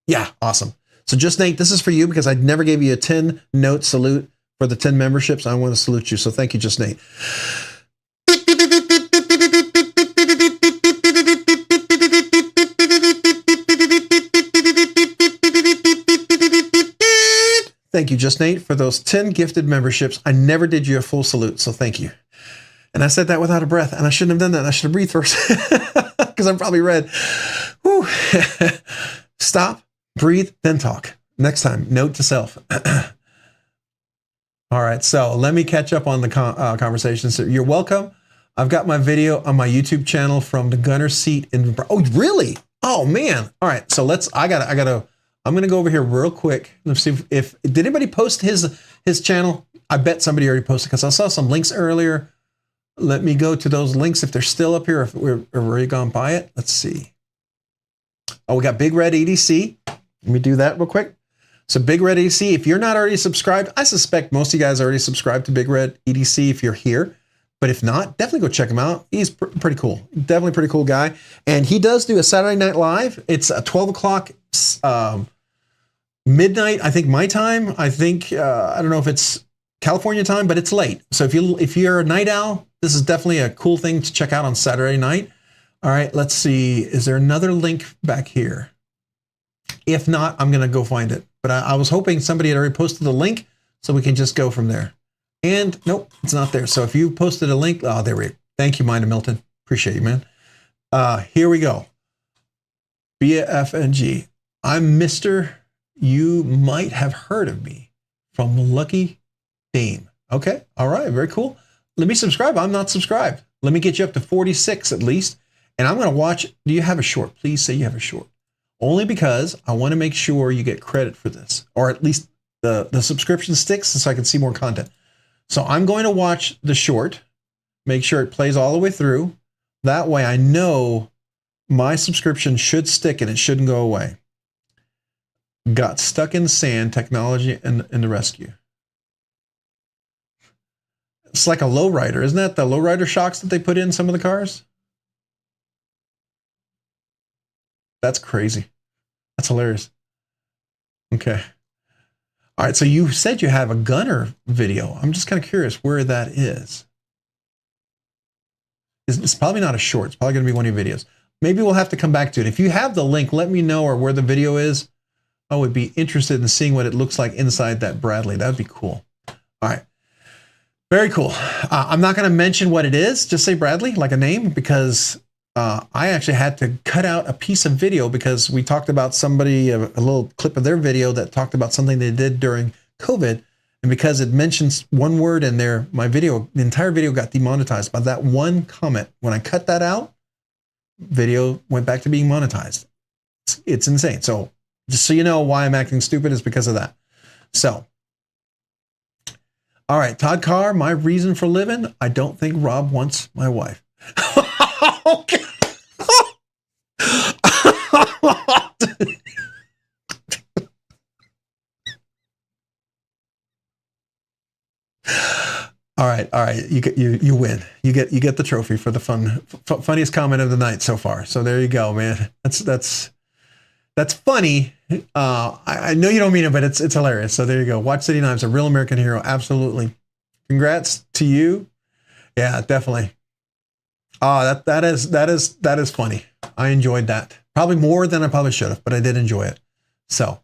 Yeah, awesome. So just Nate, this is for you because I never gave you a 10 note salute for the 10 memberships. I want to salute you. So thank you, Just Nate. Thank you, Just Nate, for those 10 gifted memberships. I never did you a full salute, so thank you. And I said that without a breath, and I shouldn't have done that. I should have breathed first because I'm probably red. Whew. Stop, breathe, then talk. Next time, note to self. All right, so let me catch up on the conversation. So you're welcome. I've got my video on my YouTube channel from the gunner seat in. Oh, really? Oh man! All right, so I'm gonna go over here real quick. Let's see if did anybody post his channel? I bet somebody already posted because I saw some links earlier. Let me go to those links if they're still up here. If we're already gone by it, let's see. Oh, we got Big Red EDC. Let me do that real quick. So Big Red EDC, if you're not already subscribed, I suspect most of you guys already subscribed to Big Red EDC if you're here. But if not, definitely go check him out. He's pretty cool. Definitely a pretty cool guy. And he does do a Saturday Night Live. It's a 12 o'clock midnight, I think my time. I think, I don't know if it's California time, but it's late. So if you're a night owl, this is definitely a cool thing to check out on Saturday night. All right, let's see. Is there another link back here? If not, I'm going to go find it. But I was hoping somebody had already posted the link so we can just go from there. And nope, it's not there. So if you posted a link, oh, there we go. Thank you, Mind of Milton. Appreciate you, man. Here we go. BFNG. I'm Mr. You might have heard of me from Lucky Dame. Okay. All right. Very cool. Let me subscribe. I'm not subscribed. Let me get you up to 46 at least. And I'm going to watch. Do you have a short? Please say you have a short. Only because I want to make sure you get credit for this, or at least the subscription sticks so I can see more content. So I'm going to watch the short, make sure it plays all the way through. That way I know my subscription should stick and it shouldn't go away. Got stuck in the sand, technology and the rescue. It's like a lowrider, isn't that the lowrider shocks that they put in some of the cars? That's crazy. That's hilarious. Okay. All right. So you said you have a gunner video. I'm just kind of curious where that is. It's probably not a short. It's probably going to be one of your videos. Maybe we'll have to come back to it. If you have the link, let me know, or where the video is. I would be interested in seeing what it looks like inside that Bradley. That would be cool. All right. Very cool. I'm not going to mention what it is. Just say Bradley, like a name, because I actually had to cut out a piece of video because we talked about somebody, a little clip of their video that talked about something they did during COVID. And because it mentions one word in there, my video, the entire video got demonetized by that one comment. When I cut that out, video went back to being monetized. It's insane. So just so you know why I'm acting stupid is because of that. So, all right, Todd Carr, my reason for living. I don't think Rob wants my wife. Okay. All right. You win. You get the trophy for the funniest comment of the night so far. So there you go, man. That's funny. I know you don't mean it, but it's hilarious. So there you go. Watch City Knives, a real American hero. Absolutely. Congrats to you. Yeah, definitely. Oh, that is funny. I enjoyed that. Probably more than I probably should have, but I did enjoy it. So, all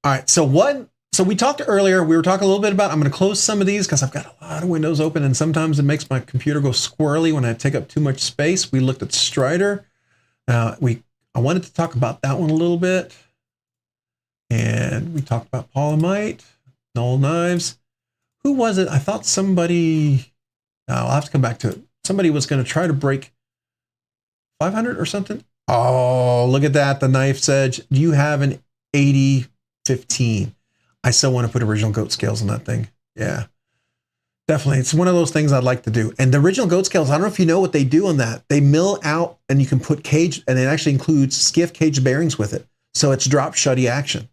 right. So we talked earlier, we were talking a little bit about, I'm going to close some of these because I've got a lot of windows open and sometimes it makes my computer go squirrely when I take up too much space. We looked at Strider. I wanted to talk about that one a little bit. And we talked about Polyamite, Null Knives. Who was it? I thought somebody, I'll have to come back to it. Somebody was going to try to break 500 or something. Oh, look at that. The knife's edge. Do you have an 8015? I still want to put original goat scales on that thing. Yeah, definitely. It's one of those things I'd like to do. And the original goat scales, I don't know if you know what they do on that. They mill out and you can put cage, and it actually includes Skiff cage bearings with it. So it's drop shutty action.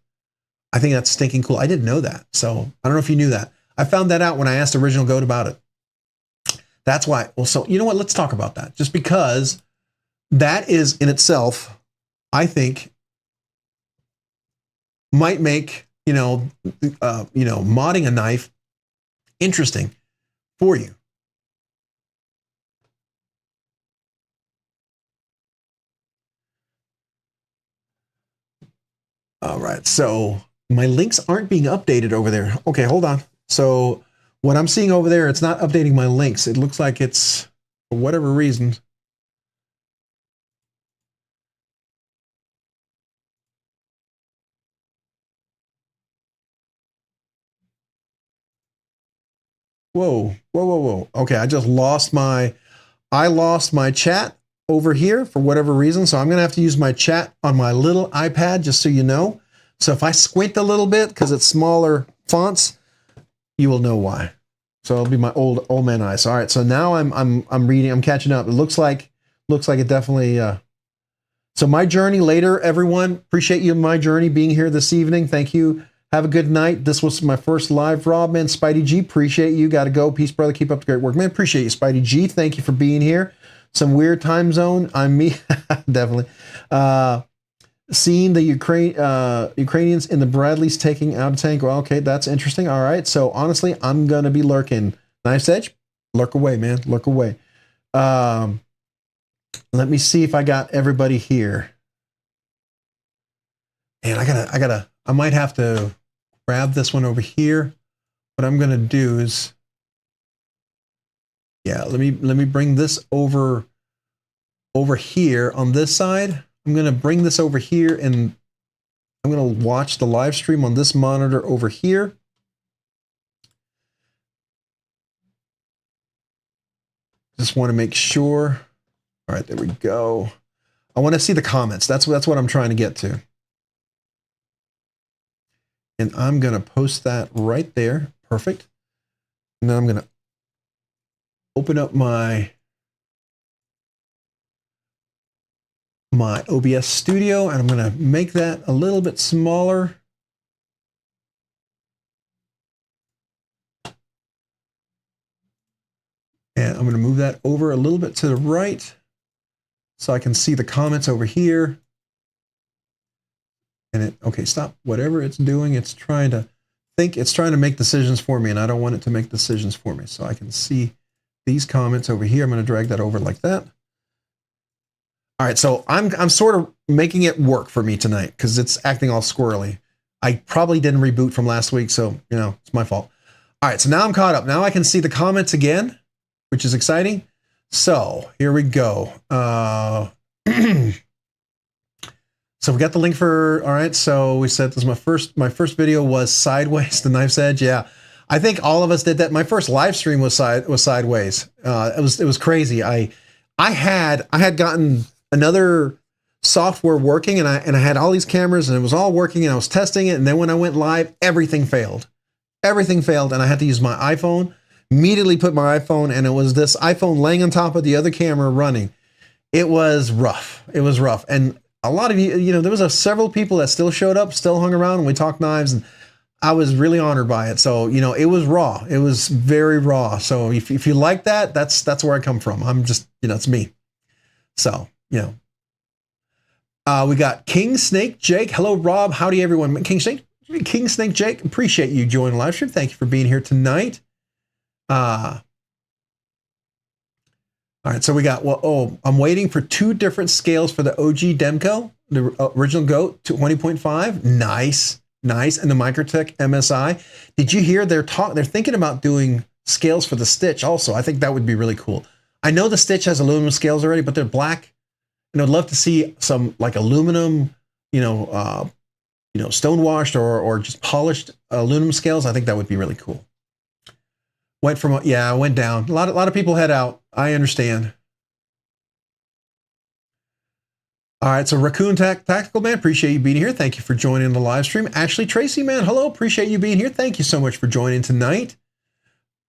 I think that's stinking cool. I didn't know that. So I don't know if you knew that. I found that out when I asked Original Goat about it. That's why. Well, so you know what? Let's talk about that. Just because that is in itself, I think, might make, modding a knife interesting for you. All right, so my links aren't being updated over there. Okay, hold on. So what I'm seeing over there, it's not updating my links. It looks like it's, for whatever reason. Whoa, whoa, whoa, whoa. Okay, I lost my chat over here for whatever reason. So I'm gonna have to use my chat on my little iPad, just so you know. So if I squint a little bit because it's smaller fonts, you will know why. So it'll be my old man eyes. All right, so now I'm reading, I'm catching up. It looks like it definitely. So my journey later, everyone. Appreciate you, my journey, being here this evening. Thank you. Have a good night. This was my first live, Rob, man. Spidey G, appreciate you. Got to go. Peace, brother. Keep up the great work, man. Appreciate you, Spidey G. Thank you for being here. Some weird time zone. I'm me, definitely. Seeing the Ukrainians in the Bradleys taking out a tank. Well, okay, that's interesting. All right. So honestly, I'm gonna be lurking. Knife's Edge, lurk away, man. Lurk away. Let me see if I got everybody here. And I might have to grab this one over here. What I'm gonna do is, yeah, let me bring this over here on this side. I'm gonna bring this over here and I'm gonna watch the live stream on this monitor over here. Just want to make sure. All right, there we go. I want to see the comments. That's what I'm trying to get to. And I'm gonna post that right there. Perfect. And then I'm gonna open up my OBS Studio, and I'm going to make that a little bit smaller. And I'm going to move that over a little bit to the right so I can see the comments over here. And okay, stop. Whatever it's doing, it's trying to make decisions for me, and I don't want it to make decisions for me. So I can see these comments over here. I'm going to drag that over like that. All right, so I'm sort of making it work for me tonight because it's acting all squirrely. I probably didn't reboot from last week, so it's my fault. All right, so now I'm caught up. Now I can see the comments again, which is exciting. So here we go. So we got the link for. All right, so we said this is my first video was sideways, the Knife's Edge. Yeah, I think all of us did that. My first live stream was sideways. It was crazy. I had gotten another software working, and I had all these cameras, and it was all working, and I was testing it, and then when I went live, everything failed. Everything failed, and I had to use my iPhone. Immediately put my iPhone, and it was this iPhone laying on top of the other camera running. It was rough. It was rough, and a lot of you, there was several people that still showed up, still hung around, and we talked knives, and I was really honored by it. So it was raw. It was very raw. So if you like that, that's where I come from. I'm just it's me. So. We got King Snake Jake. Hello, Rob. Howdy, everyone. King Snake Jake. Appreciate you joining the live stream. Thank you for being here tonight. All right, so we got. I'm waiting for 2 different scales for the OG Demco, the original Goat 20.5. Nice, and the Microtech MSI. Did you hear they're thinking about doing scales for the Stitch also? I think that would be really cool. I know the Stitch has aluminum scales already, but they're black. And I'd love to see some like aluminum, stonewashed or just polished aluminum scales. I think that would be really cool. Went down. A lot of people head out. I understand. All right, so Raccoon Tactical Man, appreciate you being here. Thank you for joining the live stream. Ashley Tracy, man, hello, appreciate you being here. Thank you so much for joining tonight.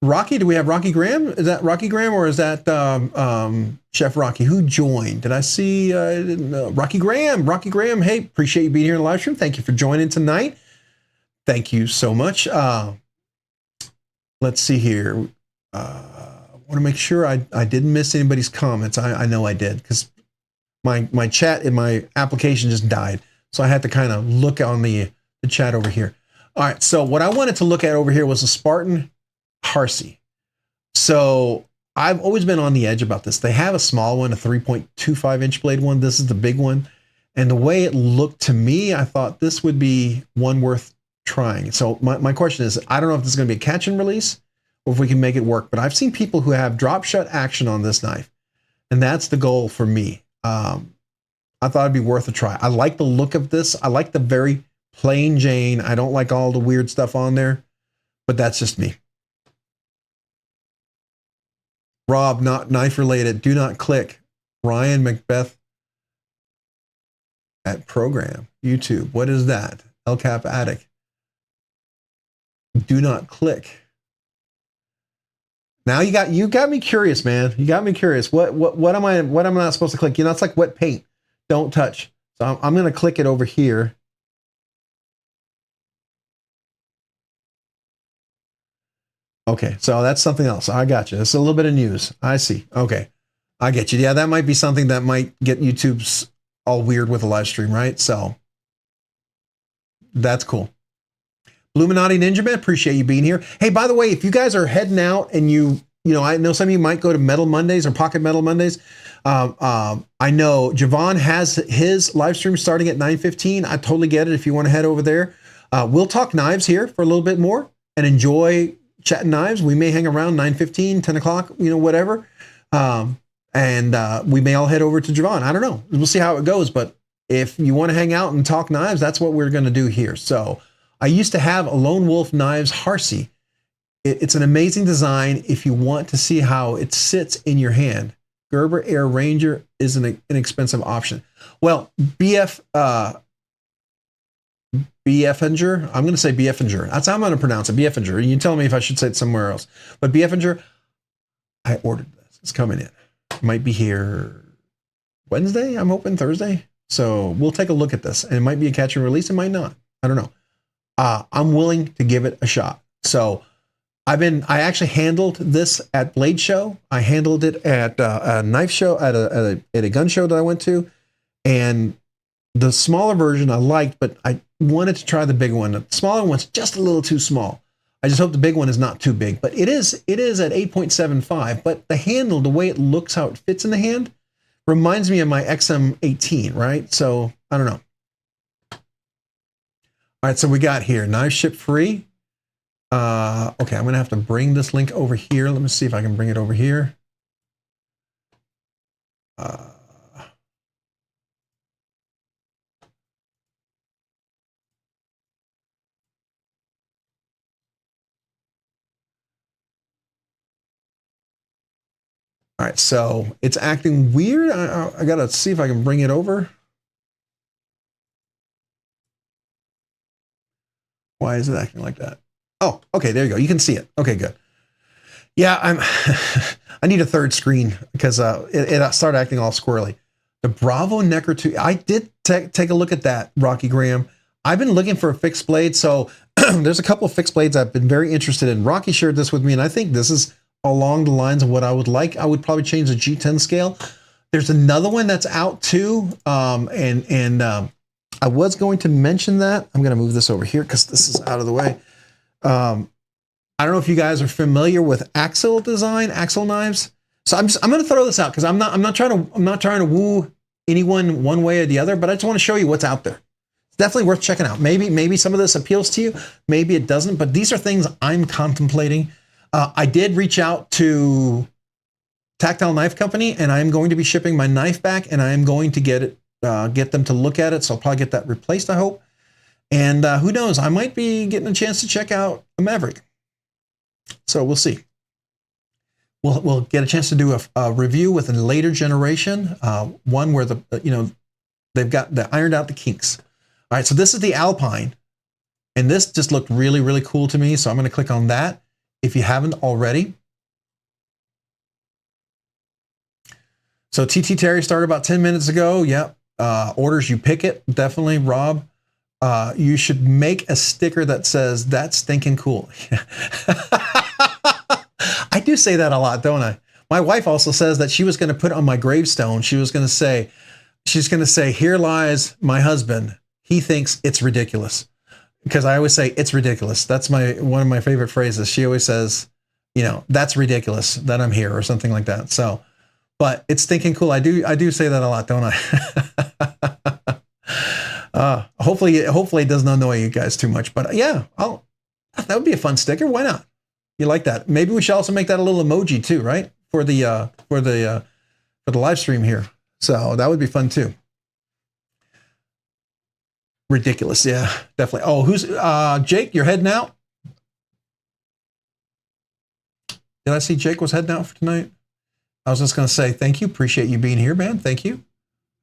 Rocky, do we have Rocky Graham? Is that Rocky Graham or is that Chef Rocky? Who joined? Did I see Rocky Graham? Rocky Graham, hey, appreciate you being here in the live stream. Thank you for joining tonight. Thank you so much. Let's see here. I want to make sure I didn't miss anybody's comments. I know I did because my chat in my application just died. So I had to kind of look on the the chat over here. All right, so what I wanted to look at over here was a Spartan Harsey. So I've always been on the edge about this. They have a small one, a 3.25 inch blade one. This is the big one. And the way it looked to me, I thought this would be one worth trying. So my question is, I don't know if this is going to be a catch and release or if we can make it work, but I've seen people who have drop shut action on this knife. And that's the goal for me. I thought it'd be worth a try. I like the look of this. I like the very plain Jane. I don't like all the weird stuff on there, but that's just me. Rob, not knife related. Do not click. Ryan Macbeth at program. YouTube. What is that? El Cap Attic. Do not click. Now you got me curious, man. You got me curious. What am I not supposed to click? You know, it's like wet paint. Don't touch. So I'm going to click it over here. Okay, so that's something else. I got you. It's a little bit of news. I see. Okay, I get you. Yeah, that might be something that might get YouTube's all weird with a live stream, right? So that's cool. Illuminati Ninja Man, appreciate you being here. Hey, by the way, if you guys are heading out and you know, I know some of you might go to Metal Mondays or Pocket Metal Mondays. I know Javon has his live stream starting at 9:15. I totally get it if you want to head over there. We'll talk knives here for a little bit more and enjoy chatting knives. We may hang around 9:15, 10 o'clock, you know, whatever. And we may all head over to Javon. I don't know. We'll see how it goes. But if you want to hang out and talk knives, that's what we're going to do here. So I used to have a Lone Wolf Knives Harsey. It's an amazing design if you want to see how it sits in your hand. Gerber Air Ranger is an inexpensive option. Well, BFinger, I'm going to say BFinger. That's how I'm going to pronounce it, BFinger. You can tell me if I should say it somewhere else. But BFinger, I ordered this. It's coming in. It might be here Wednesday, I'm hoping, Thursday. So we'll take a look at this. And it might be a catch and release. It might not. I don't know. I'm willing to give it a shot. So I actually handled this at Blade Show. I handled it at a knife show, at a gun show that I went to. And the smaller version I liked, but I wanted to try the big one. The smaller one's just a little too small. I just hope the big one is not too big. But it is at 8.75. But the handle, the way it looks, how it fits in the hand, reminds me of my XM18, right? So I don't know. All right, so we got here, knife ship free. Okay, I'm gonna have to bring this link over here. Let me see if I can bring it over here. All right, so it's acting weird. I gotta see if I can bring it over. Why is it acting like that? Oh, okay, there you go. You can see it. Okay, good. Yeah, I need a third screen because it started acting all squirrely. The Bravo Necker 2, I did take a look at that, Rocky Graham. I've been looking for a fixed blade, so there's a couple of fixed blades I've been very interested in. Rocky shared this with me, and I think this is along the lines of what I would like. I would probably change the G10 scale. There's another one that's out too, I was going to mention that. I'm going to move this over here because this is out of the way. I don't know if you guys are familiar with Axle Design, Axle knives. So I'm going to throw this out because I'm not trying to woo anyone one way or the other, but I just want to show you what's out there. It's definitely worth checking out. Maybe some of this appeals to you, maybe it doesn't, but these are things I'm contemplating. I did reach out to Tactile Knife Company, and I'm going to be shipping my knife back, and I am going to get them to look at it. So I'll probably get that replaced, I hope. And who knows, I might be getting a chance to check out a Maverick. So we'll see. We'll get a chance to do a review with a later generation, one where they've got ironed out the kinks. All right, so this is the Alpine, and this just looked really, really cool to me. So I'm going to click on that if you haven't already. So TT Terry started about 10 minutes ago. Yep. Orders, you pick it. Definitely, Rob. You should make a sticker that says, "That's stinking cool." I do say that a lot, don't I? My wife also says that she was going to put on my gravestone, she's going to say, "Here lies my husband. He thinks it's ridiculous." because I always say it's ridiculous. That's one of my favorite phrases. She always says, that's ridiculous that I'm here or something like that. So, but it's stinking cool. I do say that a lot, don't I? Hopefully it doesn't annoy you guys too much, but yeah, that would be a fun sticker. Why not? You like that? Maybe we should also make that a little emoji too, right? For the live stream here. So that would be fun too. Ridiculous. Yeah, definitely. Oh, who's Jake? You're heading out? Did I see Jake was heading out for tonight? I was just going to say thank you. Appreciate you being here, man. Thank you.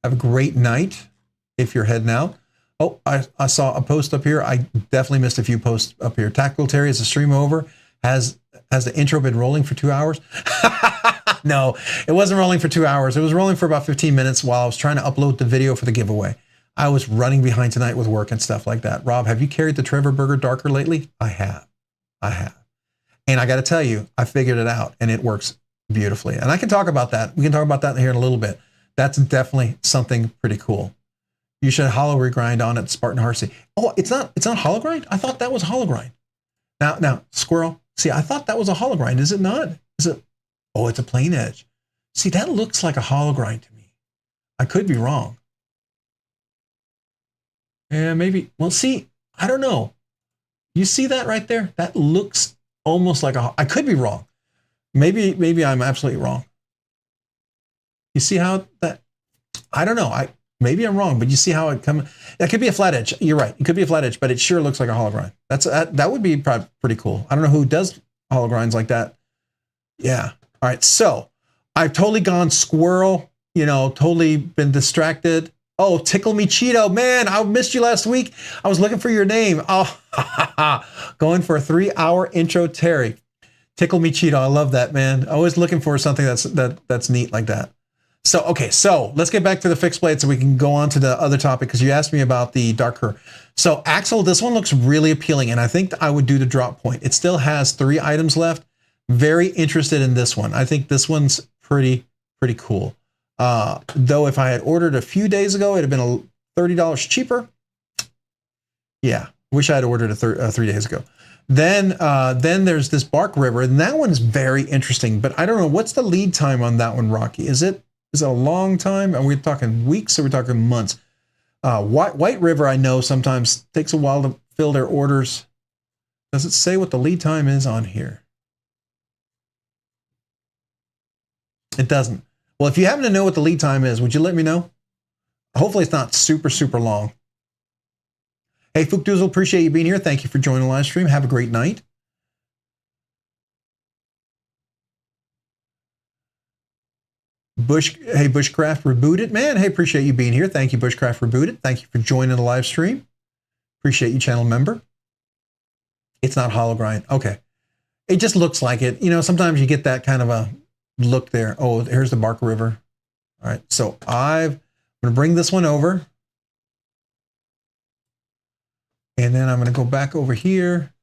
Have a great night if you're heading out. Oh, I saw a post up here. I definitely missed a few posts up here. Tactical Terry, is the stream over? Has the intro been rolling for 2 hours? No, it wasn't rolling for 2 hours. It was rolling for about 15 minutes while I was trying to upload the video for the giveaway. I was running behind tonight with work and stuff like that. Rob, have you carried the Trevor Burger Darker lately? I have. And I got to tell you, I figured it out and it works beautifully. And I can talk about that. We can talk about that here in a little bit. That's definitely something pretty cool. You should hollow regrind on it, Spartan Heartsy. Oh, it's not hollow grind? I thought that was hollow grind. Now, Squirrel, see, I thought that was a hollow grind. Is it not? Is it? Oh, it's a plain edge. See, that looks like a hollow grind to me. I could be wrong. Yeah, maybe. Well, see, I don't know. You see that right there? That looks almost like I could be wrong. Maybe I'm absolutely wrong. You see how that? I don't know. Maybe I'm wrong, but you see how it comes. That could be a flat edge. You're right. It could be a flat edge, but it sure looks like a hollow grind. That would be probably pretty cool. I don't know who does hollow grinds like that. Yeah. All right. So I've totally gone squirrel. Totally been distracted. Oh, Tickle Me Cheeto. Man, I missed you last week. I was looking for your name. Oh, going for a 3-hour intro, Terry. Tickle Me Cheeto. I love that, man. Always looking for something that's neat like that. So, okay, so let's get back to the fixed blade so we can go on to the other topic because you asked me about the darker. So, Axel, this one looks really appealing, and I think I would do the drop point. It still has 3 items left. Very interested in this one. I think this one's pretty cool. Though if I had ordered a few days ago, it'd have been $30 cheaper. Yeah, wish I had ordered 3 days ago. Then there's this Bark River, and that one's very interesting. But I don't know, what's the lead time on that one, Rocky? Is it a long time? Are we talking weeks or are we talking months? White River, I know sometimes takes a while to fill their orders. Does it say what the lead time is on here? It doesn't. Well, if you happen to know what the lead time is, would you let me know? Hopefully it's not super long. Hey, Fookdoozle, appreciate you being here. Thank you for joining the live stream. Have a great night. Hey, Bushcraft Rebooted. Man, hey, appreciate you being here. Thank you, Bushcraft Rebooted. Thank you for joining the live stream. Appreciate you, channel member. It's not hollow grind. Okay. It just looks like it. Sometimes you get that kind of a look there. Oh, here's the Bark River. All right. So I'm going to bring this one over. And then I'm going to go back over here.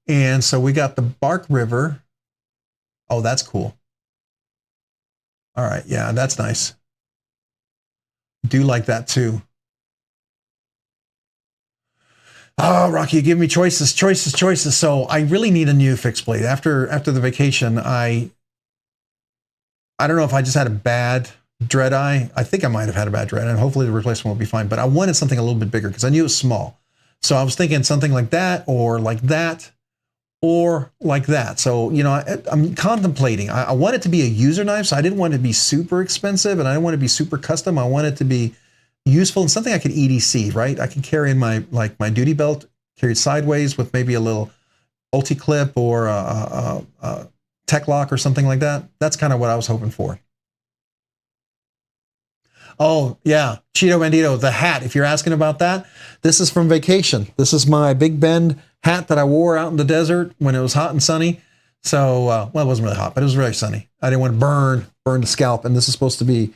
And so we got the Bark River. Oh, that's cool. All right. Yeah, that's nice. Do like that too. Oh, Rocky, you give me choices. So I really need a new fixed blade. After the vacation, I don't know if I just had a bad dread eye. I think I might have had a bad dread, and hopefully the replacement will be fine. But I wanted something a little bit bigger because I knew it was small. So I was thinking something like that, or like that, or like that. So, I'm contemplating. I want it to be a user knife, so I didn't want it to be super expensive, and I didn't want it to be super custom. I want it to be useful and something I could EDC, right? I could carry in my duty belt, carried sideways with maybe a little ulti clip or a tech lock or something like that. That's kind of what I was hoping for. Oh, yeah. Cheeto Bandito, the hat. If you're asking about that, this is from vacation. This is my Big Bend hat that I wore out in the desert when it was hot and sunny. So, well, it wasn't really hot, but it was very sunny. I didn't want to burn the scalp. And this is supposed to be,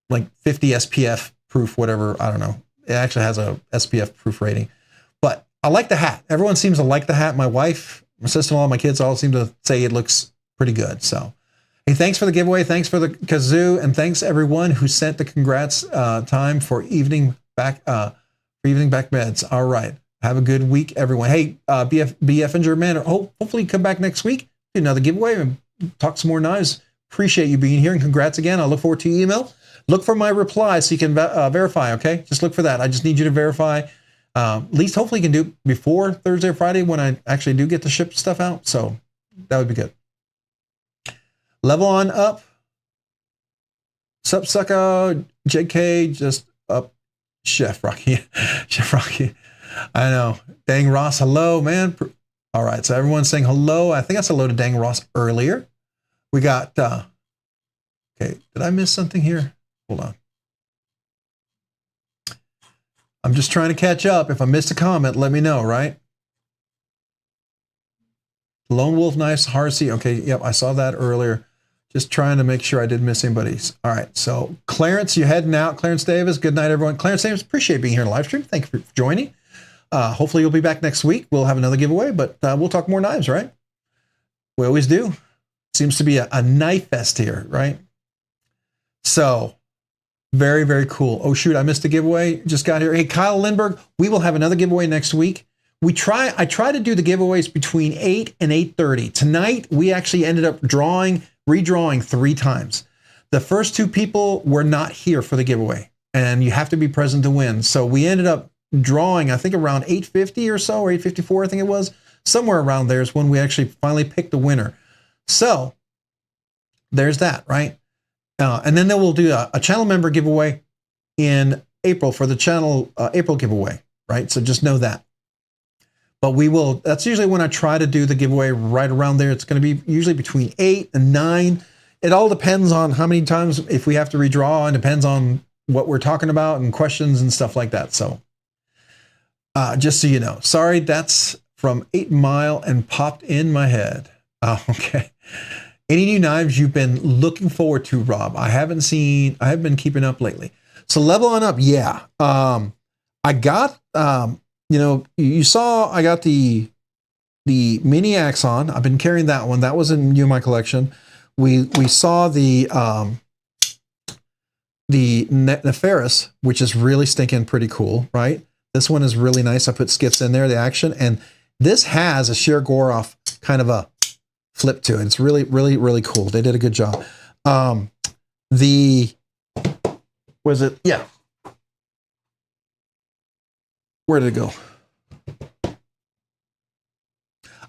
like 50 SPF proof, whatever. I don't know. It actually has a SPF proof rating. But I like the hat. Everyone seems to like the hat. My wife, my sister-in-law, my kids all seem to say it looks pretty good. So, hey, thanks for the giveaway. Thanks for the kazoo. And thanks everyone who sent the congrats time for evening back meds. All right. Have a good week, everyone. Hey, BFinger, man, hopefully come back next week, do another giveaway and talk some more knives. Appreciate you being here, and congrats again. I look forward to your email. Look for my reply so you can verify, okay? Just look for that. I just need you to verify. At least hopefully you can do it before Thursday or Friday when I actually do get to ship stuff out. So that would be good. Level on up. Sup, sucka, JK, just up. Chef Rocky. Chef Rocky. I know. Dang Ross, hello, man. All right, so everyone's saying hello. I think I said hello to Dang Ross earlier. We got, okay, did I miss something here? Hold on. I'm just trying to catch up. If I missed a comment, let me know, right? Lone Wolf Knives, Harsey. Okay, yep, I saw that earlier. Just trying to make sure I didn't miss anybody's. All right, so Clarence, you're heading out. Clarence Davis, good night, everyone. Clarence Davis, appreciate being here in the live stream. Thank you for joining. Hopefully you'll be back next week. We'll have another giveaway, but we'll talk more knives, right? We always do. Seems to be a knife fest here, right? So, very, very cool. Oh, shoot, I missed a giveaway. Just got here. Hey, Kyle Lindbergh, we will have another giveaway next week. I try to do the giveaways between 8 and 8:30. Tonight, we actually ended up redrawing 3 times. The first 2 people were not here for the giveaway, and you have to be present to win. So we ended up drawing, I think around 8:50 or so, or 8:54, I think it was. Somewhere around there is when we actually finally picked the winner. So there's that, right? And then we'll do a channel member giveaway in April for the channel April giveaway, right? So just know that. But we will, that's usually when I try to do the giveaway right around there. It's going to be usually between 8 and 9. It all depends on how many times, if we have to redraw, and depends on what we're talking about and questions and stuff like that. So just so you know, sorry, that's from 8 Mile and popped in my head. Oh, okay. Any new knives you've been looking forward to, Rob? I have been keeping up lately. So level on up. Yeah. I got, you saw I got the mini Axon. I've been carrying that one. That was in my collection. We saw the Neferis, which is really stinking pretty cool, right? This one is really nice. I put Skiffs in there, the action, and this has a sheer Goroff kind of a flip to it. It's really, really, really cool. They did a good job. Yeah. Where did it go?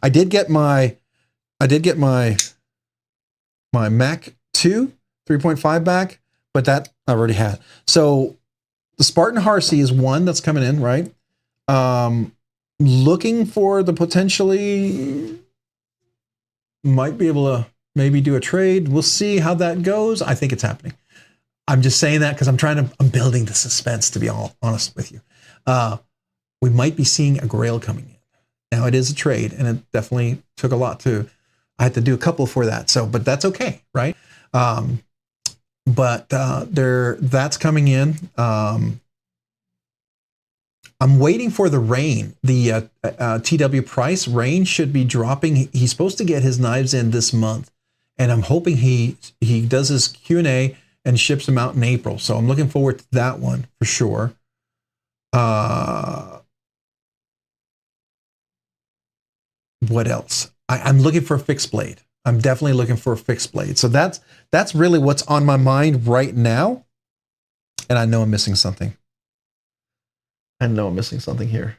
I did get my Mac 2 3.5 back, but that I already had. So the Spartan Harsey is one that's coming in, right? Looking for the potentially might be able to maybe do a trade. We'll see how that goes. I think it's happening. I'm just saying that because I'm building the suspense, to be all honest with you. We might be seeing a Grail coming in. Now it is a trade, and it definitely took a lot I had to do a couple for that. So, but that's okay, right? That's coming in. I'm waiting for the Rain. The TW Price Rain should be dropping. He's supposed to get his knives in this month, and I'm hoping he does his Q&A and ships them out in April. So I'm looking forward to that one for sure. What else? I'm looking for a fixed blade. I'm definitely looking for a fixed blade. So that's really what's on my mind right now. And I know I'm missing something. Here.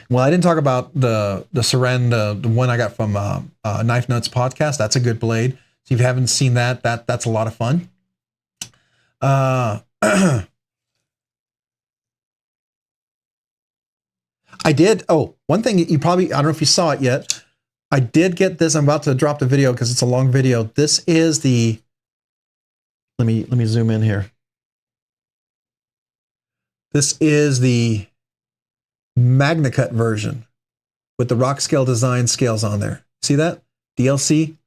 Well, I didn't talk about the Seren, the one I got from Knife Nuts podcast. That's a good blade. So if you haven't seen that's a lot of fun. I did. Oh, one thing I don't know if you saw it yet. I did get this. I'm about to drop the video because it's a long video. This is the, let me zoom in here. This is the MagnaCut version with the Rockscale Design scales on there. See that? DLC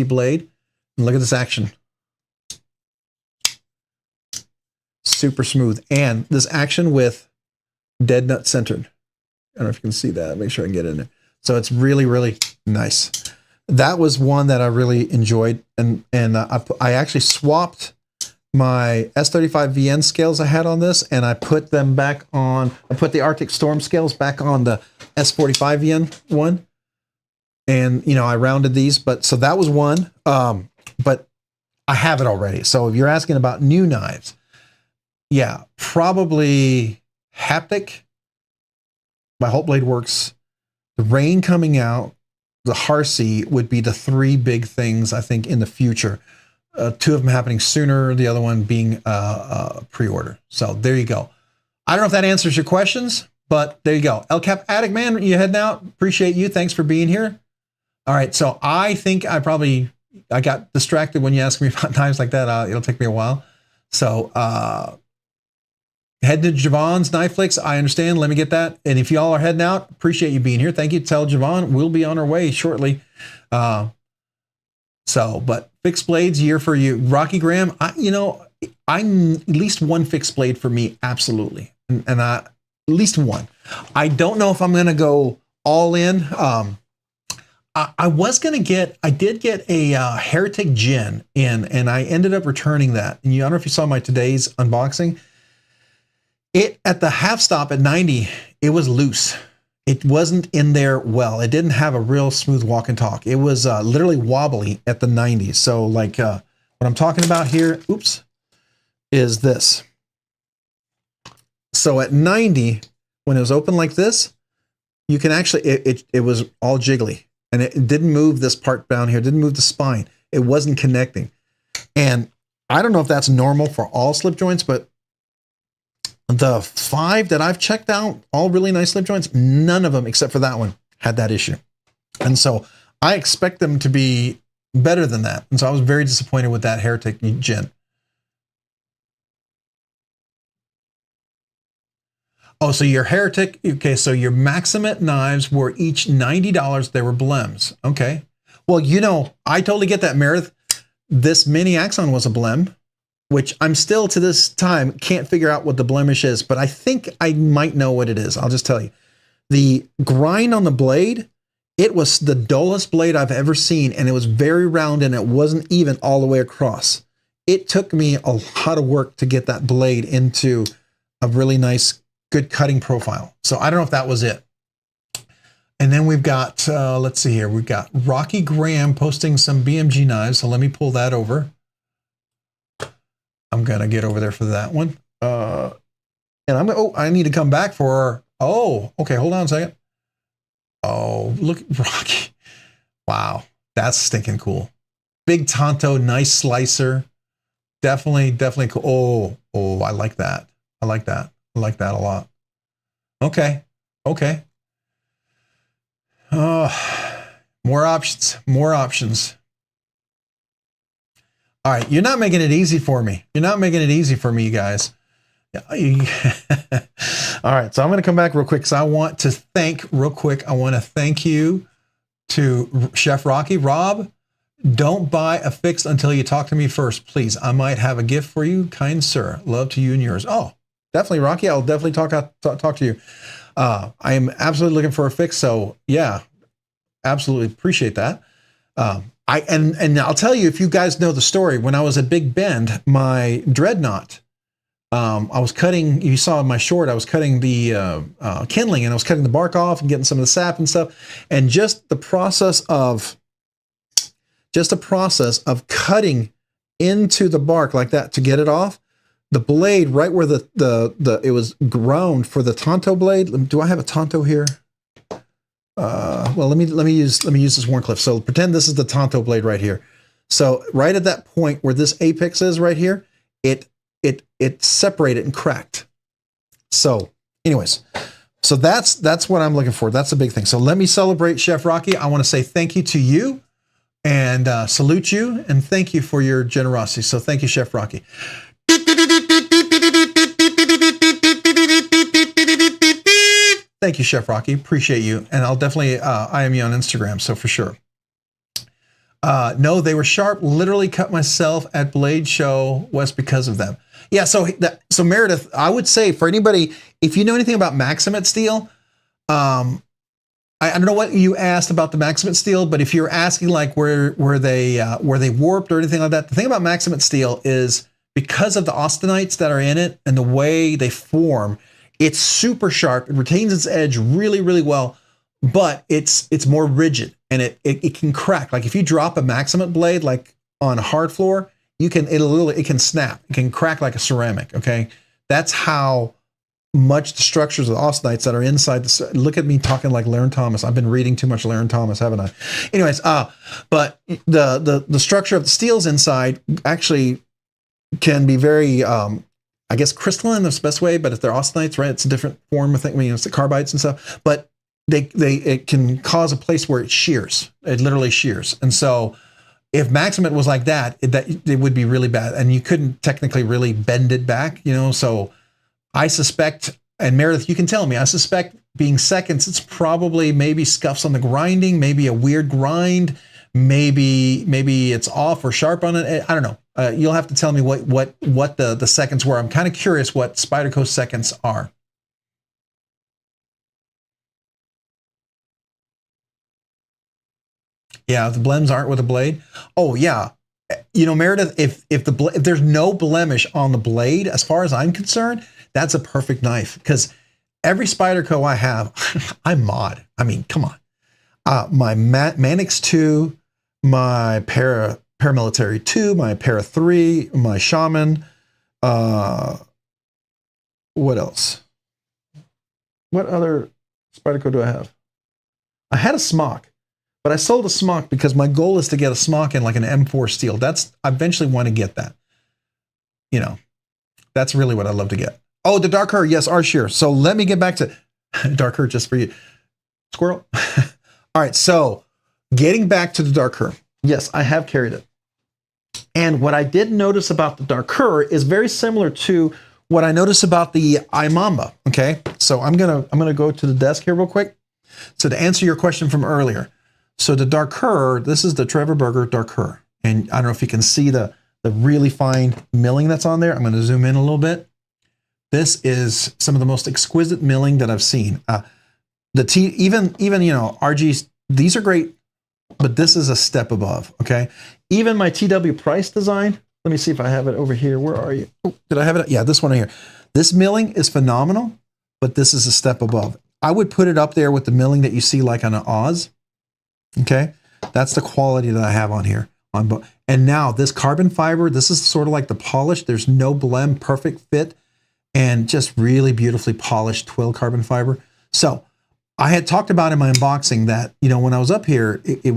blade. And look at this action. Super smooth. And this action with dead nut centered. I don't know if you can see that. Make sure I can get in there. So it's really, really nice. That was one that I really enjoyed. And I actually swapped my S35 VN scales I had on this, and I put them back on, I put the Arctic Storm scales back on the S45 VN one. And, you know, I rounded these, but so that was one. But I have it already. So if you're asking about new knives, yeah, probably Haptic by Holt Blade Works, the Rain coming out, the Harsey would be the three big things I think in the future. Two of them happening sooner, the other one being pre-order. So there you go. I don't know if that answers your questions, but there you go. El Cap Addict Man, you heading out? Appreciate you. Thanks for being here. All right, so I think I got distracted when you asked me about knives like that. It'll take me a while. So head to Javon's Knife Flicks. I understand. Let me get that. And if y'all are heading out, appreciate you being here. Thank you. Tell Javon we'll be on our way shortly. But fixed blades year for you, Rocky Graham. I'm at least one fixed blade for me, absolutely, and at least one. I don't know if I'm gonna go all in. I did get a Heretic Gin in, and I ended up returning that. And I don't know if you saw my today's unboxing. It at the half stop at 90, it was loose. It wasn't in there well. It didn't have a real smooth walk and talk. It was literally wobbly at the 90. So like what I'm talking about here, oops, is this. So at 90, when it was open like this, you can actually, it was all jiggly. And it didn't move this part down here. It didn't move the spine. It wasn't connecting. And I don't know if that's normal for all slip joints, but the 5 that I've checked out, all really nice slip joints, none of them except for that one had that issue. And so I expect them to be better than that. And so I was very disappointed with that Heretic Gin. Oh, so your Heretic, okay, so your Maximate knives were each $90. They were blems. Okay. Well, you know, I totally get that, Meredith. This mini Axon was a blem, which I'm still to this time can't figure out what the blemish is, but I think I might know what it is. I'll just tell you. The grind on the blade, it was the dullest blade I've ever seen, and it was very round and it wasn't even all the way across. It took me a lot of work to get that blade into a really nice, good cutting profile. So I don't know if that was it. And then we've got, let's see here. We've got Rocky Graham posting some BMG knives. So let me pull that over. I'm going to get over there for that one. And I need to come back for, okay, hold on a second. Oh, look, Rocky. Wow. That's stinking cool. Big Tonto, nice slicer. Definitely cool. Oh, I like that. I like that a lot. Okay. More options. All right, you're not making it easy for me. You guys. All right, so I'm going to come back real quick because I want to thank you to Chef Rocky. Rob, don't buy a fix until you talk to me first, please. I might have a gift for you, kind sir. Love to you and yours. Oh, definitely, Rocky. I'll definitely talk to you. I am absolutely looking for a fix. So yeah, absolutely appreciate that. And I'll tell you, if you guys know the story, when I was at Big Bend, my Dreadnought, I was cutting, you saw in my short, I was cutting the kindling, and I was cutting the bark off and getting some of the sap and stuff. And just the process of cutting into the bark like that to get it off, the blade right where it was ground for the Tonto blade. Do I have a Tonto here? Well, let me use this Warncliffe. So pretend this is the Tonto blade right here. So right at that point where this apex is right here, it separated and cracked. So anyways, so that's what I'm looking for. That's a big thing. So let me celebrate Chef Rocky. I want to say thank you to you and salute you and thank you for your generosity. So thank you, Chef Rocky. Thank you, Chef Rocky. Appreciate you. And I'll definitely IM you on Instagram, so for sure. No, they were sharp. Literally cut myself at Blade Show West because of them. Yeah, so Meredith, I would say for anybody, if you know anything about Maximate steel, I don't know what you asked about the Maximate steel, but if you're asking like were they warped or anything like that, the thing about Maximate steel is because of the austenites that are in it and the way they form, it's super sharp. It retains its edge really, really well, but it's more rigid and it can crack. Like if you drop a Maximate blade like on a hard floor, it can snap. It can crack like a ceramic. Okay, that's how much the structures of the austenites that are inside the. Look at me talking like Larrin Thomas. I've been reading too much Larrin Thomas, haven't I? Anyways, but the structure of the steels inside actually can be very, I guess, crystalline. That's the best way. But if they're austenites, right, it's a different form of thing. I mean, it's the carbides and stuff. But it can cause a place where it shears. It literally shears, and so. If Maximate was like that, it would be really bad, and you couldn't technically really bend it back, you know. So I suspect, and Meredith, you can tell me, I suspect being seconds, it's probably maybe scuffs on the grinding, maybe a weird grind, maybe it's off or sharp on it. I don't know. You'll have to tell me what the seconds were. I'm kind of curious what Spyderco seconds are. Yeah, the blems aren't with a blade. Oh yeah, you know, Meredith, if there's no blemish on the blade, as far as I'm concerned, that's a perfect knife. Because every Spyderco I have, I mod. I mean, come on. My Manix 2, my Paramilitary 2, my Para 3, my Shaman. What else? What other Spyderco do I have? I had a Smock. But I sold a Smock because my goal is to get a Smock in like an M4 steel. I eventually want to get that. You know, that's really what I love to get. Oh, the Dark Her, yes, R-Shear. So let me get back to Dark Her just for you. Squirrel. All right, so getting back to the Dark Her. Yes, I have carried it. And what I did notice about the Dark Her is very similar to what I noticed about the Imamba. Okay, so I'm gonna go to the desk here real quick. So to answer your question from earlier. So the Dark Her, this is the Trevor Berger Dark Her. And I don't know if you can see the really fine milling that's on there. I'm going to zoom in a little bit. This is some of the most exquisite milling that I've seen. Even you know, RGs, these are great, but this is a step above, okay? Even my TW Price design, let me see if I have it over here. Where are you? Oh, did I have it? Yeah, this one right here. This milling is phenomenal, but this is a step above. I would put it up there with the milling that you see like on an Oz. Okay, that's the quality that I have on here. And now this carbon fiber, this is sort of like the polish. There's no blem, perfect fit, and just really beautifully polished twill carbon fiber. So I had talked about in my unboxing that, you know, when I was up here, it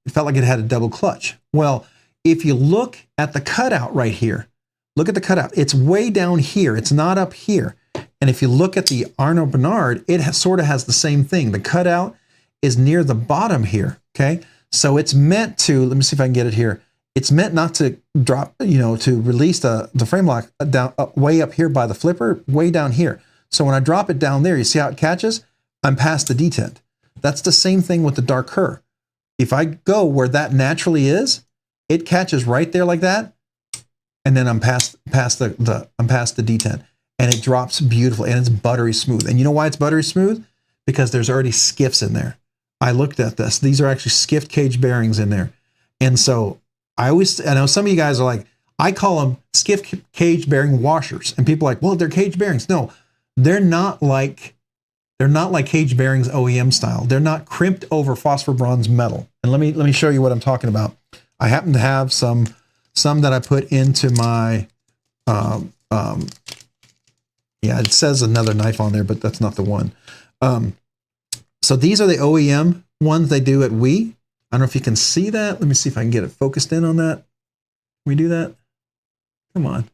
felt like it had a double clutch. Well, if you look at the cutout right here, look at the cutout. It's way down here. It's not up here. And if you look at the Arno Bernard, it sort of has the same thing. The cutout is near the bottom here, okay? So it's meant to, let me see if I can get it here. It's meant not to drop, you know, to release the frame lock down way up here by the flipper, way down here. So when I drop it down there, you see how it catches? I'm past the detent. That's the same thing with the Dark Her. If I go where that naturally is, it catches right there like that, and then I'm past the detent, and it drops beautifully, and it's buttery smooth. And you know why it's buttery smooth? Because there's already skiffs in there. I looked at this. These are actually skiff cage bearings in there. And so I know some of you guys are like, I call them skiff cage bearing washers. And people are like, well, they're cage bearings. No, they're not like cage bearings OEM style. They're not crimped over phosphor bronze metal. And let me show you what I'm talking about. I happen to have some that I put into my, yeah, it says another knife on there, but that's not the one. So these are the OEM ones they do at Wii. I don't know if you can see that. Let me see if I can get it focused in on that. We do that? Come on.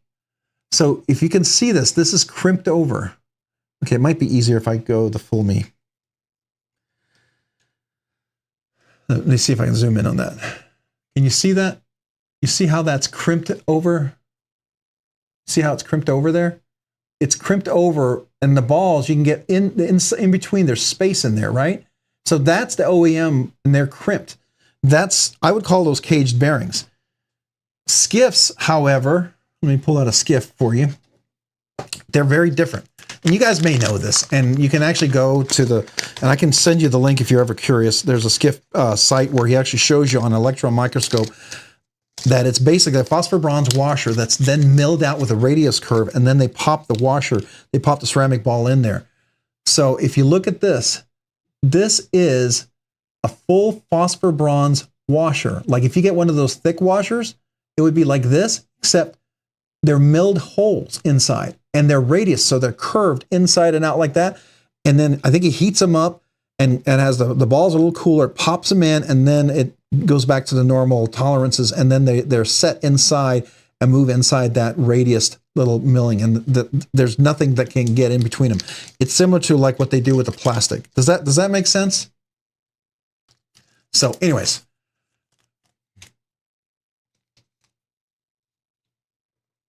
So if you can see this is crimped over. Okay, it might be easier if I go the full me. Let me see if I can zoom in on that. Can you see that? You see how that's crimped over? See how it's crimped over there? It's crimped over, and the balls you can get in between. There's space in there, right? So that's the OEM, and they're crimped. I would call those caged bearings. Skiffs, however, let me pull out a skiff for you. They're very different. And you guys may know this, and you can actually go to and I can send you the link if you're ever curious. There's a Skiff site where he actually shows you on an electron microscope that it's basically a phosphor bronze washer that's then milled out with a radius curve, and then they pop the washer, they pop the ceramic ball in there. So if you look at this, this is a full phosphor bronze washer. Like if you get one of those thick washers, it would be like this, except they're milled holes inside and they're radius, so they're curved inside and out like that. And then I think he heats them up, and as the balls are a little cooler, it pops them in, and then it goes back to the normal tolerances, and then they're set inside and move inside that radius little milling, and there's nothing that can get in between them. It's similar to like what they do with the plastic. Does that make sense? So anyways,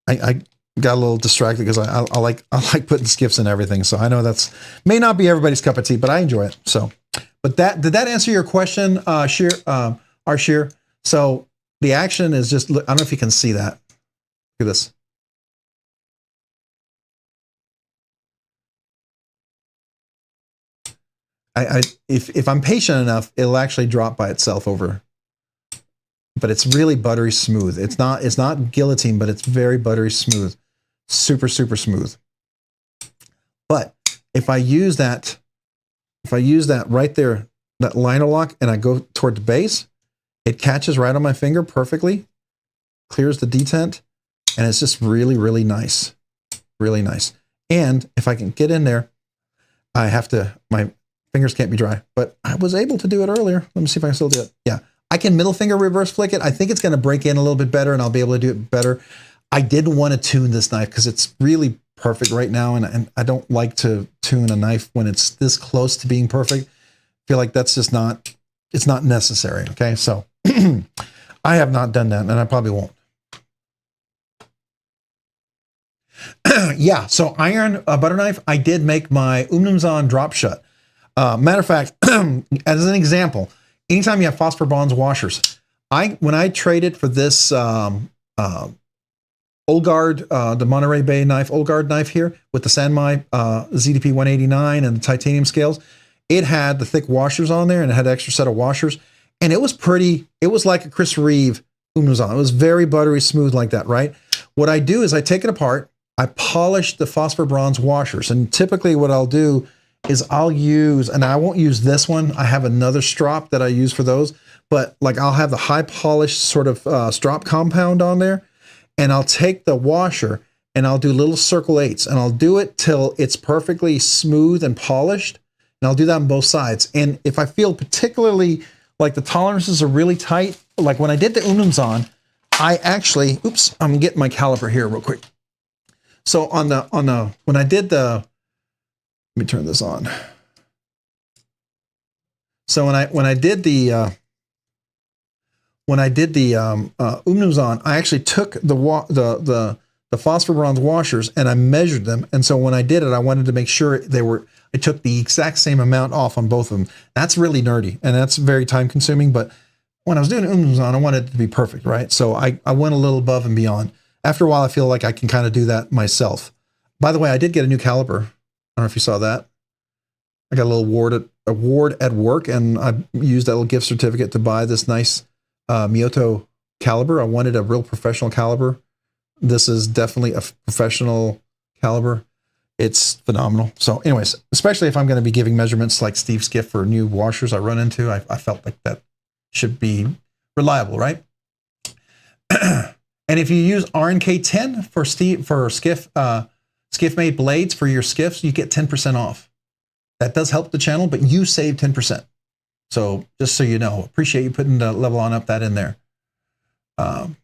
I got a little distracted because I like putting skiffs in everything. So I know that's may not be everybody's cup of tea, but I enjoy it. So, but did that answer your question, Sheer? So the action is just, I don't know if you can see that. Look at this. If I'm patient enough, it'll actually drop by itself over. But it's really buttery smooth. It's not guillotine, but it's very buttery smooth. Super, super smooth. But if I use that right there, that liner lock, and I go toward the base, it catches right on my finger perfectly, clears the detent, and it's just really, really nice. Really nice. And if I can get in there, my fingers can't be dry, but I was able to do it earlier. Let me see if I can still do it. Yeah. I can middle finger reverse flick it. I think it's going to break in a little bit better, and I'll be able to do it better. I didn't want to tune this knife because it's really perfect right now, and I don't like to tune a knife when it's this close to being perfect. I feel like that's just it's not necessary. Okay, so I have not done that, and I probably won't. Yeah, so iron butter knife, I did make my Umnumzan drop shut. Matter of fact, as an example, anytime you have phosphor bronze washers, when I traded for this Olgard, the Monterey Bay knife, Olgard knife here with the Sanmai ZDP 189 and the titanium scales, it had the thick washers on there, and it had an extra set of washers, and it was pretty. It was like a Chris Reeve Umnumzan. It was very buttery smooth like that, right? What I do is I take it apart, I polish the phosphor bronze washers, and typically what I'll do is I'll use, and I won't use this one. I have another strop that I use for those, but like I'll have the high polished sort of strop compound on there, and I'll take the washer and I'll do little circle eights, and I'll do it till it's perfectly smooth and polished, and I'll do that on both sides. And if I feel particularly like the tolerances are really tight, like when I did the Umnumzan, I actually, oops, I'm getting my caliper here real quick. So when I did the, let me turn this on. So when I did the Umnumzan, I actually took the phosphor bronze washers and I measured them. And so when I did it, I wanted to make sure I took the exact same amount off on both of them. That's really nerdy and that's very time consuming. But when I was doing Umnumzan, I wanted it to be perfect, right? So I went a little above and beyond. After a while, I feel like I can kind of do that myself. By the way, I did get a new caliper. I don't know if you saw that. I got a little award at work, and I used that little gift certificate to buy this nice Miyoto caliber. I wanted a real professional caliber. This is definitely a professional caliber. It's phenomenal. So anyways, especially if I'm going to be giving measurements like Steve Skiff for new washers I run into, I felt like that should be reliable, right? And if you use RNK10 for Skiff made blades for your skiffs, you get 10% off. That does help the channel, but you save 10%. So just so you know, appreciate you putting the level on up that in there. The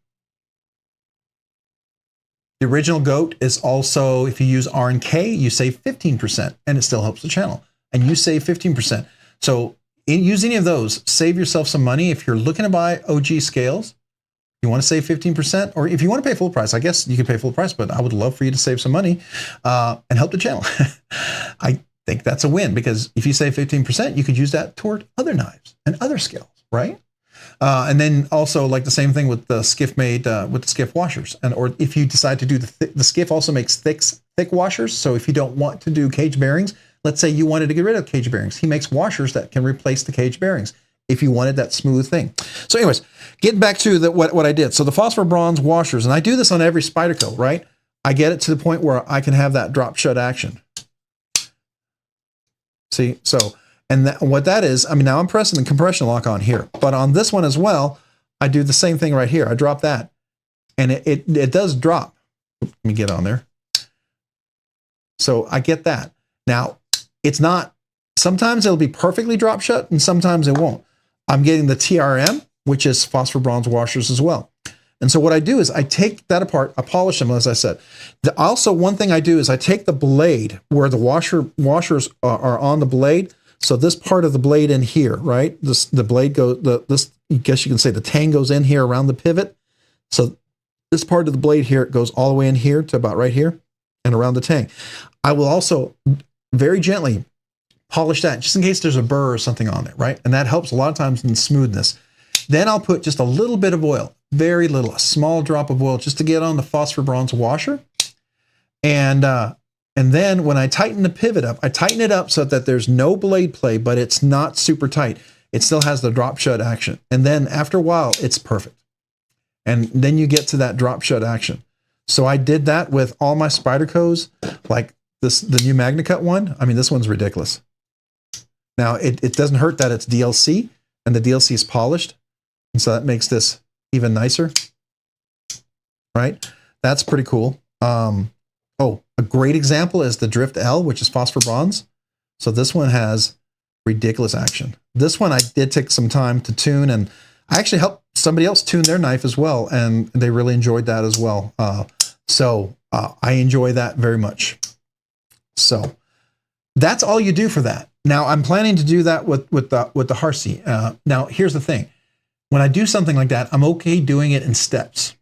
original Goat is also, if you use RNK, you save 15%, and it still helps the channel. And you save 15%. So use any of those, save yourself some money. If you're looking to buy OG scales, you want to save 15%, or if you want to pay full price, I guess you can pay full price, but I would love for you to save some money and help the channel. I think that's a win, because if you save 15%, you could use that toward other knives and other scales, right? And then also like the same thing with the Skiff made with the Skiff washers, or if you decide to do the Skiff also makes thick washers. So if you don't want to do cage bearings, let's say you wanted to get rid of cage bearings, he makes washers that can replace the cage bearings. if you wanted that smooth thing. So anyways, getting back to what I did. So the phosphor bronze washers, and I do this on every Spyderco, right? I get it to the point where I can have that drop shut action. See, so, and what that is, I mean, now I'm pressing the compression lock on here, but on this one as well, I do the same thing right here. I drop that, and it does drop. Let me get on there. So I get that. Now, it's not, sometimes it'll be perfectly drop shut, and sometimes it won't. I'm getting the TRM, which is phosphor bronze washers as well. And so what I do is I take that apart, I polish them, as I said. Also, one thing I do is I take the blade where the washers are on the blade. So this part of the blade in here, right? The blade goes, I guess you can say the tang goes in here around the pivot. So this part of the blade here, it goes all the way in here to about right here and around the tang. I will also very gently polish that just in case there's a burr or something on it, right? And that helps a lot of times in smoothness. Then I'll put just a little bit of oil, very little, a small drop of oil just to get on the phosphor bronze washer. And then when I tighten the pivot up, I tighten it up so that there's no blade play, but it's not super tight. It still has the drop shut action. And then after a while, it's perfect. And then you get to that drop shut action. So I did that with all my Spydercos, like the new MagnaCut one. I mean, this one's ridiculous. Now, it doesn't hurt that it's DLC, and the DLC is polished. And so that makes this even nicer, right? That's pretty cool. Oh, a great example is the Drift L, which is phosphor bronze. So this one has ridiculous action. This one I did take some time to tune, and I actually helped somebody else tune their knife as well, and they really enjoyed that as well. I enjoy that very much. So that's all you do for that. Now I'm planning to do that with the Harcy. Now here's the thing. When I do something like that, I'm okay doing it in steps.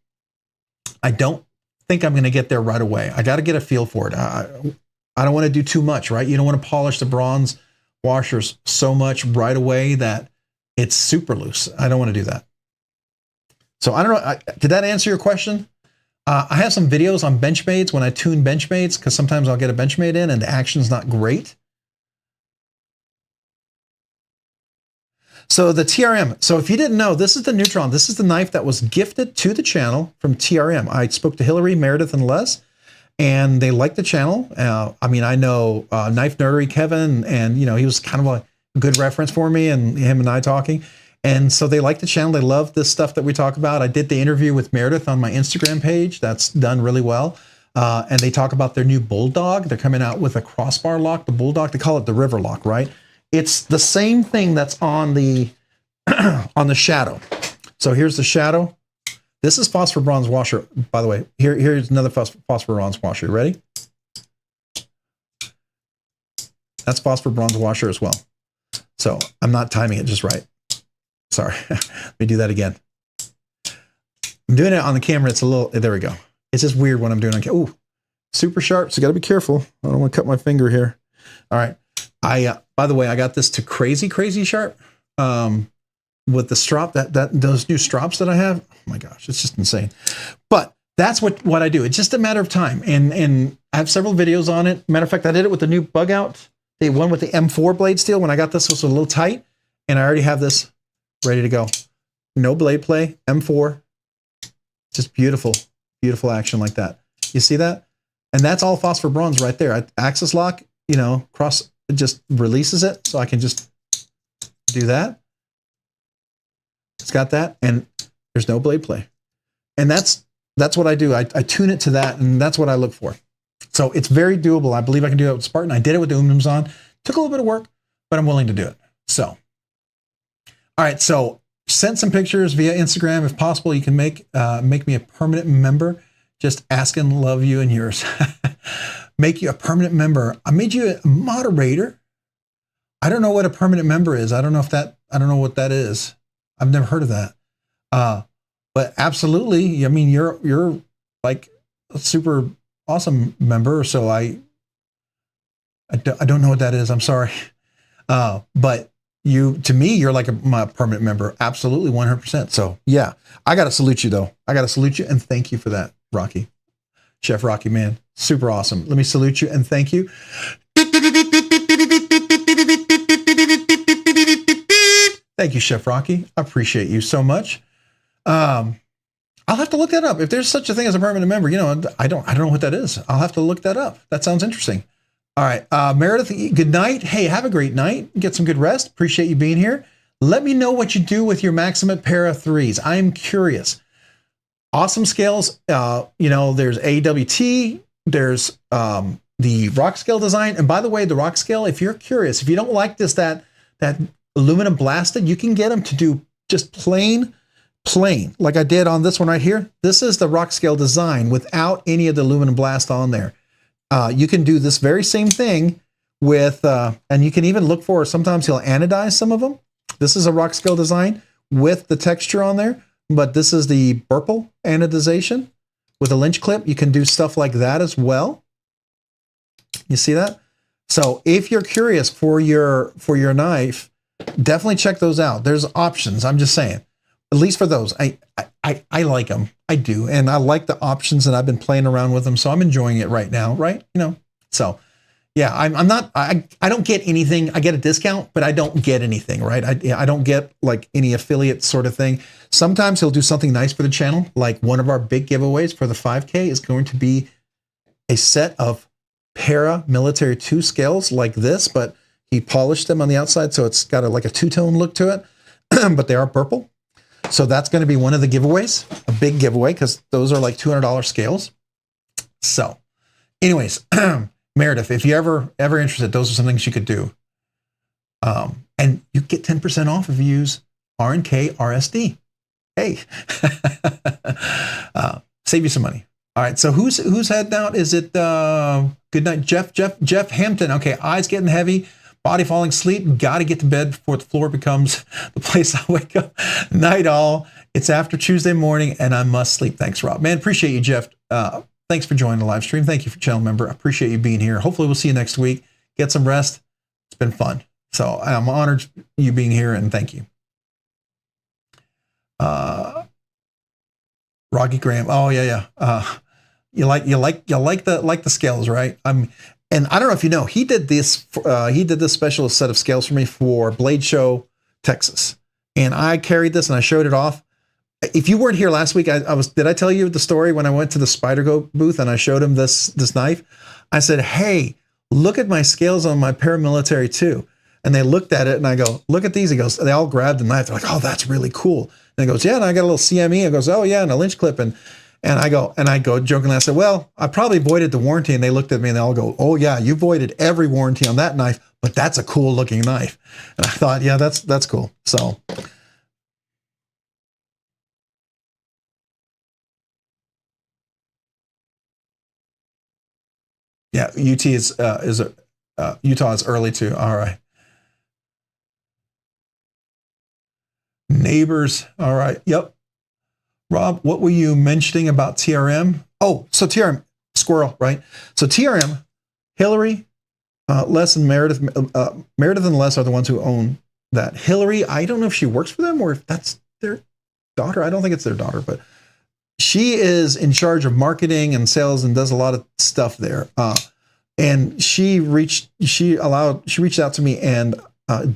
I don't think I'm going to get there right away. I got to get a feel for it. I don't want to do too much, right? You don't want to polish the bronze washers so much right away that it's super loose. I don't want to do that. So I don't know. Did that answer your question? I have some videos on Benchmades when I tune Benchmades, because sometimes I'll get a Benchmade in and the action's not great. So the TRM. So if you didn't know, this is the Neutron. This is the knife that was gifted to the channel from TRM. I spoke to Hillary, Meredith, and Les, and they liked the channel. I mean, I know Knife Nerdery Kevin, and you know, he was kind of a good reference for me, and him and I talking. And so they like the channel. They love this stuff that we talk about. I did the interview with Meredith on my Instagram page. That's done really well. And they talk about their new Bulldog. They're coming out with a crossbar lock, the Bulldog. They call it the River Lock, right? It's the same thing that's on the on the Shadow. So here's the Shadow. This is phosphor bronze washer, by the way. Here's another phosphor bronze washer. You ready? That's phosphor bronze washer as well. So I'm not timing it just right. Sorry. Let me do that again. I'm doing it on the camera. It's a little, there we go. It's just weird when I'm doing it on camera. Ooh, super sharp. So you got to be careful. I don't want to cut my finger here. All right. By the way, I got this to crazy sharp with the strop, those new strops that I have. Oh my gosh, it's just insane. But that's what I do. It's just a matter of time. And I have several videos on it. Matter of fact, I did it with the new bug out, the one with the M4 blade steel. When I got this, it was a little tight, and I already have this ready to go. No blade play, M4, just beautiful action like that. You see that? And that's all phosphor bronze right there. Axis lock, you know, it just releases it, so I can just do that. It's got that, and there's no blade play. And that's what I do. I tune it to that, and that's what I look for. So it's very doable. I believe I can do it with Spartan. I did it with the Umnums on. Took a little bit of work, but I'm willing to do it. So, all right. So send some pictures via Instagram. If possible, you can make me a permanent member. Just asking, love you and yours. Make you a permanent member. I made you a moderator. I don't know what a permanent member is. I don't know what that is. I've never heard of that. But absolutely, I mean, you're like a super awesome member. So I don't know what that is. I'm sorry. But to me, you're like my permanent member. Absolutely, 100%. So yeah, I got to salute you though. I got to salute you and thank you for that, Rocky. Chef Rocky, man. Super awesome. Let me salute you and thank you. Thank you, Chef Rocky. I appreciate you so much. I'll have to look that up. If there's such a thing as a permanent member, I don't know what that is. I'll have to look that up. That sounds interesting. All right, Meredith, good night. Hey, have a great night. Get some good rest. Appreciate you being here. Let me know what you do with your Maximate Para 3s. I am curious. Awesome scales. There's AWT. There's the Rockscale design. And by the way, the Rockscale, if you're curious, if you don't like that aluminum blasted, you can get them to do just plain, like I did on this one right here. This is the Rockscale design without any of the aluminum blast on there. You can do this very same thing with, and you can even look for, sometimes he'll anodize some of them. This is a Rockscale design with the texture on there, but this is the purple anodization with a lynch clip. You can do stuff like that as well. You see that? So if you're curious for your knife, definitely check those out. There's options. I'm just saying, at least for those, I like them. I do. And I like the options, and I've been playing around with them. So I'm enjoying it right now. Right. So yeah, I don't get anything. I get a discount, but I don't get anything, right? I don't get like any affiliate sort of thing. Sometimes he'll do something nice for the channel. Like one of our big giveaways for the 5K is going to be a set of Para Military 2 scales like this, but he polished them on the outside. So it's got like a two-tone look to it, but they are purple. So that's going to be one of the giveaways, a big giveaway, because those are like $200 scales. So anyways, Meredith, if you're ever interested, those are some things you could do. And you get 10% off if you use RNKRSD. Hey, save you some money. All right, so who's heading out? Is it good night, Jeff Hampton? Okay, eyes getting heavy, body falling asleep. Got to get to bed before the floor becomes the place I wake up. Night all. It's after Tuesday morning, and I must sleep. Thanks, Rob. Man, appreciate you, Jeff. Thanks for joining the live stream. Thank you for channel member. I appreciate you being here. Hopefully, we'll see you next week. Get some rest. It's been fun. So I'm honored you being here, and thank you. Rocky Graham. Oh yeah. You like the scales, right? And I don't know if you know, he did this special set of scales for me for Blade Show Texas, and I carried this and I showed it off. If you weren't here last week, did I tell you the story when I went to the Spider Goat booth and I showed him this knife? I said, hey, look at my scales on my Paramilitary 2. And they looked at it and I go, look at these. He goes, they all grabbed the knife. They're like, oh, that's really cool. And he goes, yeah, and I got a little CME. I goes, oh yeah, and a lynch clip. And I go jokingly, I said, well, I probably voided the warranty. And they looked at me and they all go, oh yeah, you voided every warranty on that knife, but that's a cool looking knife. And I thought, yeah, that's cool. So yeah, Utah is early too. All right. Neighbors. All right. Yep. Rob, what were you mentioning about TRM? Oh, so TRM, squirrel, right? So TRM, Hillary, Les and Meredith, Meredith and Les are the ones who own that. Hillary, I don't know if she works for them or if that's their daughter. I don't think it's their daughter, but she is in charge of marketing and sales and does a lot of stuff there. And she reached out to me and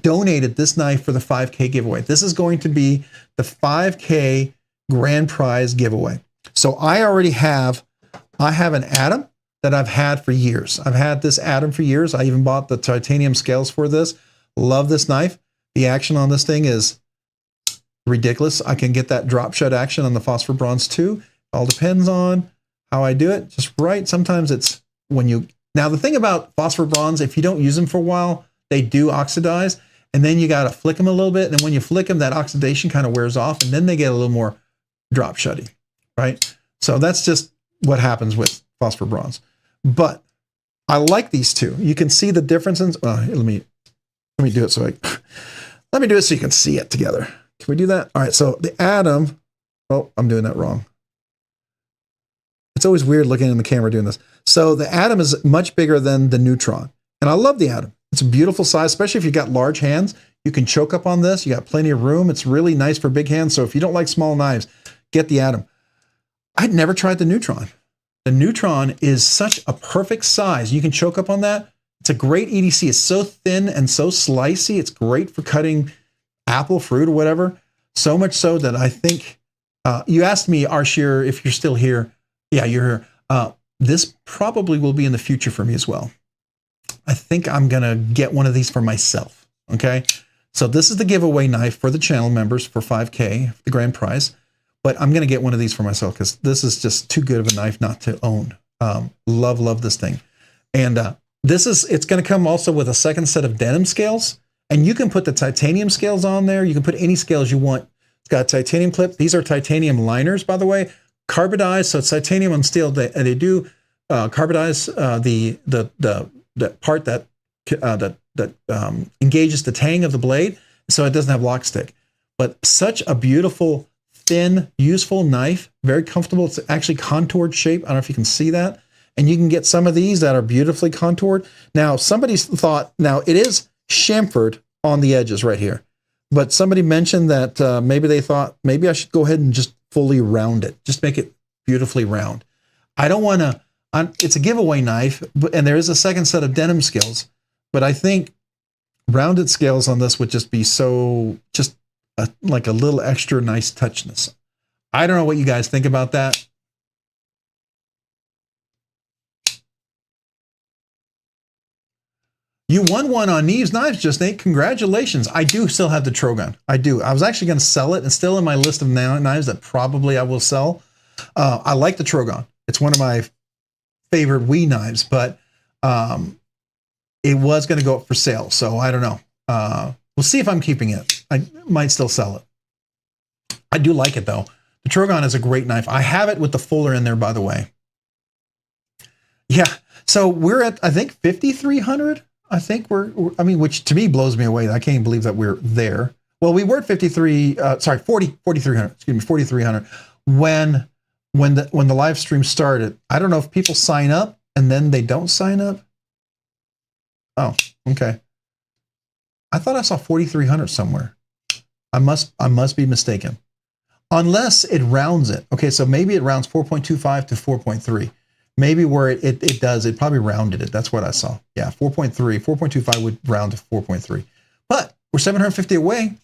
donated this knife for the 5K giveaway. This is going to be the 5K grand prize giveaway. So I have an Atom that I've had for years. I've had this Atom for years. I even bought the titanium scales for this. Love this knife. The action on this thing is ridiculous. I can get that drop shot action on the Phosphor Bronze too. All depends on how I do it. Just right. Sometimes it's now the thing about Phosphor Bronze, if you don't use them for a while, they do oxidize, and then you got to flick them a little bit. And when you flick them, that oxidation kind of wears off, and then they get a little more drop shutty, right? So that's just what happens with Phosphor Bronze. But I like these two. You can see the differences. Let me do it so you can see it together. Can we do that? All right. So the Atom. Oh, I'm doing that wrong. It's always weird looking in the camera doing this. So the Atom is much bigger than the Neutron, and I love the Atom. It's a beautiful size, especially if you've got large hands. You can choke up on this. You got plenty of room. It's really nice for big hands. So if you don't like small knives, get the Atom. I'd never tried the Neutron. The Neutron is such a perfect size. You can choke up on that. It's a great EDC. It's so thin and so slicey. It's great for cutting apple, fruit, or whatever. So much so that I think you asked me, Arshir, if you're still here. Yeah, you're here. This probably will be in the future for me as well. I think I'm going to get one of these for myself. Okay. So this is the giveaway knife for the channel members for 5K, the grand prize. But I'm going to get one of these for myself because this is just too good of a knife not to own. Love this thing. And it's going to come also with a second set of denim scales. And you can put the titanium scales on there. You can put any scales you want. It's got a titanium clip. These are titanium liners, by the way. Carbonized, so it's titanium on steel. They do carbonize the part that engages the tang of the blade, so it doesn't have lock stick. But such a beautiful, thin, useful knife. Very comfortable. It's actually contoured shape. I don't know if you can see that. And you can get some of these that are beautifully contoured. Now, somebody's thought, now it is chamfered on the edges right here. But somebody mentioned that maybe they thought, maybe I should go ahead and just fully round it. Just make it beautifully round. I don't want to, it's a giveaway knife, and there is a second set of denim scales. But I think rounded scales on this would just be so, like a little extra nice touchness. I don't know what you guys think about that. You won one on Neve's Knives, just Nate. Congratulations. I do still have the Trogon. I do. I was actually going to sell it. It's still in my list of knives that probably I will sell. I like the Trogon. It's one of my favorite Wii knives, but it was going to go up for sale. So I don't know. We'll see if I'm keeping it. I might still sell it. I do like it though. The Trogon is a great knife. I have it with the fuller in there, by the way. Yeah. So we're at, I think, 5,300. I think I mean, which to me blows me away. I can't even believe that we're there. Well, we were at 4,300, excuse me, 4,300 when the live stream started. I don't know if people sign up and then they don't sign up. Oh, okay. I thought I saw 4,300 somewhere. I must be mistaken. Unless it rounds it. Okay, so maybe it rounds 4.25 to 4.3. Maybe where it does, it probably rounded it. That's what I saw. Yeah, 4.25 would round to 4.3. But we're 750 away.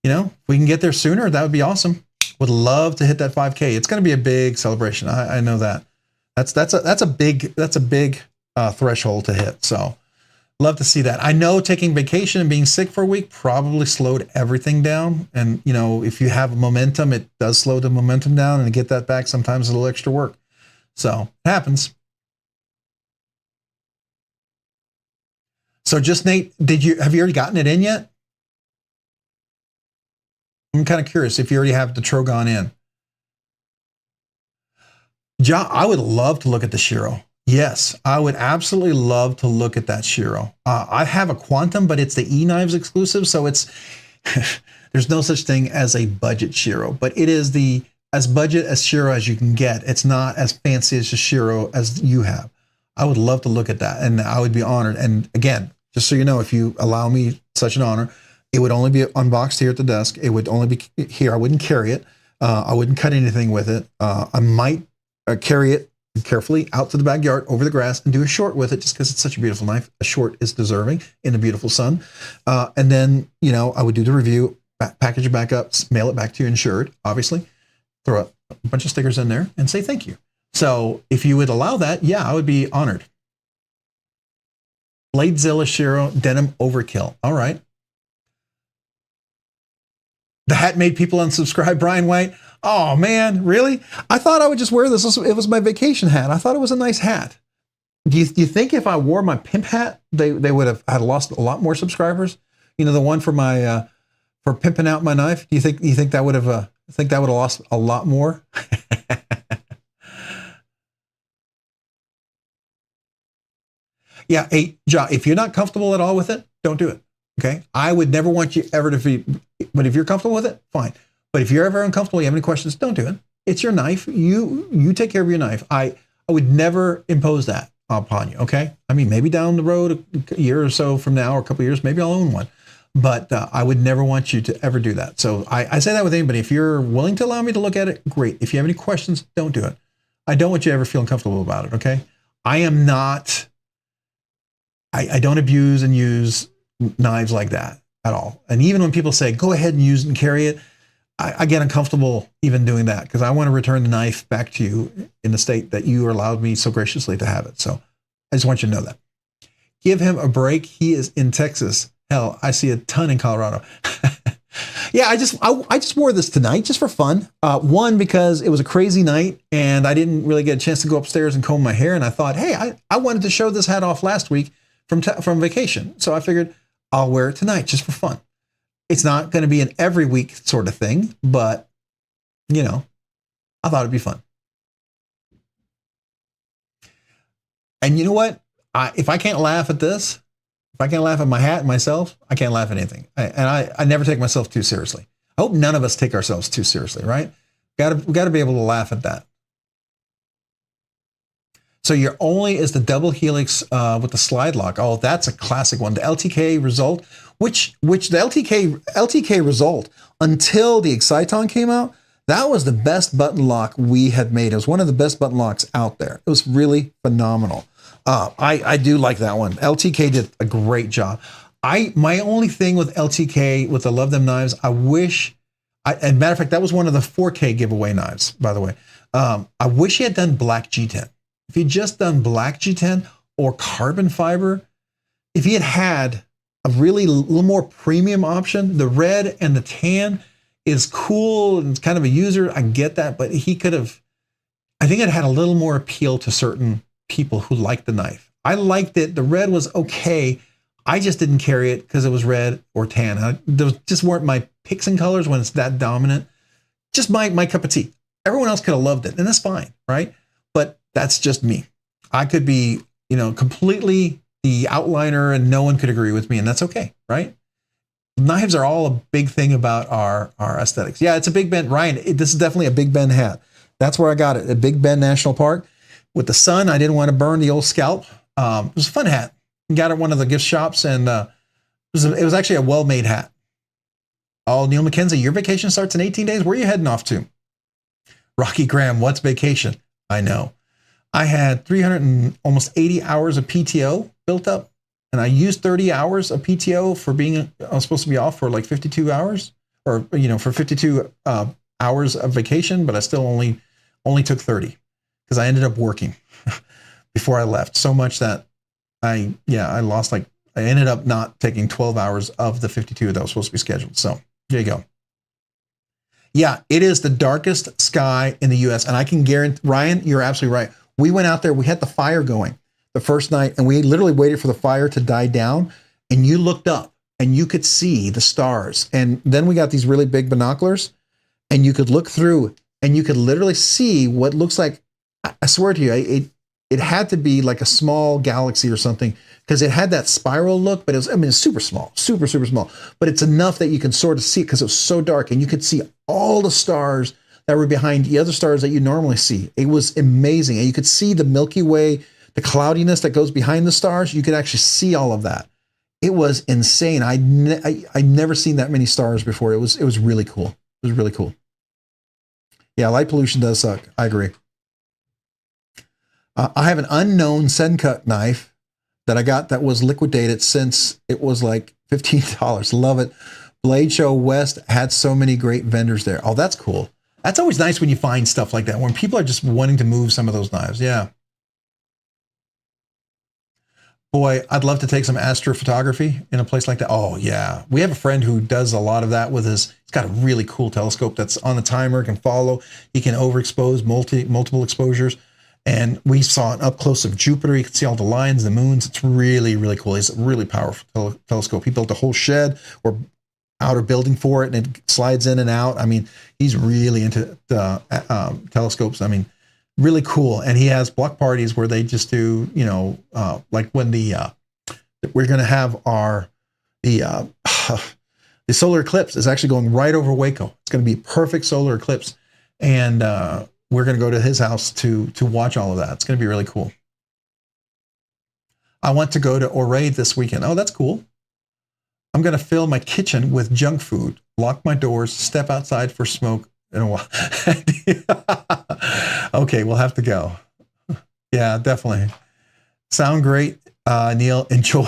You know, if we can get there sooner, that would be awesome. Would love to hit that 5K. It's going to be a big celebration. I know that. That's a big threshold to hit. So love to see that. I know taking vacation and being sick for a week probably slowed everything down. And you know, if you have momentum, it does slow the momentum down, and to get that back sometimes is a little extra work. So it happens. So just Nate, have you already gotten it in yet? I'm kind of curious if you already have the Trogon in. John, I would love to look at the Shiro. Yes, I would absolutely love to look at that Shiro. I have a Quantum, but it's the E-Knives exclusive, so it's there's no such thing as a budget Shiro, but it is as budget as Shiro as you can get. It's not as fancy as a Shiro as you have. I would love to look at that, and I would be honored. And again, just so you know, if you allow me such an honor, it would only be unboxed here at the desk. It would only be here. I wouldn't carry it. I wouldn't cut anything with it. I might carry it carefully out to the backyard over the grass and do a short with it, just because it's such a beautiful knife. A short is deserving in the beautiful sun. And then, you know, I would do the review, package it back up, mail it back to you insured, obviously. Throw a bunch of stickers in there and say thank you. So if you would allow that, yeah, I would be honored. Bladezilla Shiro Denim Overkill. All right. The hat made people unsubscribe, Brian White. Oh man, really? I thought I would just wear this. It was my vacation hat. I thought it was a nice hat. Do you think if I wore my pimp hat, they would have had lost a lot more subscribers? You know, the one for my for pimping out my knife. Do you think that would have lost a lot more? Yeah, hey, John, if you're not comfortable at all with it, don't do it. Okay, I would never want you ever to be. But if you're comfortable with it, fine. But if you're ever uncomfortable, you have any questions, don't do it. It's your knife. You take care of your knife. I would never impose that upon you. Okay, I mean, maybe down the road, a year or so from now, or a couple of years, maybe I'll own one. But I would never want you to ever do that. So I say that with anybody. If you're willing to allow me to look at it, great. If you have any questions, don't do it. I don't want you to ever feel uncomfortable about it. Okay, I am not. I don't abuse and use knives like that. at all. And even when people say, go ahead and use it and carry it, I get uncomfortable even doing that because I want to return the knife back to you in the state that you allowed me so graciously to have it. So I just want you to know that. Give him a break. He is in Texas. Hell, I see a ton in Colorado. Yeah, I just wore this tonight just for fun. One, because it was a crazy night and I didn't really get a chance to go upstairs and comb my hair. And I thought, hey, I wanted to show this hat off last week from vacation. So I figured I'll wear it tonight just for fun. It's not going to be an every week sort of thing, but you know, I thought it'd be fun. And you know what? If I can't laugh at this, if I can't laugh at my hat and myself, I can't laugh at anything. I never take myself too seriously. I hope none of us take ourselves too seriously, right? We got to be able to laugh at that. So your only is the double helix with the slide lock. Oh, that's a classic one. The LTK result, which the LTK result until the Exciton came out, that was the best button lock we had made. It was one of the best button locks out there. It was really phenomenal. I do like that one. LTK did a great job. My only thing with LTK with the Love Them knives, and matter of fact, that was one of the 4K giveaway knives, by the way. I wish he had done black G10. If he'd just done black G10 or carbon fiber, if he had a really little more premium option, the red and the tan is cool and it's kind of a user. I get that, but he could have, I think it had a little more appeal to certain people who liked the knife. I liked it. The red was okay. I just didn't carry it because it was red or tan. Those just weren't my picks and colors when it's that dominant. Just my cup of tea. Everyone else could have loved it, and that's fine, right? But that's just me. I could be, completely the outliner and no one could agree with me, and that's okay, right? Knives are all a big thing about our aesthetics. Yeah, it's a Big Bend. Ryan, this is definitely a Big Bend hat. That's where I got it, at Big Bend National Park. With the sun, I didn't want to burn the old scalp. It was a fun hat. Got it at one of the gift shops, and it was actually a well-made hat. Oh, Neil McKenzie, your vacation starts in 18 days. Where are you heading off to? Rocky Graham, what's vacation? I know. I had 300 and almost 80 hours of PTO built up, and I used 30 hours of PTO for I was supposed to be off for like 52 hours, or for 52 hours of vacation, but I still only took 30 because I ended up working before I left so much that I lost I ended up not taking 12 hours of the 52 that was supposed to be scheduled. So there you go. Yeah, it is the darkest sky in the US. And I can guarantee, Ryan, you're absolutely right. We went out there, we had the fire going the first night, and we literally waited for the fire to die down. And you looked up and you could see the stars. And then we got these really big binoculars, and you could look through and you could literally see what looks like, I swear to you, it had to be like a small galaxy or something, because it had that spiral look, but it's super small, super, super small. But it's enough that you can sort of see it because it was so dark, and you could see all the stars that were behind the other stars that you normally see. It was amazing. And you could see the Milky Way, the cloudiness that goes behind the stars. You could actually see all of that. It was insane. I'd never seen that many stars before. It was really cool. It was really cool. Yeah, light pollution does suck. I agree. I have an unknown Sencut knife that I got that was liquidated since it was like $15. Love it. Blade Show West had so many great vendors there. Oh, that's cool. That's always nice when you find stuff like that, when people are just wanting to move some of those knives. Yeah. Boy, I'd love to take some astrophotography in a place like that. Oh, yeah. We have a friend who does a lot of that with he's got a really cool telescope that's on the timer, can follow. He can overexpose multiple exposures. And we saw an up close of Jupiter. You can see all the lines, the moons. It's really, really cool. It's a really powerful telescope. He built a whole shed or outer building for it, and it slides in and out. I mean, he's really into the telescopes. I mean, really cool. And he has block parties where they just do, like when we're going to have the solar eclipse is actually going right over Waco. It's going to be a perfect solar eclipse. And, we're going to go to his house to watch all of that. It's going to be really cool. I want to go to Ouray this weekend. Oh, that's cool. I'm going to fill my kitchen with junk food, lock my doors, step outside for smoke in a while. Okay, we'll have to go. Yeah, definitely. Sound great, Neil. Enjoy.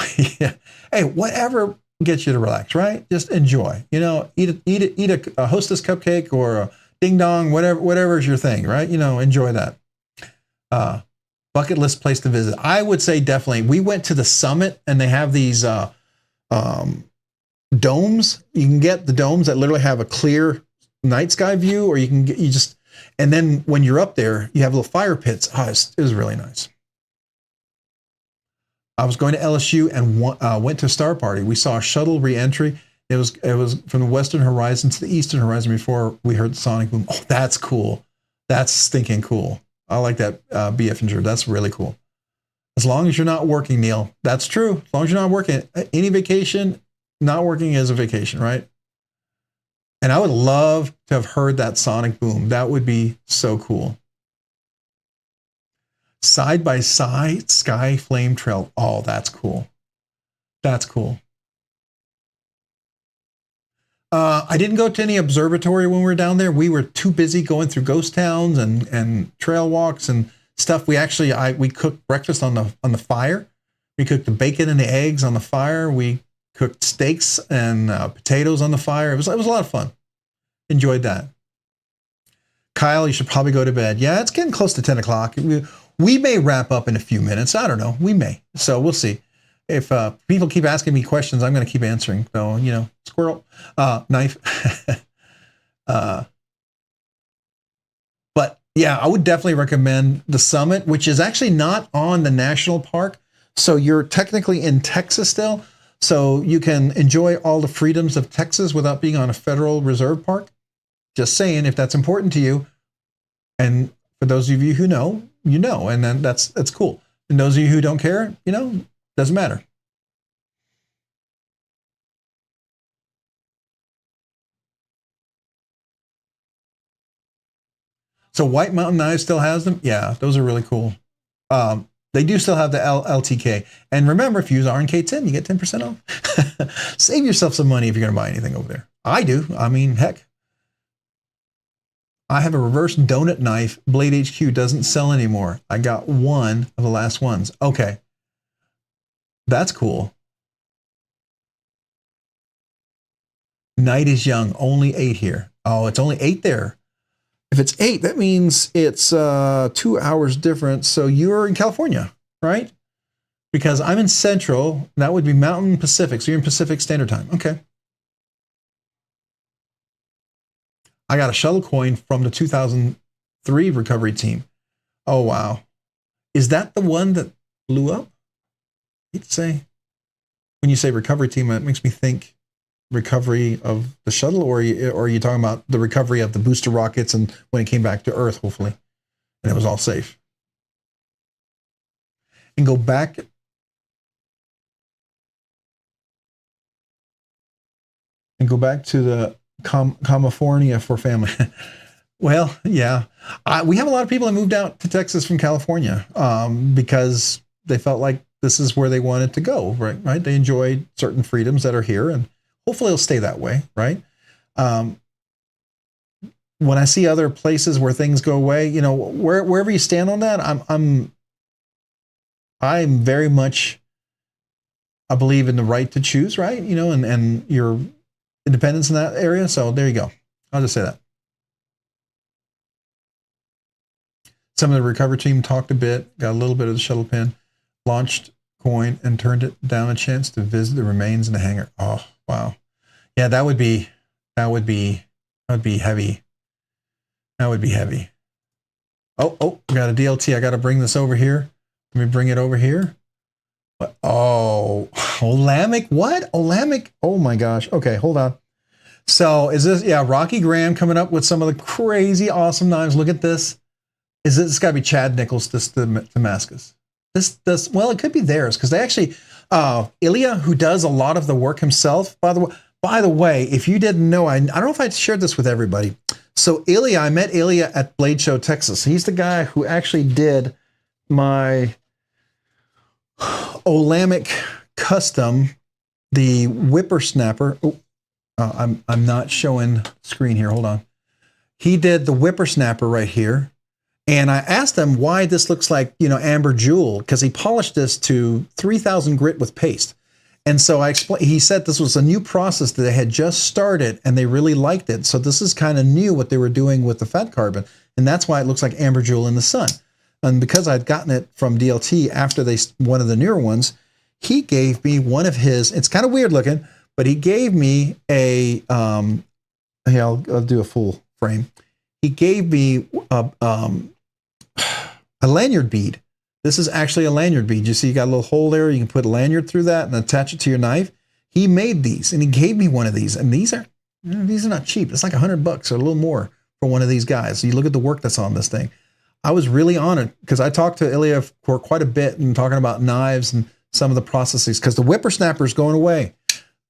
Hey, whatever get you to relax, right? Just enjoy. You know, eat a Hostess cupcake or a ding dong, whatever is your thing, right? You know, enjoy that. Bucket list place to visit. I would say definitely. We went to the summit and they have these domes. You can get the domes that literally have a clear night sky view, or and then when you're up there, you have little fire pits. Oh, it was really nice. I was going to LSU and went to Star Party. We saw a shuttle reentry. It was from the western horizon to the eastern horizon before we heard the sonic boom. Oh, that's cool. That's stinking cool. I like that BFinger. That's really cool. As long as you're not working, Neil. That's true. As long as you're not working. Any vacation, not working is a vacation, right? And I would love to have heard that sonic boom. That would be so cool. Side by side sky flame trail. Oh, that's cool. That's cool. I didn't go to any observatory when we were down there. We were too busy going through ghost towns and trail walks and stuff. We cooked breakfast on the fire. We cooked the bacon and the eggs on the fire. We cooked steaks and potatoes on the fire. It was a lot of fun. Enjoyed that. Kyle, you should probably go to bed. Yeah, it's getting close to 10 o'clock. We may wrap up in a few minutes. I don't know. We may. So we'll see. If people keep asking me questions, I'm going to keep answering. So, you know, squirrel, knife. But yeah, I would definitely recommend the summit, which is actually not on the national park. So you're technically in Texas still. So you can enjoy all the freedoms of Texas without being on a federal reserve park. Just saying, if that's important to you. And for those of you who know, you know, and then that's cool. And those of you who don't care, you know, doesn't matter. So White Mountain Knives still has them? Yeah, those are really cool. They do still have the LTK. And remember, if you use RNK10, you get 10% off. Save yourself some money if you're going to buy anything over there. I do. I mean, heck. I have a reverse donut knife. Blade HQ doesn't sell anymore. I got one of the last ones. Okay. That's cool. Night is young. Only 8 here. Oh, it's only 8 there. If it's 8, that means it's 2 hours difference. So you're in California, right? Because I'm in Central. That would be Mountain Pacific. So you're in Pacific Standard Time. Okay. I got a shuttle coin from the 2003 recovery team. Oh, wow. Is that the one that blew up? I hate to say. When you say recovery team, it makes me think recovery of the shuttle, or are you talking about the recovery of the booster rockets and when it came back to Earth, hopefully, and it was all safe? And go back. And go back to the California for family. Well, yeah. We have a lot of people that moved out to Texas from California because they felt like this is where they wanted to go, right? They enjoyed certain freedoms that are here, and hopefully it'll stay that way, right? When I see other places where things go away, you know, wherever you stand on that, I'm very much, I believe in the right to choose, right? You know, and your independence in that area. So there you go. I'll just say that. Some of the recovery team talked a bit, got a little bit of the shuttle pin, launched coin, and turned it down a chance to visit the remains in the hangar. Oh, wow. Yeah, that would be heavy. That would be heavy. Oh, we got a DLT. I got to bring this over here. Let me bring it over here. Oh, Olamic. What? Olamic. Oh my gosh. Okay, hold on. So is this, yeah, Rocky Graham coming up with some of the crazy awesome knives. Look at this. This got to be Chad Nichols, this Damascus. This, well, it could be theirs because they actually, Ilya, who does a lot of the work himself, by the way, if you didn't know, I don't know if I shared this with everybody. So Ilya, I met Ilya at Blade Show, Texas. He's the guy who actually did my Olamic custom, the whippersnapper. Oh, I'm not showing screen here. Hold on. He did the whippersnapper right here. And I asked him why this looks like, you know, amber jewel, because he polished this to 3000 grit with paste. And so I explained, he said this was a new process that they had just started and they really liked it. So this is kind of new what they were doing with the fat carbon. And that's why it looks like amber jewel in the sun. And because I'd gotten it from DLT after one of the newer ones, he gave me one of his, it's kind of weird looking, but he gave me a, hey, I'll do a full frame. He gave me a lanyard bead. This is actually a lanyard bead. You see, you got a little hole there. You can put a lanyard through that and attach it to your knife. He made these and he gave me one of these. And these are not cheap. It's like $100 or a little more for one of these guys. So you look at the work that's on this thing. I was really honored because I talked to Ilya for quite a bit and talking about knives and some of the processes because the whippersnapper is going away.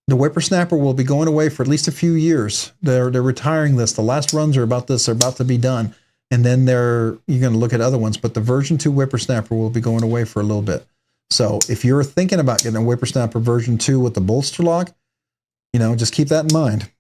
The whippersnapper will be going away for at least a few years. They're retiring this. The last runs are about to be done. And then you're going to look at other ones, but the version 2 whippersnapper will be going away for a little bit. So if you're thinking about getting a whippersnapper version 2 with the bolster lock, just keep that in mind.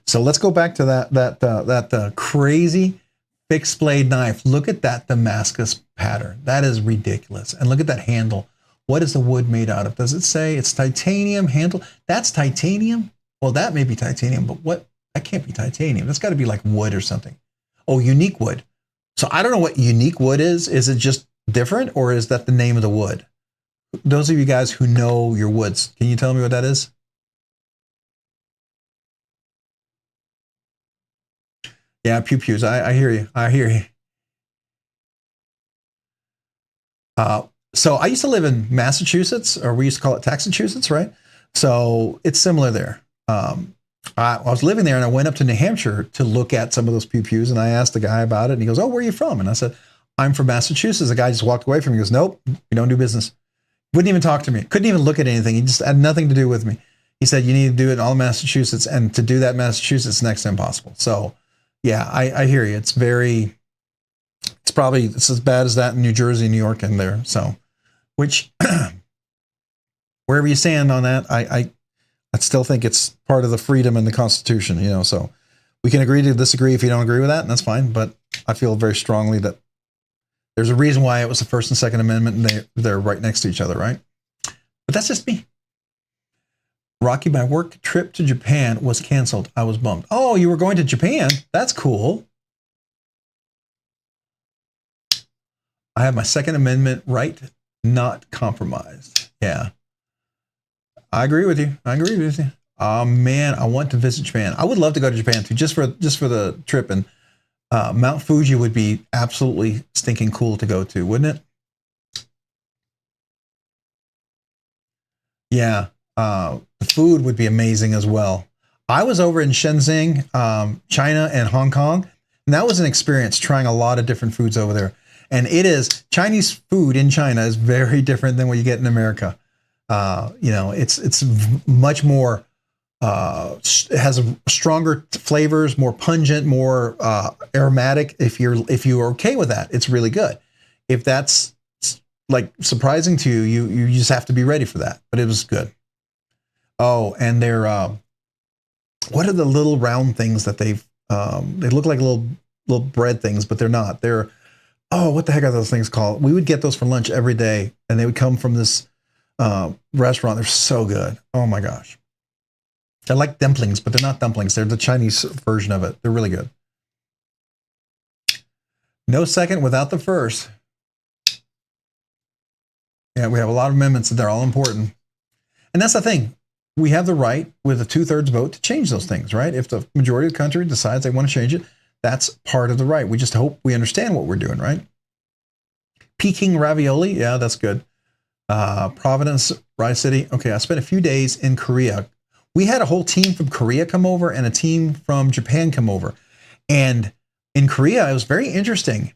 So let's go back to that crazy fixed blade knife. Look at that Damascus pattern. That is ridiculous. And look at that handle. What is the wood made out of? Does it say it's titanium handle? That's titanium? Well, that may be titanium, but what? That can't be titanium. That's got to be like wood or something. Oh, unique wood. So I don't know what unique wood is. Is it just different or is that the name of the wood? Those of you guys who know your woods, can you tell me what that is? Yeah, pew-pews. I hear you. I hear you. So I used to live in Massachusetts, or we used to call it Taxachusetts, right? So it's similar there. I was living there and I went up to New Hampshire to look at some of those pew-pews and I asked the guy about it and he goes, oh, where are you from? And I said, I'm from Massachusetts. The guy just walked away from me. He goes, nope, we don't do business. Wouldn't even talk to me. Couldn't even look at anything. He just had nothing to do with me. He said, you need to do it in all Massachusetts, and to do that in Massachusetts is next to impossible. So yeah, I hear you. It's probably as bad as that in New Jersey, New York, and there. So, which, wherever you stand on that, I still think it's part of the freedom in the Constitution, so we can agree to disagree if you don't agree with that, and that's fine. But I feel very strongly that there's a reason why it was the First and Second Amendment, and they're right next to each other, right? But that's just me. Rocky, my work trip to Japan was canceled. I was bummed. Oh, you were going to Japan? That's cool. I have my Second Amendment right, not compromised. Yeah. I agree with you. Oh man, I want to visit Japan. I would love to go to Japan too, just for the trip. And Mount Fuji would be absolutely stinking cool to go to, wouldn't it? Yeah. The food would be amazing as well. I was over in Shenzhen, China and Hong Kong, and that was an experience trying a lot of different foods over there. And Chinese food in China is very different than what you get in America. It's much more, it has stronger flavors, more pungent, more aromatic. If you're okay with that, it's really good. If that's like surprising to you, you just have to be ready for that. But it was good. Oh, and they're what are the little round things that they look like little bread things, but they're not. They're what the heck are those things called? We would get those for lunch every day, and they would come from this restaurant. They're so good. Oh my gosh. They're like dumplings, but they're not dumplings. They're the Chinese version of it. They're really good. No second without the first. Yeah, we have a lot of amendments and they're all important. And that's the thing. We have the right with a 2/3 vote to change those things, right? If the majority of the country decides they want to change it, that's part of the right. We just hope we understand what we're doing, right? Peking ravioli. Yeah, that's good. Providence, Rice City. Okay, I spent a few days in Korea. We had a whole team from Korea come over and a team from Japan come over. And in Korea, it was very interesting.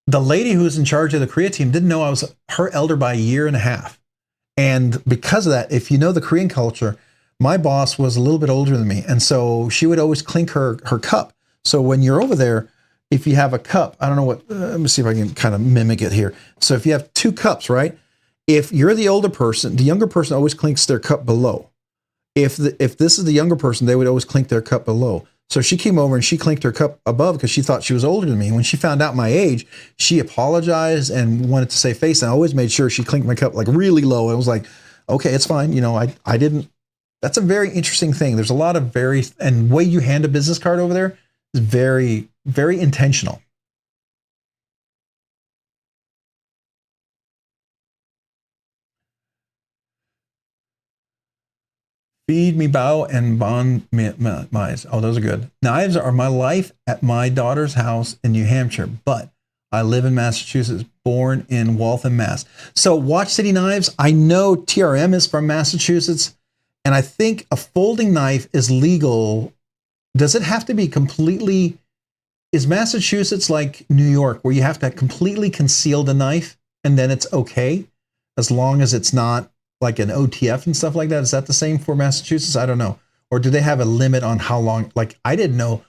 The lady who was in charge of the Korea team didn't know I was her elder by 1.5 years. And because of that, if you know the Korean culture, my boss was a little bit older than me. And so she would always clink her cup. So when you're over there, if you have a cup, I don't know what, let me see if I can kind of mimic it here. So if you have 2 cups, right? If you're the older person, the younger person always clinks their cup below. If this is the younger person, they would always clink their cup below. So she came over and she clinked her cup above because she thought she was older than me. When she found out my age, she apologized and wanted to save face. And I always made sure she clinked my cup like really low. It was like, okay, it's fine. You know, I didn't. That's a very interesting thing. There's a lot of and way you hand a business card over there is very, very intentional. Feed me bow and bon mice. Oh, those are good. Knives are my life at my daughter's house in New Hampshire, but I live in Massachusetts, born in Waltham, Mass. So Watch City Knives, I know TRM is from Massachusetts, and I think a folding knife is legal. Does it have to be completely, is Massachusetts like New York, where you have to completely conceal the knife and then it's okay, as long as it's not like an OTF and stuff like that? Is that the same for Massachusetts? I don't know. Or do they have a limit on how long? Like, I didn't know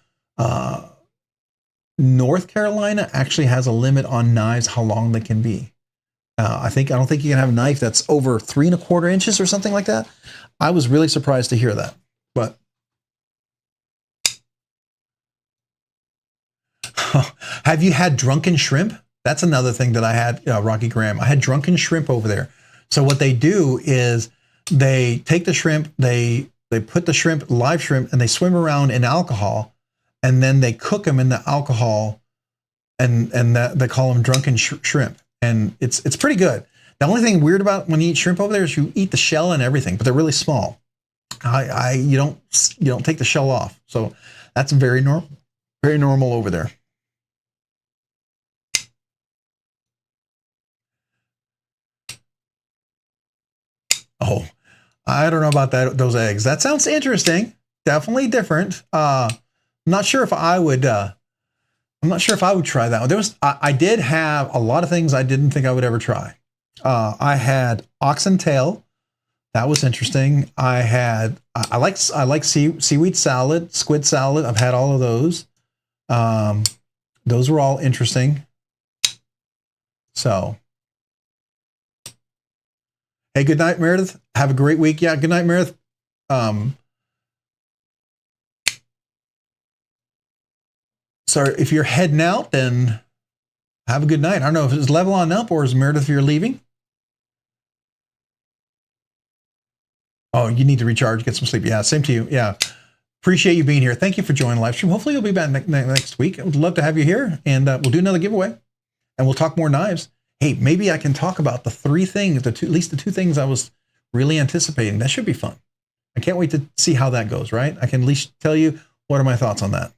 North Carolina actually has a limit on knives, how long they can be. I don't think you can have a knife that's over 3¼ inches or something like that. I was really surprised to hear that. But have you had drunken shrimp? That's another thing that I had, Rocky Graham. I had drunken shrimp over there. So what they do is they take the shrimp, they put the shrimp, live shrimp, and they swim around in alcohol, and then they cook them in the alcohol, and that they call them drunken shrimp, and it's pretty good. The only thing weird about when you eat shrimp over there is you eat the shell and everything, but they're really small. You don't take the shell off, so that's very normal over there. Oh, I don't know about those eggs. That sounds interesting. Definitely different. I'm not sure if I would. I'm not sure if I would try that one. I did have a lot of things I didn't think I would ever try. I had oxen tail. That was interesting. I like seaweed salad, squid salad. I've had all of those. Those were all interesting. So. Hey, good night, Meredith. Have a great week. Yeah, good night, Meredith. So if you're heading out, then have a good night. I don't know if it's level on up or is Meredith if you're leaving. Oh, you need to recharge, get some sleep. Yeah, same to you. Yeah. Appreciate you being here. Thank you for joining the live stream. Hopefully you'll be back next week. I would love to have you here, and we'll do another giveaway, and we'll talk more knives. Hey, maybe I can talk about the three things, at least the two things I was really anticipating. That should be fun. I can't wait to see how that goes, right? I can at least tell you what are my thoughts on that.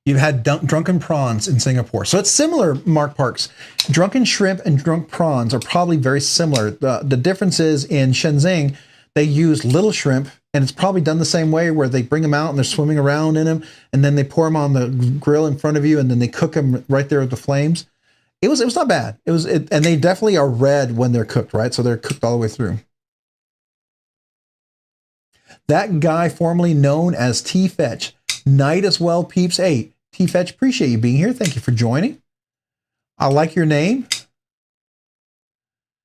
You've had drunken prawns in Singapore. So it's similar, Mark Parks. Drunken shrimp and drunk prawns are probably very similar. The difference is in Shenzhen, they use little shrimp, and it's probably done the same way where they bring them out and they're swimming around in them, and then they pour them on the grill in front of you, and then they cook them right there with the flames. It was not bad. And they definitely are red when they're cooked, right? So they're cooked all the way through. That guy formerly known as T-Fetch. Night as well, peeps. Hey, T-Fetch, appreciate you being here. Thank you for joining. I like your name.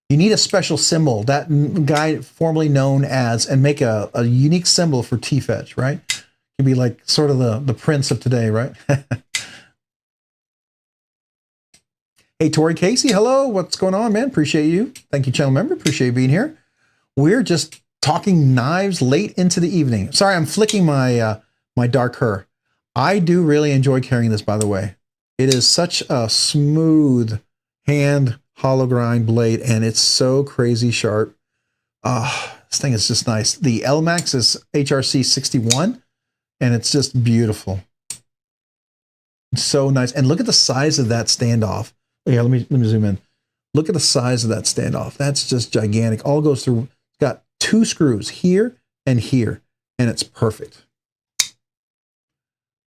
You need a special symbol. That guy formerly known as, and make a unique symbol for T-Fetch, right? Could be like sort of the prince of today, right? Hey, Tori Casey, hello. What's going on, man? Appreciate you. Thank you, channel member. Appreciate you being here. We're just talking knives late into the evening. Sorry, I'm flicking my my dark her. I do really enjoy carrying this, by the way. It is such a smooth hand hollow grind blade, and it's so crazy sharp. This thing is just nice. The LMAX is HRC 61, and it's just beautiful. It's so nice. And look at the size of that standoff. Yeah, let me zoom in. Look at the size of that standoff. That's just gigantic. All goes through. It's got 2 screws here and here, and it's perfect.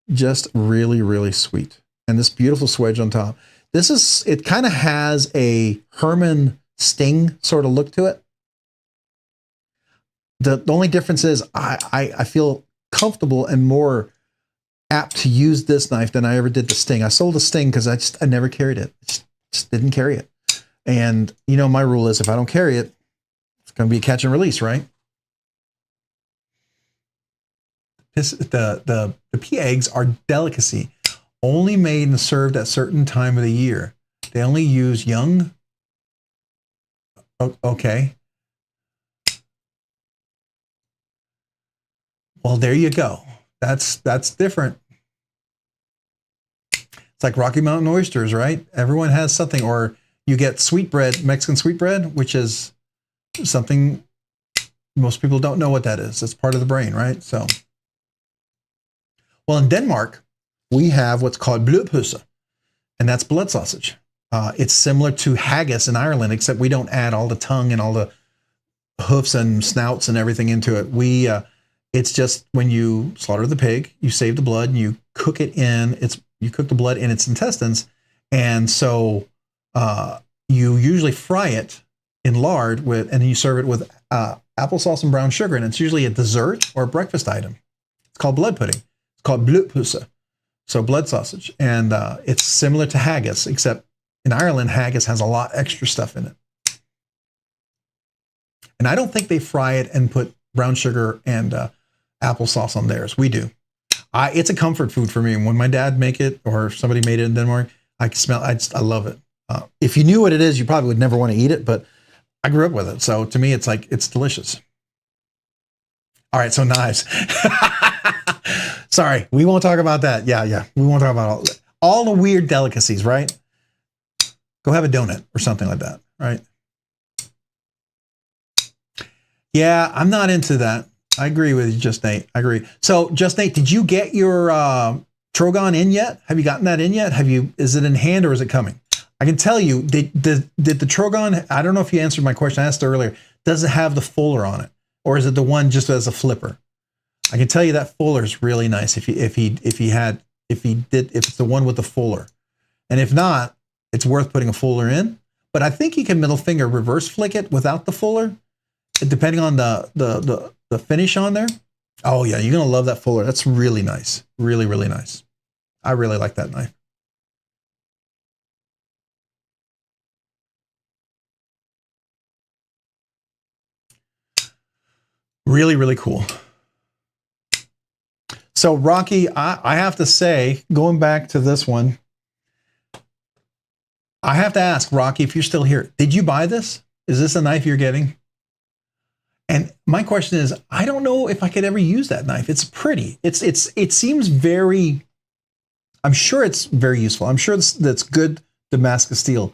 Just really, really sweet. And this beautiful swedge on top. It kind of has a Herman Sting sort of look to it. The only difference is I feel comfortable and more apt to use this knife than I ever did the Sting. I sold the Sting because I never carried it. Just didn't carry it. And you know, my rule is if I don't carry it, it's going to be a catch and release, right? the pea eggs are delicacy, only made and served at certain time of the year. They only use young. Okay. Well, there you go. That's different. It's like Rocky Mountain oysters, right? Everyone has something. Or you get sweetbread, Mexican sweetbread, which is something most people don't know what that is. It's part of the brain, right? So, well, in Denmark, we have what's called blodpølse, and that's blood sausage. It's similar to haggis in Ireland, except we don't add all the tongue and all the hoofs and snouts and everything into it. It's just when you slaughter the pig, you save the blood and you cook it in. You cook the blood in its intestines, and so you usually fry it in lard and then you serve it with applesauce and brown sugar, and it's usually a dessert or a breakfast item. It's called blood pudding. It's called blodpølse, so blood sausage, and it's similar to haggis, except in Ireland, haggis has a lot extra stuff in it. And I don't think they fry it and put brown sugar and applesauce on theirs. We do. It's a comfort food for me. When my dad make it or somebody made it in Denmark, I can smell it. I love it. If you knew what it is, you probably would never want to eat it, but I grew up with it. So to me, it's like, it's delicious. All right, so knives. Sorry, we won't talk about that. Yeah. We won't talk about all the weird delicacies, right? Go have a donut or something like that, right? Yeah, I'm not into that. I agree with you, Just Nate. I agree. So, Just Nate, did you get your Trogon in yet? Have you gotten that in yet? Is it in hand or is it coming? I can tell you, did the Trogon, I don't know if you answered my question I asked earlier, does it have the fuller on it? Or is it the one just as a flipper? I can tell you that fuller is really nice if it's the one with the fuller. And if not, it's worth putting a fuller in. But I think you can middle finger reverse flick it without the fuller, depending on the finish on there. Oh yeah, you're gonna love that fuller. That's really nice. Really, really nice. I really like that knife. Really, really cool. So Rocky, I have to say, going back to this one, I have to ask Rocky, if you're still here, did you buy this? Is this a knife you're getting? And my question is, I don't know if I could ever use that knife. It's pretty. It seems very, I'm sure it's very useful. I'm sure that's good Damascus steel,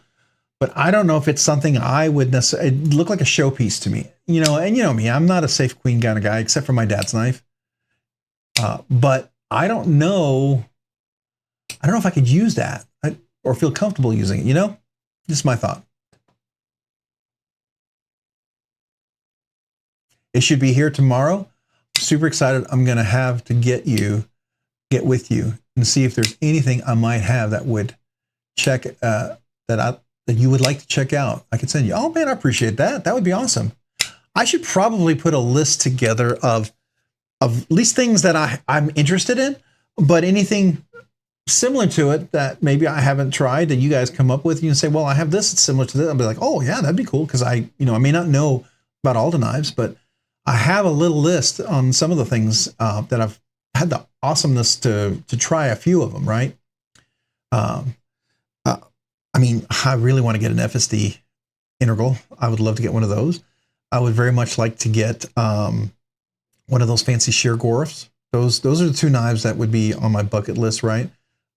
but I don't know if it's something I would necessarily, it look like a showpiece to me, and you know me, I'm not a safe queen kind of guy, except for my dad's knife. But I don't know if I could use that or feel comfortable using it, Just my thought. It should be here tomorrow. Super excited. I'm going to have to get with you and see if there's anything I might have that would check, that you would like to check out. I could send you. Oh man, I appreciate that. That would be awesome. I should probably put a list together of at least things that I'm interested in, but anything similar to it that maybe I haven't tried that you guys come up with, you can say, well, I have this, it's similar to this. I'll be like, oh yeah, that'd be cool. Cause I may not know about all the knives, but I have a little list on some of the things that I've had the awesomeness to try a few of them, right? I really want to get an FSD integral. I would love to get one of those. I would very much like to get one of those fancy shear Gorfs. Those are the two knives that would be on my bucket list, right?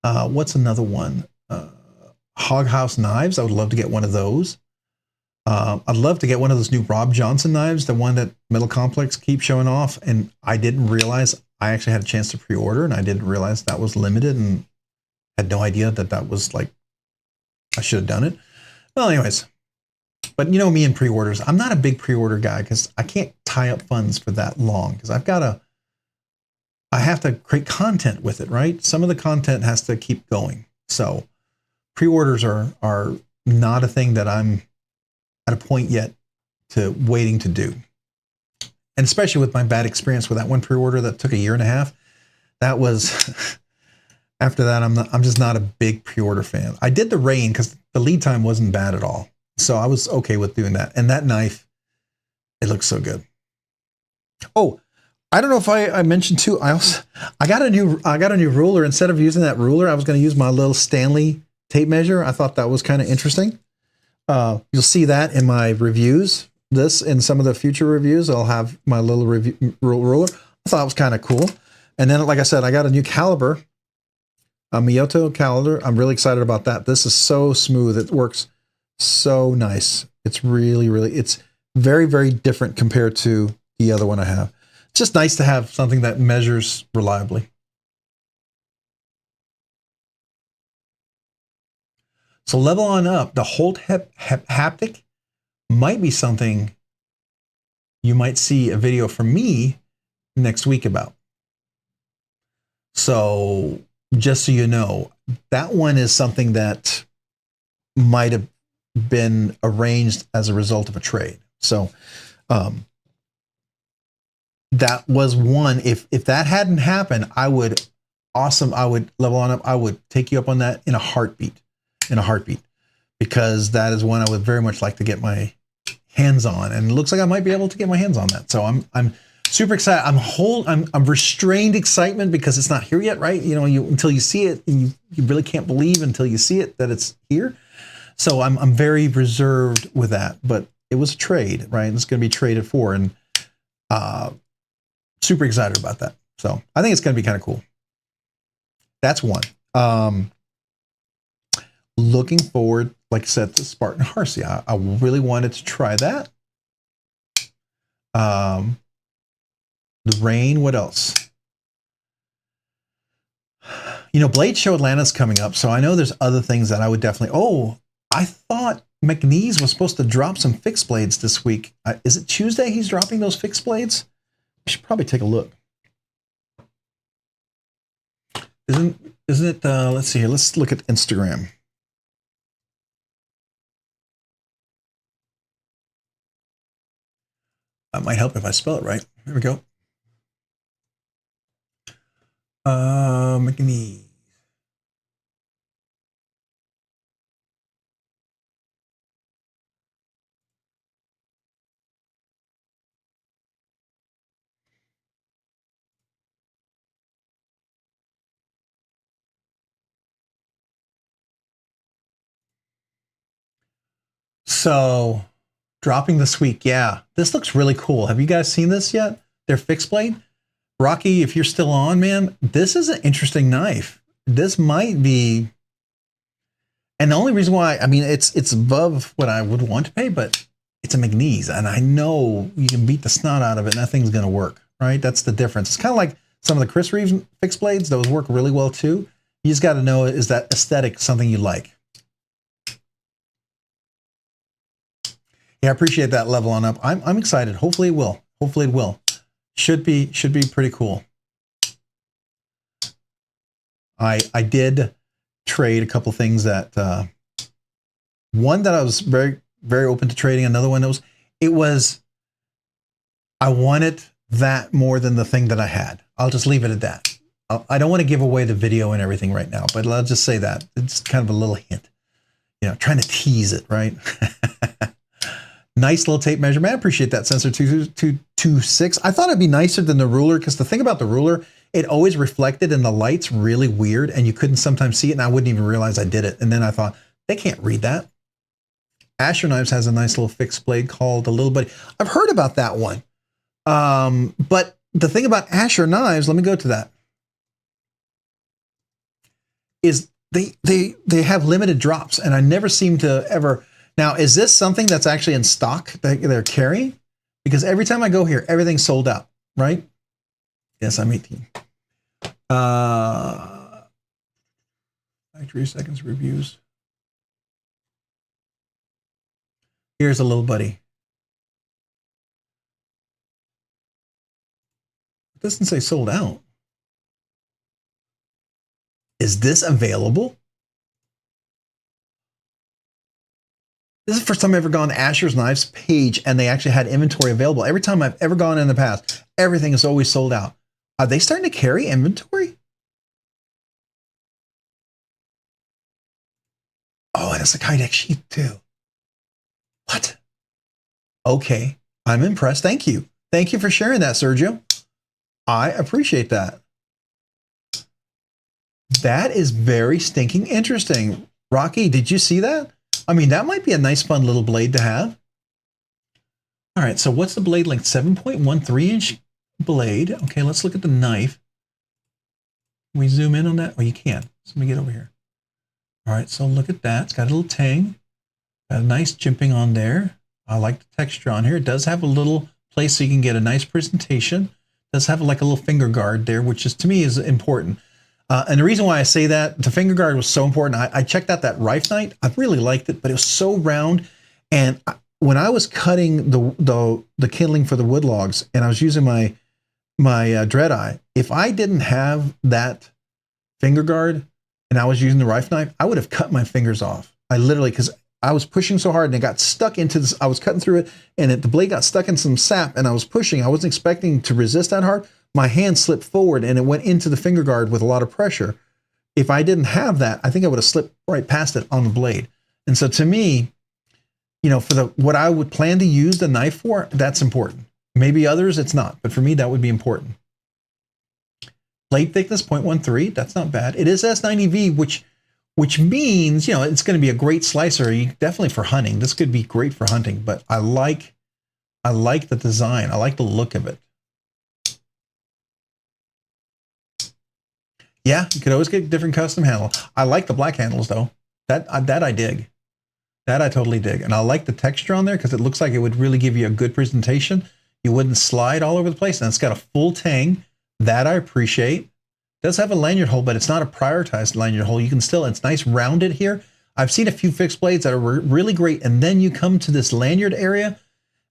What's another one? Hog House knives. I would love to get one of those. I'd love to get one of those new Rob Johnson knives, the one that Metal Complex keeps showing off. And I didn't realize, I actually had a chance to pre-order and I didn't realize that was limited and had no idea that was like, I should have done it. Well, anyways, but me and pre-orders, I'm not a big pre-order guy because I can't tie up funds for that long because I have to create content with it, right? Some of the content has to keep going. So pre-orders are not a thing that I'm at a point yet to waiting to do. And especially with my bad experience with that one pre-order that took 1.5 years, that was, after that, I'm just not a big pre-order fan. I did the Rain because the lead time wasn't bad at all. So I was okay with doing that. And that knife, it looks so good. Oh, I don't know if I mentioned too. I got a new ruler. Instead of using that ruler, I was going to use my little Stanley tape measure. I thought that was kind of interesting. You'll see that in my reviews. This in some of the future reviews, I'll have my little ruler. I thought it was kind of cool. And then, like I said, I got a new caliber, a Miyoto caliber. I'm really excited about that. This is so smooth. It works so nice. It's really, it's very, very different compared to the other one I have. It's just nice to have something that measures reliably. So level on up, the Holt haptic might be something you might see a video from me next week about. So just so you know, that one is something that might have been arranged as a result of a trade. So that was one. If that hadn't happened, I would level on up. I would take you up on that in a heartbeat, because that is one I would very much like to get my hands on, and it looks like I might be able to get my hands on that. So I'm super excited. I'm restrained excitement because it's not here yet, right? You know, until you see it, and you really can't believe until you see it that it's here. So I'm very reserved with that, but it was a trade, right? It's going to be traded for, and super excited about that. So I think it's going to be kind of cool. That's one. Looking forward, like I said, to Spartan Heartsy. I really wanted to try that. The rain, what else? You know, Blade Show Atlanta's coming up, so I know there's other things that I would definitely... Oh, I thought McNeese was supposed to drop some fixed blades this week. Is it Tuesday he's dropping those fixed blades? I should probably take a look. Isn't it, let's see here, let's look at Instagram. That might help if I spell it right. Here we go. McNeese. So, dropping this week, yeah. This looks really cool. Have you guys seen this yet? Their fixed blade? Rocky, if you're still on, man, this is an interesting knife. This might be... And the only reason why, I mean, it's above what I would want to pay, but it's a McNeese, and I know you can beat the snot out of it, and that thing's going to work, right? That's the difference. It's kind of like some of the Chris Reeves fixed blades. Those work really well, too. You just got to know, is that aesthetic something you like? Yeah, I appreciate that level on up. I'm excited. Hopefully it will. Hopefully it will. Should be pretty cool. I did trade a couple things that one that I was very, very open to trading. Another one that was I wanted that more than the thing that I had. I'll just leave it at that. I don't want to give away the video and everything right now, but I'll just say that it's kind of a little hint, you know, trying to tease it, right? Nice little tape measure, man. I appreciate that, Sensor 226. I thought it'd be nicer than the ruler, because the thing about the ruler, it always reflected in the lights really weird, and you couldn't sometimes see it, and I wouldn't even realize I did it. And then I thought, they can't read that. Asher Knives has a nice little fixed blade called the Little Buddy. I've heard about that one. But the thing about Asher Knives, let me go to that, is they have limited drops, and I never seem to ever... Now, is this something that's actually in stock that they're carrying? Because every time I go here, everything's sold out, right? Yes, I'm 18. Factory seconds reviews. Here's a Little Buddy. It doesn't say sold out. Is this available? This is the first time I've ever gone to Asher's Knives page and they actually had inventory available. Every time I've ever gone in the past, everything is always sold out. Are they starting to carry inventory? Oh, and it's a Kydex sheath too. What? Okay, I'm impressed. Thank you. Thank you for sharing that, Sergio. I appreciate that. That is very stinking interesting. Rocky, did you see that? I mean, that might be a nice, fun little blade to have. All right, so what's the blade length? 7.13 inch blade. Okay, let's look at the knife. Can we zoom in on that? Oh, you can. So let me get over here. All right, so look at that. It's got a little tang. Got a nice jimping on there. I like the texture on here. It does have a little place so you can get a nice presentation. It does have like a little finger guard there, which is, to me, is important. And the reason why I say that, the finger guard was so important. I checked out that Rife Knight. I really liked it, but it was so round. And when I was cutting the kindling for the wood logs, and I was using my dread eye, if I didn't have that finger guard and I was using the Rife knife, I would have cut my fingers off. I literally, because I was pushing so hard and it got stuck into this. I was cutting through it, and the blade got stuck in some sap, and I was pushing. I wasn't expecting to resist that hard. My hand slipped forward and it went into the finger guard with a lot of pressure. If I didn't have that, I think I would have slipped right past it on the blade. And so to me, you know, for what I would plan to use the knife for, that's important. Maybe others, it's not, but for me, that would be important. Blade thickness, 0.13, that's not bad. It is S90V, which means, you know, it's going to be a great slicer, definitely for hunting. This could be great for hunting, but I like the design. I like the look of it. Yeah, you could always get a different custom handle. I like the black handles though. That I dig. That I totally dig. And I like the texture on there because it looks like it would really give you a good presentation. You wouldn't slide all over the place. And it's got a full tang. That I appreciate. It does have a lanyard hole, but it's not a prioritized lanyard hole. You can still, it's nice rounded here. I've seen a few fixed blades that are really great. And then you come to this lanyard area.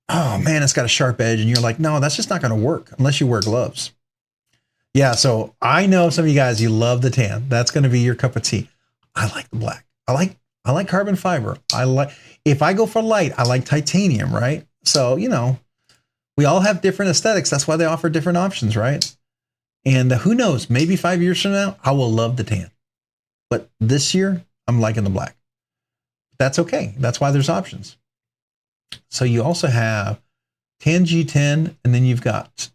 Oh man, it's got a sharp edge. And you're like, no, that's just not going to work unless you wear gloves. Yeah, so I know some of you guys, you love the tan. That's going to be your cup of tea. I like the black. I like carbon fiber. If I go for light, I like titanium, right? So, you know, we all have different aesthetics. That's why they offer different options, right? And who knows, maybe 5 years from now, I will love the tan. But this year, I'm liking the black. That's okay. That's why there's options. So you also have tan G10, and then you've got,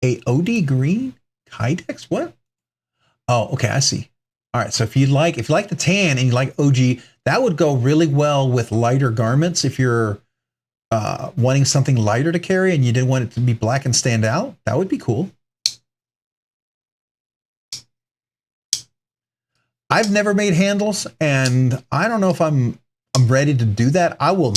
a OD green Kydex? What? Oh, okay, I see. All right, so if you like the tan and you like OG, that would go really well with lighter garments. If you're wanting something lighter to carry and you didn't want it to be black and stand out, that would be cool. I've never made handles, and I don't know if I'm ready to do that. I will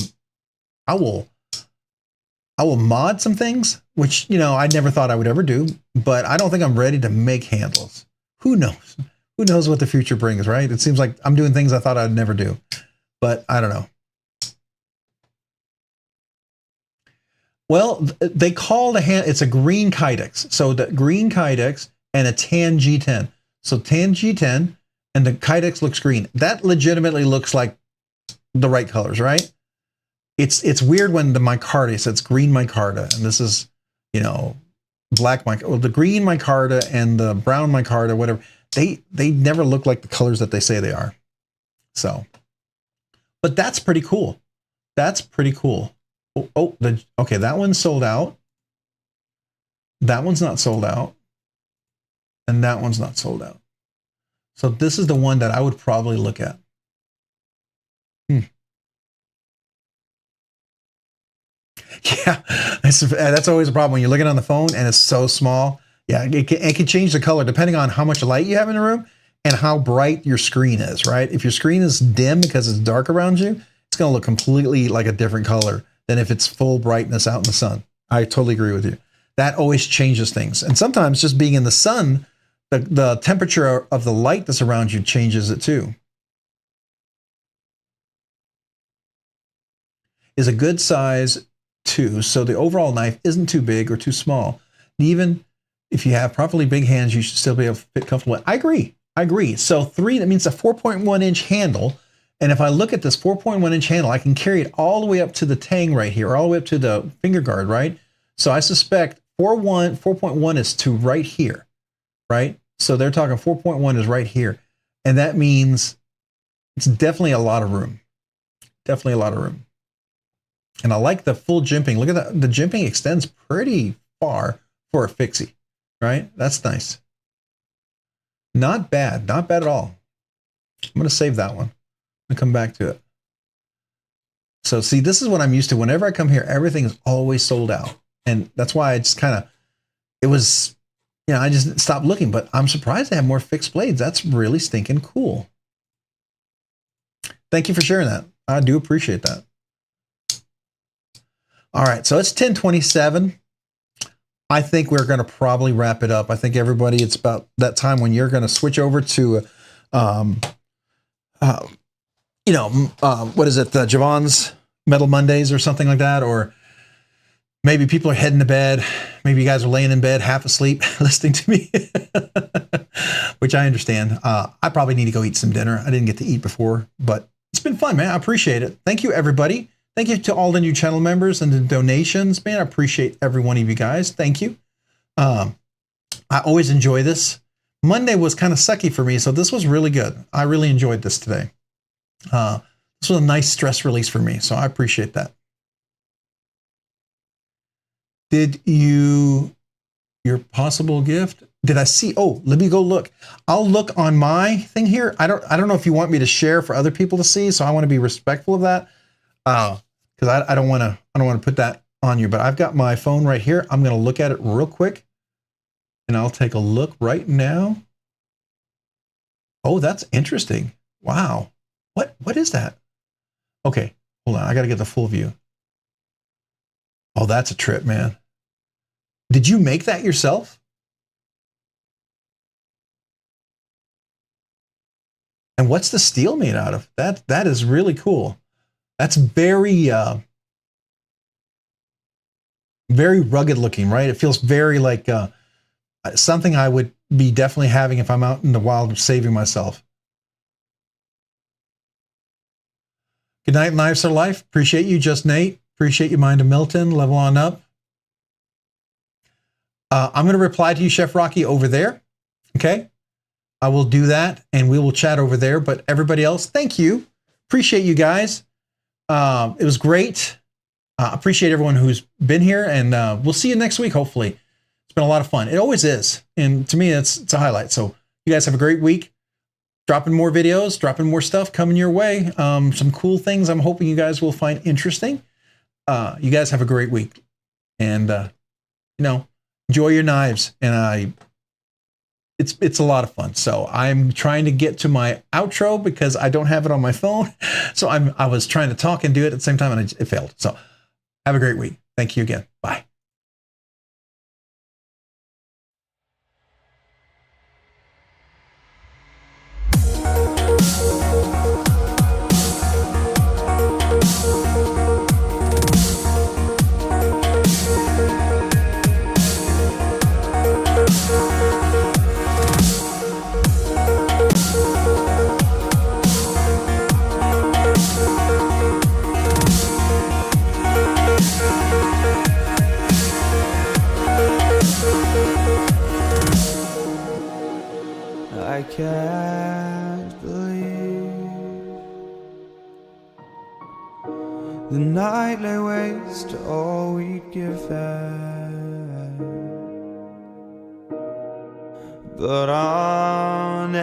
mod some things, which, you know, I never thought I would ever do, but I don't think I'm ready to make handles. Who knows? Who knows what the future brings, right? It seems like I'm doing things I thought I'd never do, but I don't know. Well, they call the hand, it's a green Kydex. So the green Kydex and a tan G10. So tan G10 and the Kydex looks green. That legitimately looks like the right colors, right? It's weird when the micarta says green micarta, and this is, you know, black micarta. Well, the green micarta and the brown micarta, whatever, they never look like the colors that they say they are. So, but that's pretty cool. That's pretty cool. Okay, that one's sold out. That one's not sold out. And that one's not sold out. So this is the one that I would probably look at. Yeah, that's always a problem when you're looking on the phone and it's so small. Yeah, it can change the color depending on how much light you have in the room and how bright your screen is, right? If your screen is dim because it's dark around you, it's going to look completely like a different color than if it's full brightness out in the sun. I totally agree with you. That always changes things. And sometimes just being in the sun, the temperature of the light that's around you changes it too. Is a good size 2, so the overall knife isn't too big or too small. Even if you have properly big hands, you should still be able to fit comfortable. I agree. So 3, that means a 4.1 inch handle. And if I look at this 4.1 inch handle, I can carry it all the way up to the tang right here, or all the way up to the finger guard, right? So I suspect 4.1 is to right here, right? So they're talking 4.1 is right here. And that means it's definitely a lot of room. Definitely a lot of room. And I like the full jimping. Look at that. The jimping extends pretty far for a fixie, right? That's nice. Not bad. Not bad at all. I'm going to save that one and come back to it. So see, this is what I'm used to. Whenever I come here, everything is always sold out. And that's why I just kind of, it was, you know, I just stopped looking, but I'm surprised they have more fixed blades. That's really stinking cool. Thank you for sharing that. I do appreciate that. All right, so it's 10:27. I think we're going to probably wrap it up. I think everybody, it's about that time when you're going to switch over to, what is it, Javon's Metal Mondays or something like that, or maybe people are heading to bed. Maybe you guys are laying in bed half asleep listening to me, which I understand. I probably need to go eat some dinner. I didn't get to eat before, but it's been fun, man. I appreciate it. Thank you, everybody. Thank you to all the new channel members and the donations, man. I appreciate every one of you guys. Thank you. I always enjoy this. Monday was kind of sucky for me, so this was really good. I really enjoyed this today. This was a nice stress release for me, so I appreciate that. Did your possible gift? Did I see? Oh, let me go look. I'll look on my thing here. I don't know if you want me to share for other people to see, so I want to be respectful of that. Because I don't want to put that on you, but I've got my phone right here. I'm going to look at it real quick, and I'll take a look right now. Oh, that's interesting. Wow. What is that? Okay, hold on. I got to get the full view. Oh, that's a trip, man. Did you make that yourself? And what's the steel made out of? That is really cool. That's very very rugged looking, right? It feels very like something I would be definitely having if I'm out in the wild saving myself. Good night, Knives for Life. Appreciate you, Just Nate. Appreciate you, Mind of Milton. Level on up. I'm going to reply to you, Chef Rocky, over there. Okay? I will do that, and we will chat over there. But everybody else, thank you. Appreciate you guys. It was great. Appreciate everyone who's been here, and we'll see you next week, hopefully. It's been a lot of fun. It always is. And to me, it's a highlight. So you guys have a great week. Dropping more videos, dropping more stuff coming your way. Some cool things I'm hoping you guys will find interesting. You guys have a great week. And, enjoy your knives. And it's a lot of fun. So I'm trying to get to my outro because I don't have it on my phone. So I was trying to talk and do it at the same time, and it failed. So have a great week. Thank you again. Bye. I can't believe the night lay waste to all we'd given. But honestly,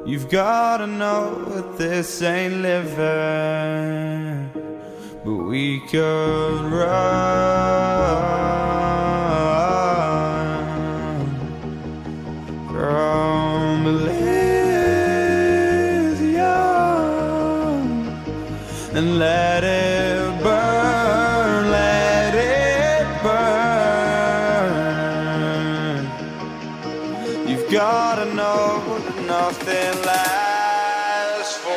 you've gotta know that this ain't living. But we could run from Elysium and let it burn, let it burn. You've gotta know that nothing lasts forever.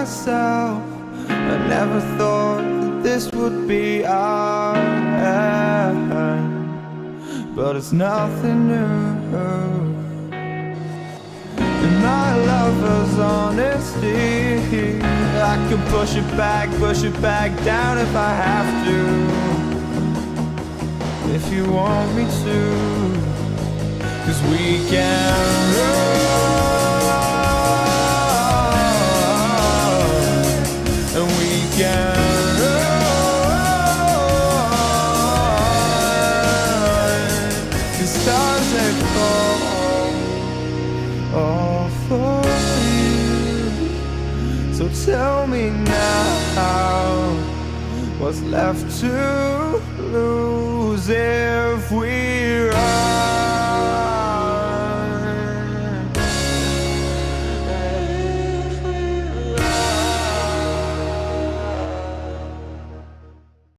myself. I never thought that this would be our end, but it's nothing new. And my lover's honesty, I could push it back down if I have to. If you want me to, 'cause we can run, and we can run. The stars that fall all for you. So tell me now, what's left to lose?